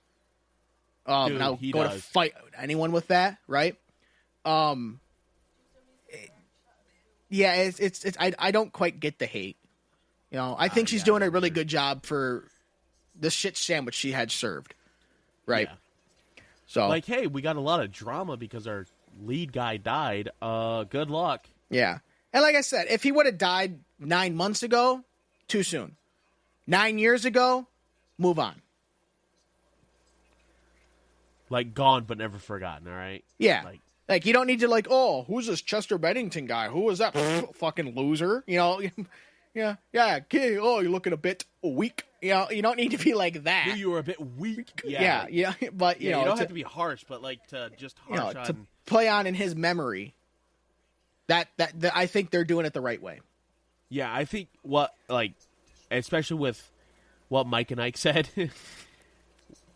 Dude, now he go does. to fight anyone with that, right? It's I don't quite get the hate. I think she's doing a really good job for the shit sandwich she had served. Right. Yeah. So like, hey, we got a lot of drama because our lead guy died. Good luck. Yeah. And like I said, if he would have died 9 months ago, too soon. 9 years ago, move on. Like gone but never forgotten, all right? Yeah. Like you don't need to who's this Chester Bennington guy? Who was that fucking loser? Yeah. Okay. Oh, you're looking a bit weak. You don't need to be like that. You were a bit weak. Yeah. But you don't have to be harsh, but to just harsh on to play on in his memory. That I think they're doing it the right way. Yeah, I think especially with what Mike and Ike said,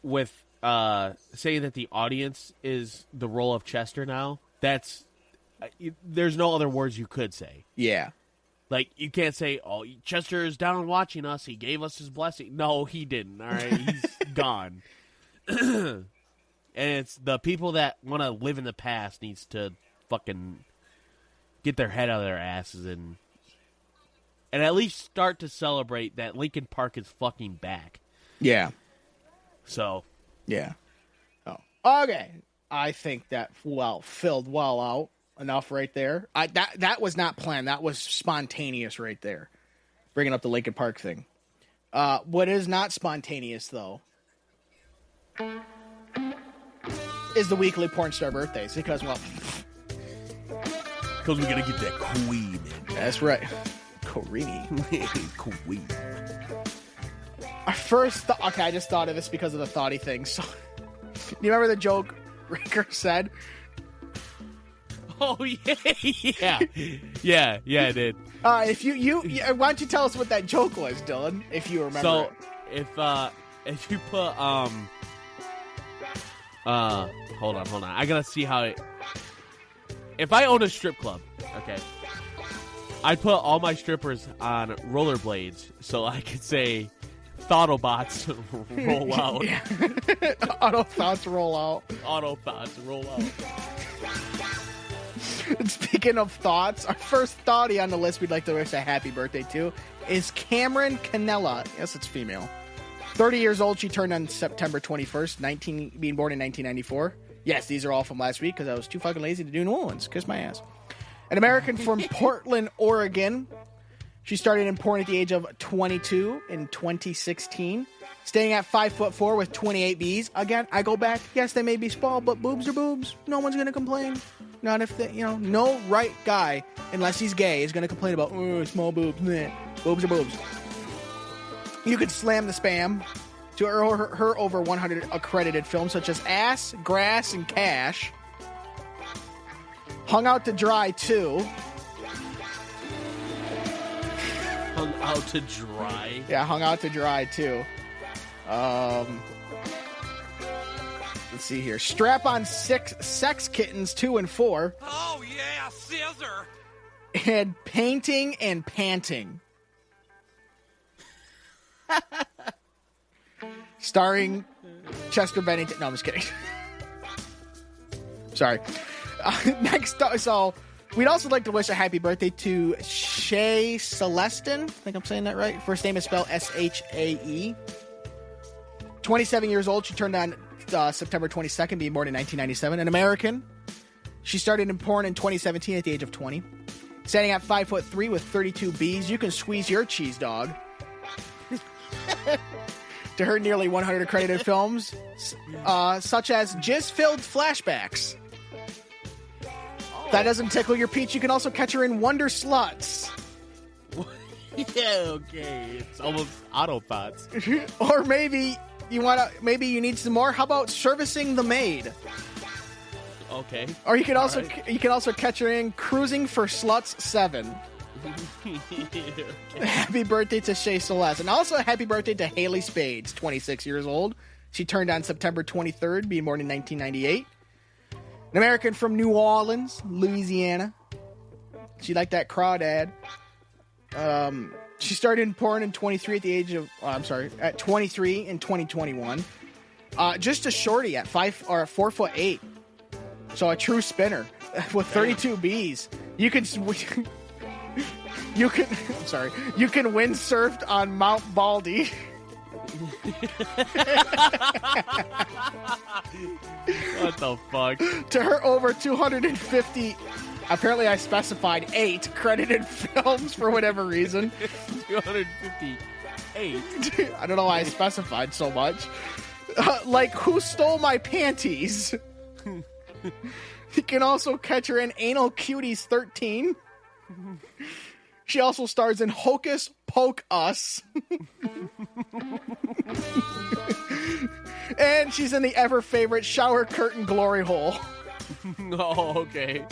with saying that the audience is the role of Chester now. There's no other words you could say. Yeah. Like, you can't say, oh, Chester is down watching us. He gave us his blessing. No, he didn't, all right? He's gone. And it's the people that want to live in the past needs to fucking get their head out of their asses and at least start to celebrate that Linkin Park is fucking back. Yeah. So. Yeah. Oh. Okay. I think that filled well out. Enough right there. That was not planned. That was spontaneous right there. Bringing up the Linkin Park thing. What is not spontaneous, though, is the weekly Pornstar Birthdays. Because we got to get that queen in. That's right. Queen. Queen. I just thought of this because of the thoughty thing. So, you remember the joke Ricker said? Oh, yeah. Yeah, I did. If you why don't you tell us what that joke was, Dylan, if you remember so, it. if you put, hold on. I gotta see how it... If I own a strip club, okay, I'd put all my strippers on rollerblades so I could say, Thoughtobots roll out. Autothoughts roll out. Autothoughts roll out. Speaking of thoughts, our first thoughtie on the list we'd like to wish a happy birthday to is Cameron Canella. Yes, it's female. 30 years old. She turned on September 21st, being born in 1994. Yes, these are all from last week because I was too fucking lazy to do New Orleans. Kiss my ass. An American from Portland, Oregon. She started in porn at the age of 22 in 2016. Staying at 5'4" with 28 Bs. Again, I go back. Yes, they may be small, but boobs are boobs. No one's going to complain. Not if they, no right guy, unless he's gay, is going to complain about, small boobs. Meh. Boobs are boobs. You could slam the spam to her over 100 accredited films, such as Ass, Grass, and Cash. Hung Out to Dry, too. Hung Out to Dry? Yeah, Hung Out to Dry, too. Let's see here. Strap on sex kittens 2 and 4. Oh, yeah, scissor. And painting and panting. Starring Chester Bennington. No, I'm just kidding. Sorry. Next, so we'd also like to wish a happy birthday to Shay Celestin. I think I'm saying that right. First name is spelled S-H-A-E. 27 years old. She turned on September 22nd, being born in 1997. An American. She started in porn in 2017 at the age of 20. Standing at 5'3" with 32 Bs, you can squeeze your cheese dog. To her nearly 100 accredited films, such as jizz-filled flashbacks. If that doesn't tickle your peach, you can also catch her in Wonder Sluts. Yeah, okay. It's almost Autobots. Or maybe you need some more. How about Servicing the Maid? Okay. Or you can also catch her in Cruising for Sluts 7. Okay. Happy birthday to Shay Celeste. And also a happy birthday to Haley Spades, 26 years old. She turned on September 23rd, being born in 1998. An American from New Orleans, Louisiana. She liked that crawdad. She started in porn in 23 at the age of, at 23 in 2021. Just a shorty at 4'8". So a true spinner with 32 Bs. You can windsurfed on Mount Baldy. What the fuck? To her over 250, apparently I specified 8 credited films for whatever reason. 258. I don't know why I specified so much. Like Who Stole My Panties? You can also catch her in Anal Cuties 13. She also stars in Hocus Poke Us. And she's in the ever-favorite Shower Curtain Glory Hole. Oh, okay.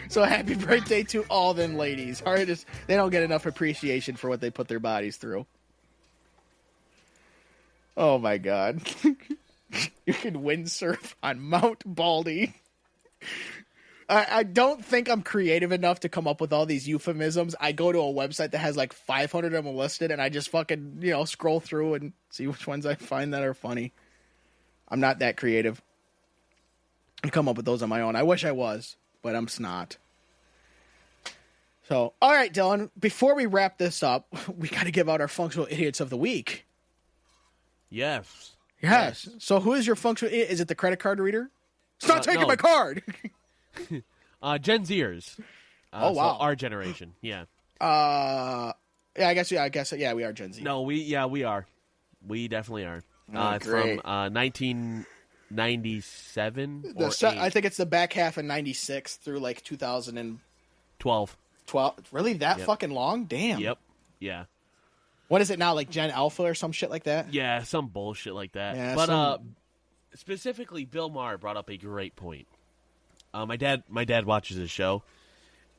So happy birthday to all them ladies. They don't get enough appreciation for what they put their bodies through. Oh, my God. You can windsurf on Mount Baldy. I don't think I'm creative enough to come up with all these euphemisms. I go to a website that has like 500 of them listed, and I just fucking, scroll through and see which ones I find that are funny. I'm not that creative. I come up with those on my own. I wish I was, but I'm not. So, all right, Dylan, before we wrap this up, we got to give out our functional idiots of the week. Yes. So who is your functional idiot? Is it the credit card reader? It's not taking my card. Gen Zers. Oh, wow. So our generation. Yeah. Yeah, I guess, we are Gen Z. No, we are. We definitely are. It's great. from 1997 or I think it's the back half of 96 through like 2012. 12. Really? That fucking long? Damn. Yep. Yeah. What is it now? Like Gen Alpha or some shit like that? Yeah, some bullshit like that. Yeah, but specifically, Bill Maher brought up a great point. My dad watches this show,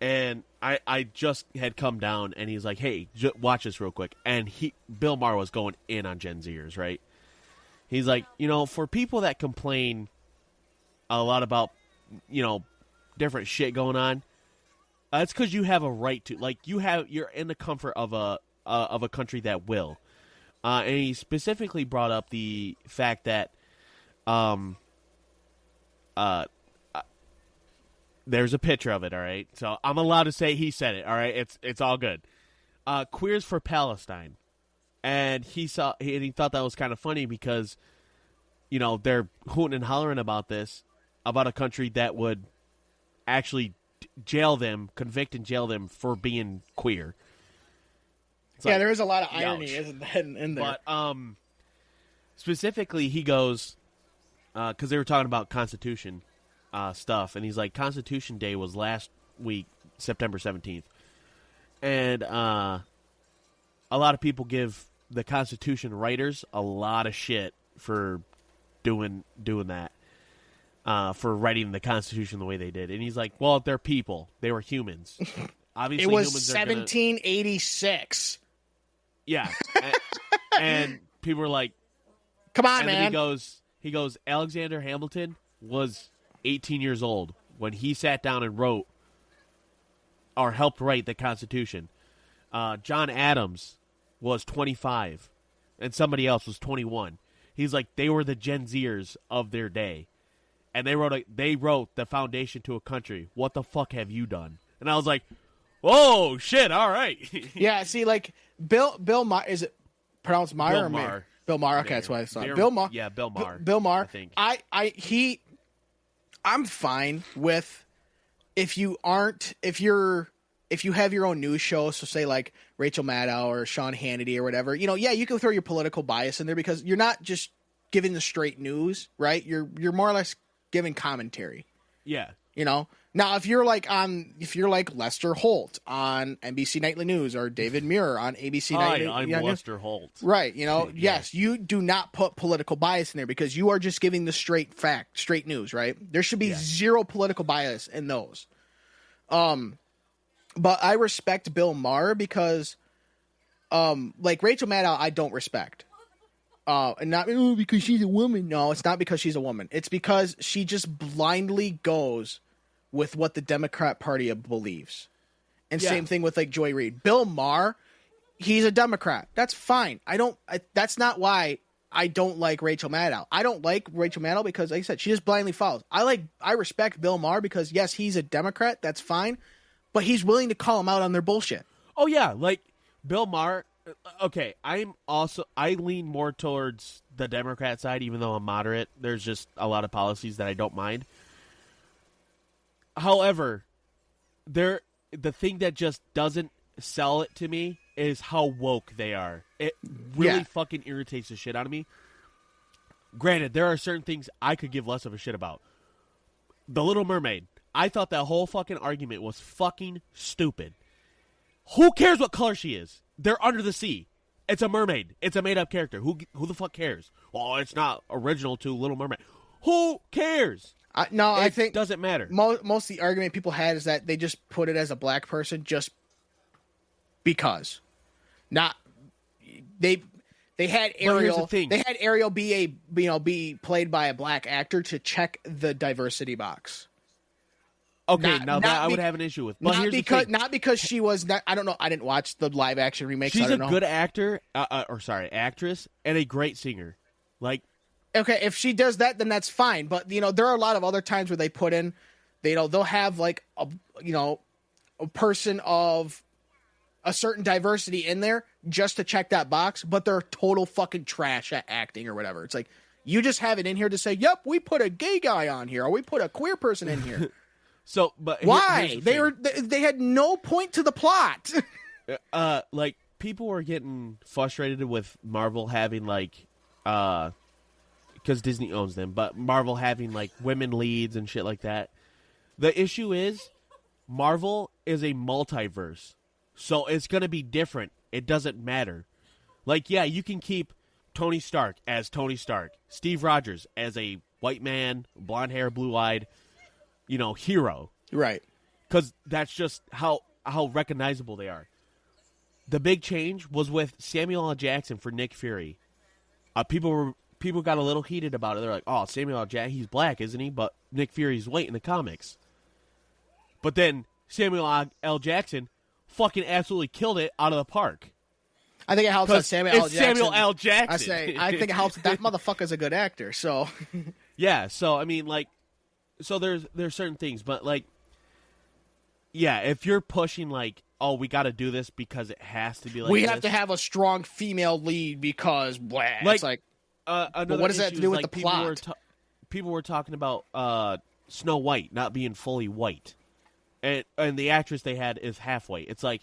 and I just had come down, and he's like, "Hey, watch this real quick." And Bill Maher was going in on Gen Zers, right? He's like, for people that complain a lot about, different shit going on, it's because you have a right to, like, you're in the comfort of a country that will. And he specifically brought up the fact that, there's a picture of it, all right? So I'm allowed to say he said it, all right? It's all good. Queers for Palestine. And he thought that was kind of funny because, they're hooting and hollering about this, about a country that would actually convict and jail them for being queer. There is a lot of irony, isn't there, in there? But specifically, he goes, because they were talking about Constitution stuff, and he's like, Constitution Day was last week, September 17th. And a lot of people give the Constitution writers a lot of shit for doing that, for writing the Constitution the way they did. And he's like, well, they're people. They were humans. Obviously, it was humans 1786. Yeah. And people were like, Come on, and man. then he goes, Alexander Hamilton was 18 years old when he sat down and wrote or helped write the Constitution. John Adams was 25, and somebody else was 21. He's like, they were the Gen Zers of their day, and they wrote the foundation to a country. What the fuck have you done? And I was like, whoa, shit, all right. Yeah, see, like Bill Maher, is it pronounced Meyer Bill or Maher? Maher. Bill Maher. Okay, that's what I thought. Bill Maher. Yeah, Bill Maher. Bill Maher. I think. I'm fine with if you have your own news show, so say like Rachel Maddow or Sean Hannity or whatever, yeah, you can throw your political bias in there because you're not just giving the straight news, right? You're more or less giving commentary. Yeah. Now if you're like Lester Holt on NBC Nightly News or David Muir on ABC Nightly News. I'm Lester Holt. Right, yes, you do not put political bias in there because you are just giving the straight news, right? There should be zero political bias in those. But I respect Bill Maher because, like Rachel Maddow, I don't respect. And not because she's a woman. No, it's not because she's a woman. It's because she just blindly goes with what the Democrat Party believes. And same thing with like Joy Reid. Bill Maher, he's a Democrat. That's fine. That's not why I don't like Rachel Maddow. I don't like Rachel Maddow because, like I said, she just blindly follows. I respect Bill Maher because, yes, he's a Democrat. That's fine. But he's willing to call them out on their bullshit. Oh, yeah. Like, Bill Maher, okay, I lean more towards the Democrat side, even though I'm moderate. There's just a lot of policies that I don't mind. However, the thing that just doesn't sell it to me is how woke they are. It really fucking irritates the shit out of me. Granted, there are certain things I could give less of a shit about. The Little Mermaid. I thought that whole fucking argument was fucking stupid. Who cares what color she is? They're under the sea. It's a mermaid. It's a made-up character. Who the fuck cares? Oh, it's not original to Little Mermaid. Who cares? I think it doesn't matter. Most of the argument people had is that they just put it as a black person just because. Not they had Ariel. They had Ariel be played by a black actor to check the diversity box. Okay, I would have an issue with. But not because she was not. I don't know. I didn't watch the live action remake. She's so I don't know. good actor, actress, and a great singer. Like, okay, if she does that, then that's fine. But there are a lot of other times where they put in, they'll have like a person of a certain diversity in there just to check that box, but they're total fucking trash at acting or whatever. It's like you just have it in here to say, "Yep, we put a gay guy on here, or we put a queer person in here." So, but why they had no point to the plot. Like people were getting frustrated with Marvel having like, because Disney owns them, but Marvel having like women leads and shit like that. The issue is Marvel is a multiverse, so it's gonna be different. It doesn't matter. Like, yeah, you can keep Tony Stark as Tony Stark, Steve Rogers as a white man, blonde hair, blue eyed. Hero. Right. Because that's just how recognizable they are. The big change was with Samuel L. Jackson for Nick Fury. People got a little heated about it. They're like, oh, Samuel L. Jackson, he's black, isn't he? But Nick Fury's white in the comics. But then Samuel L. Jackson fucking absolutely killed it out of the park. I think it helps that Samuel L. Jackson. Samuel L. Jackson. I think it helps that motherfucker's a good actor, so. Yeah, so, I mean, like, so there's certain things, but like, yeah, if you're pushing like, oh, we got to do this because it has to be like, we have to have a strong female lead because blah. It's like, what does that have to do with the plot? People were talking about Snow White not being fully white, and the actress they had is half white. It's like,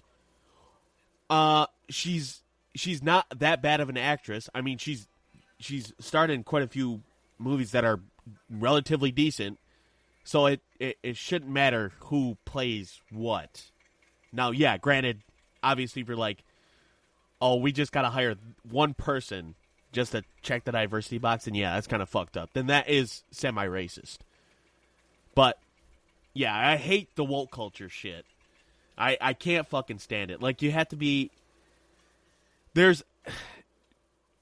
she's not that bad of an actress. I mean, she's starred in quite a few movies that are relatively decent. So it shouldn't matter who plays what. Now, yeah, granted, obviously if you're like, oh, we just got to hire one person just to check the diversity box, and yeah, that's kind of fucked up. Then that is semi-racist. But, yeah, I hate the woke culture shit. I can't fucking stand it. Like, you have to be...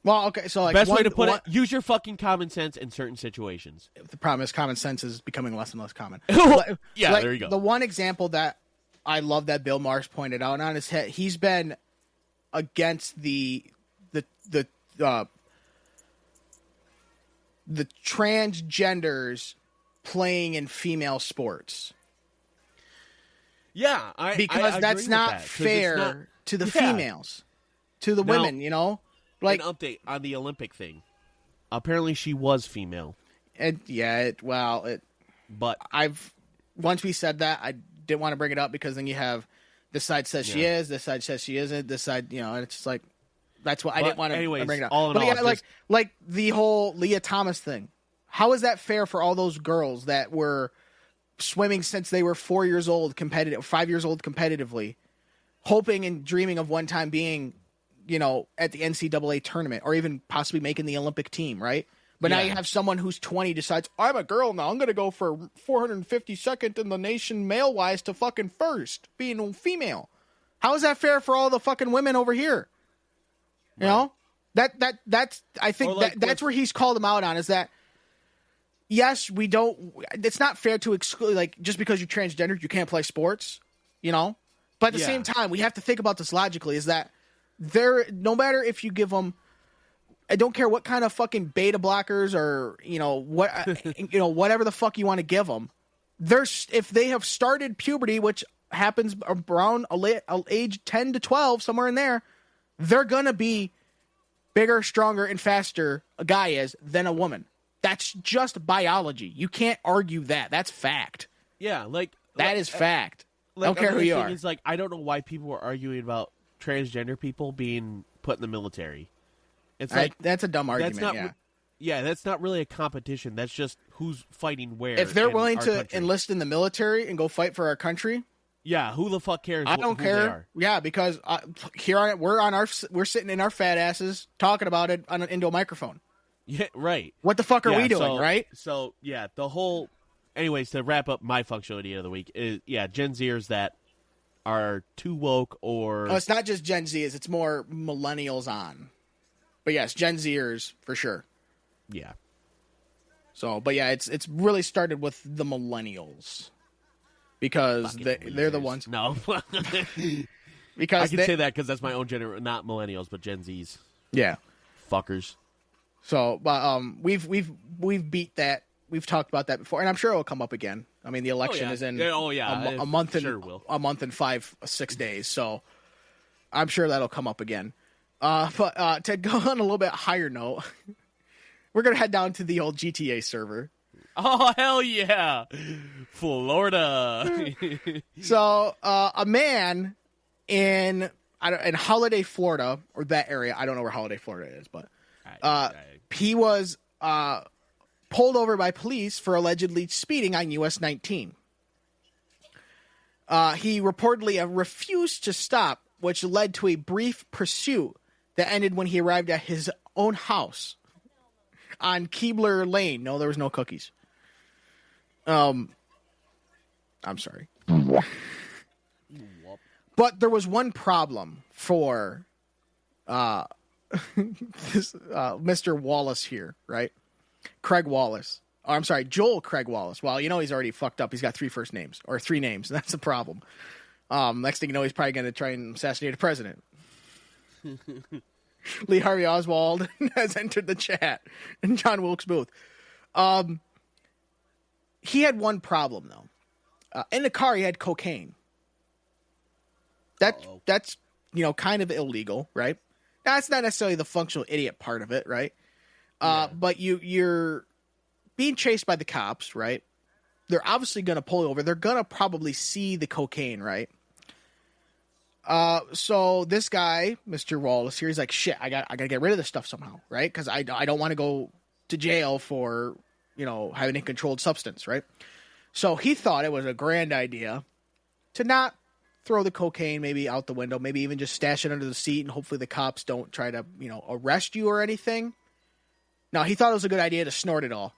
Well, okay, so like Best way to put it, use your fucking common sense in certain situations. The problem is common sense is becoming less and less common. Yeah, there you go. The one example that I love that Bill Maher's pointed out on his head, he's been against the transgenders playing in female sports. Yeah, because I that's agree not with that, fair to the females, to the women. You know, like an update on the Olympic thing. Apparently, she was female. But once we said that, I didn't want to bring it up because then you have this side says she is, this side says she isn't, this side, and it's just like that's what I didn't want to bring it up. All in all, like the whole Leah Thomas thing. How is that fair for all those girls that were swimming since they were 5 years old competitively, hoping and dreaming of one time being, at the NCAA tournament or even possibly making the Olympic team, right? But now you have someone who's 20 decides, I'm a girl now, I'm going to go for 452nd in the nation male-wise to fucking first, being a female. How is that fair for all the fucking women over here? You know? That's I think that's where he's called them out on, is that yes, it's not fair to exclude, like, just because you're transgender, you can't play sports, But at the same time, we have to think about this logically, is that no matter if you give them, I don't care what kind of fucking beta blockers or, whatever the fuck you want to give them, if they have started puberty, which happens around age 10 to 12, somewhere in there, they're going to be bigger, stronger, and faster, a guy is, than a woman. That's just biology. You can't argue that. That's fact. Yeah, that is fact. Like, I don't care who you are. It's like, I don't know why people are arguing about transgender people being put in the military. It's like that's a dumb argument. That's not really a competition. That's just who's fighting where. If they're willing to country. enlist in the military and go fight for our country, who the fuck cares? I don't care. They are. Yeah, because we're sitting in our fat asses talking about it into a microphone. Yeah, right. What the fuck are we doing, right? So the whole. Anyways, to wrap up my functionality of the week is Gen Zers that are too woke or. Oh, it's not just Gen Zers; it's more millennials on. But yes, Gen Zers for sure. Yeah. So, but yeah, it's really started with the millennials because they're the ones. No. Because I can say that because that's my own generation, not millennials, but Gen Zs. Yeah. Fuckers. So, but we've beat that. We've talked about that before, and I'm sure it will come up again. I mean, the election is in a month and 5-6 days, so I'm sure that'll come up again. But to go on a little bit higher note, we're going to head down to the old GTA server. Oh, hell yeah. Florida. So a man in Holiday, Florida, or that area, I don't know where Holiday, Florida is, but he was pulled over by police for allegedly speeding on US 19. He reportedly refused to stop, which led to a brief pursuit that ended when he arrived at his own house on Keebler Lane. No, there was no cookies. I'm sorry. But there was one problem for Mr. Wallace here, right? Craig Wallace. Oh, I'm sorry, Joel Craig Wallace. Well, he's already fucked up. He's got three names. That's the problem. Next thing you know, he's probably going to try and assassinate a president. Lee Harvey Oswald has entered the chat, and John Wilkes Booth. He had one problem though. In the car, he had cocaine. That's kind of illegal, right? That's not necessarily the functional idiot part of it, right? But you're being chased by the cops, right? They're obviously going to pull you over. They're going to probably see the cocaine, right? So this guy, Mr. Wallace here, he's like, shit, I got to get rid of this stuff somehow, right? Because I don't want to go to jail for, having a controlled substance, right? So he thought it was a grand idea to not throw the cocaine maybe out the window, maybe even just stash it under the seat, and hopefully the cops don't try to, arrest you or anything. No, he thought it was a good idea to snort it all.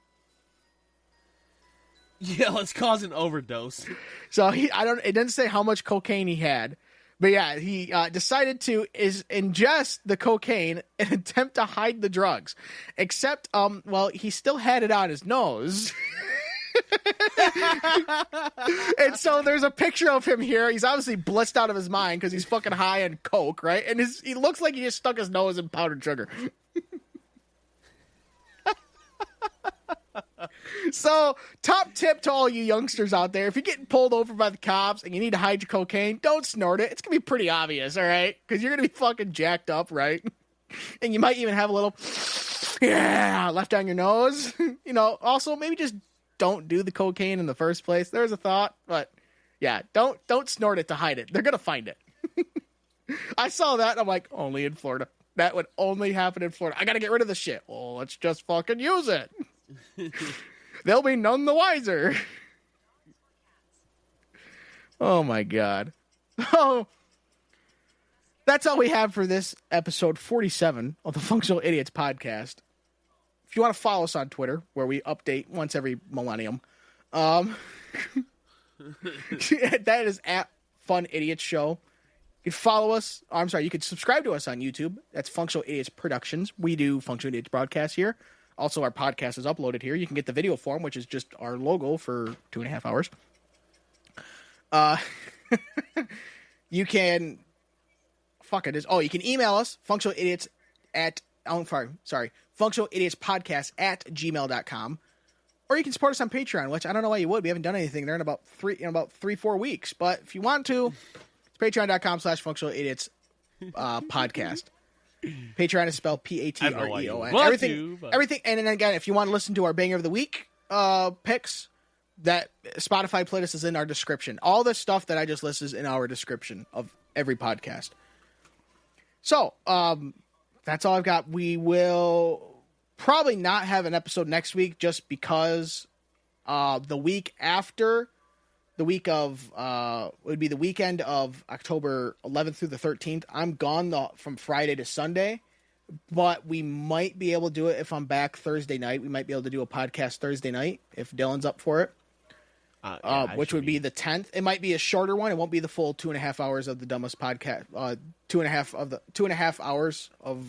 Yeah, let's cause an overdose. So it didn't say how much cocaine he had, But yeah, he decided to ingest the cocaine and attempt to hide the drugs. Except, he still had it on his nose. And so there's a picture of him here. He's obviously blitzed out of his mind because he's fucking high on coke, right? And he looks like he just stuck his nose in powdered sugar. So, top tip to all you youngsters out there, if you're getting pulled over by the cops and you need to hide your cocaine, don't snort it. It's going to be pretty obvious, all right? Because you're going to be fucking jacked up, right? And you might even have a little, left down your nose. Also, maybe just don't do the cocaine in the first place. There's a thought, but yeah, don't snort it to hide it. They're going to find it. I saw that, and I'm like, only in Florida. That would only happen in Florida. I got to get rid of this shit. Well, let's just fucking use it. They'll be none the wiser. Oh, my God. Oh, that's all we have for this episode 47 of the Functional Idiots podcast. If you want to follow us on Twitter, where we update once every millennium, that is at Fun Idiots Show. You can follow us. You can subscribe to us on YouTube. That's Functional Idiots Productions. We do Functional Idiots broadcasts here. Also, our podcast is uploaded here. You can get the video form, which is just our logo for 2.5 hours. You can... you can email us, functionalidiots@gmail.com. Or you can support us on Patreon, which I don't know why you would. We haven't done anything there in about 3-4 weeks. But if you want to, it's patreon.com/functionalidiots podcast. Patreon is spelled Patreon. Everything. And then again, if you want to listen to our Banger of the Week picks, that Spotify playlist is in our description. All the stuff that I just listed is in our description of every podcast. So, that's all I've got. We will probably not have an episode next week just because the week after, the week of, would be the weekend of October 11th through the 13th. I'm gone from Friday to Sunday, but we might be able to do it if I'm back Thursday night. We might be able to do a podcast Thursday night if Dylan's up for it. Which would be the 10th. It might be a shorter one. It won't be the full 2.5 hours of the dumbest podcast. 2.5 hours of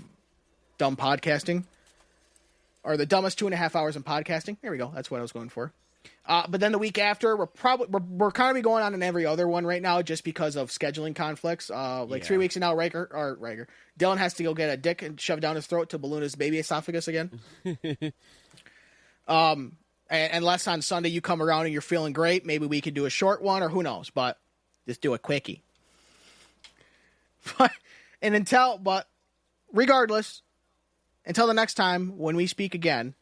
dumb podcasting, or the dumbest 2.5 hours in podcasting. There we go. That's what I was going for. But then the week after, we're kind of be going on in every other one right now, just because of scheduling conflicts. 3 weeks from now, Dylan has to go get a dick and shove down his throat to balloon his baby esophagus again. And unless on Sunday you come around and you're feeling great, maybe we could do a short one, or who knows, but just do a quickie. But regardless, until the next time when we speak again,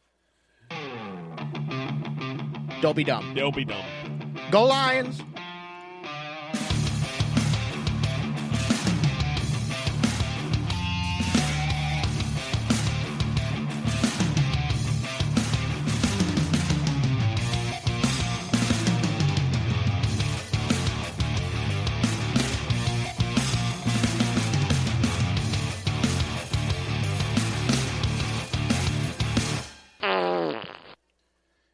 don't be dumb. Don't be dumb. Go Lions!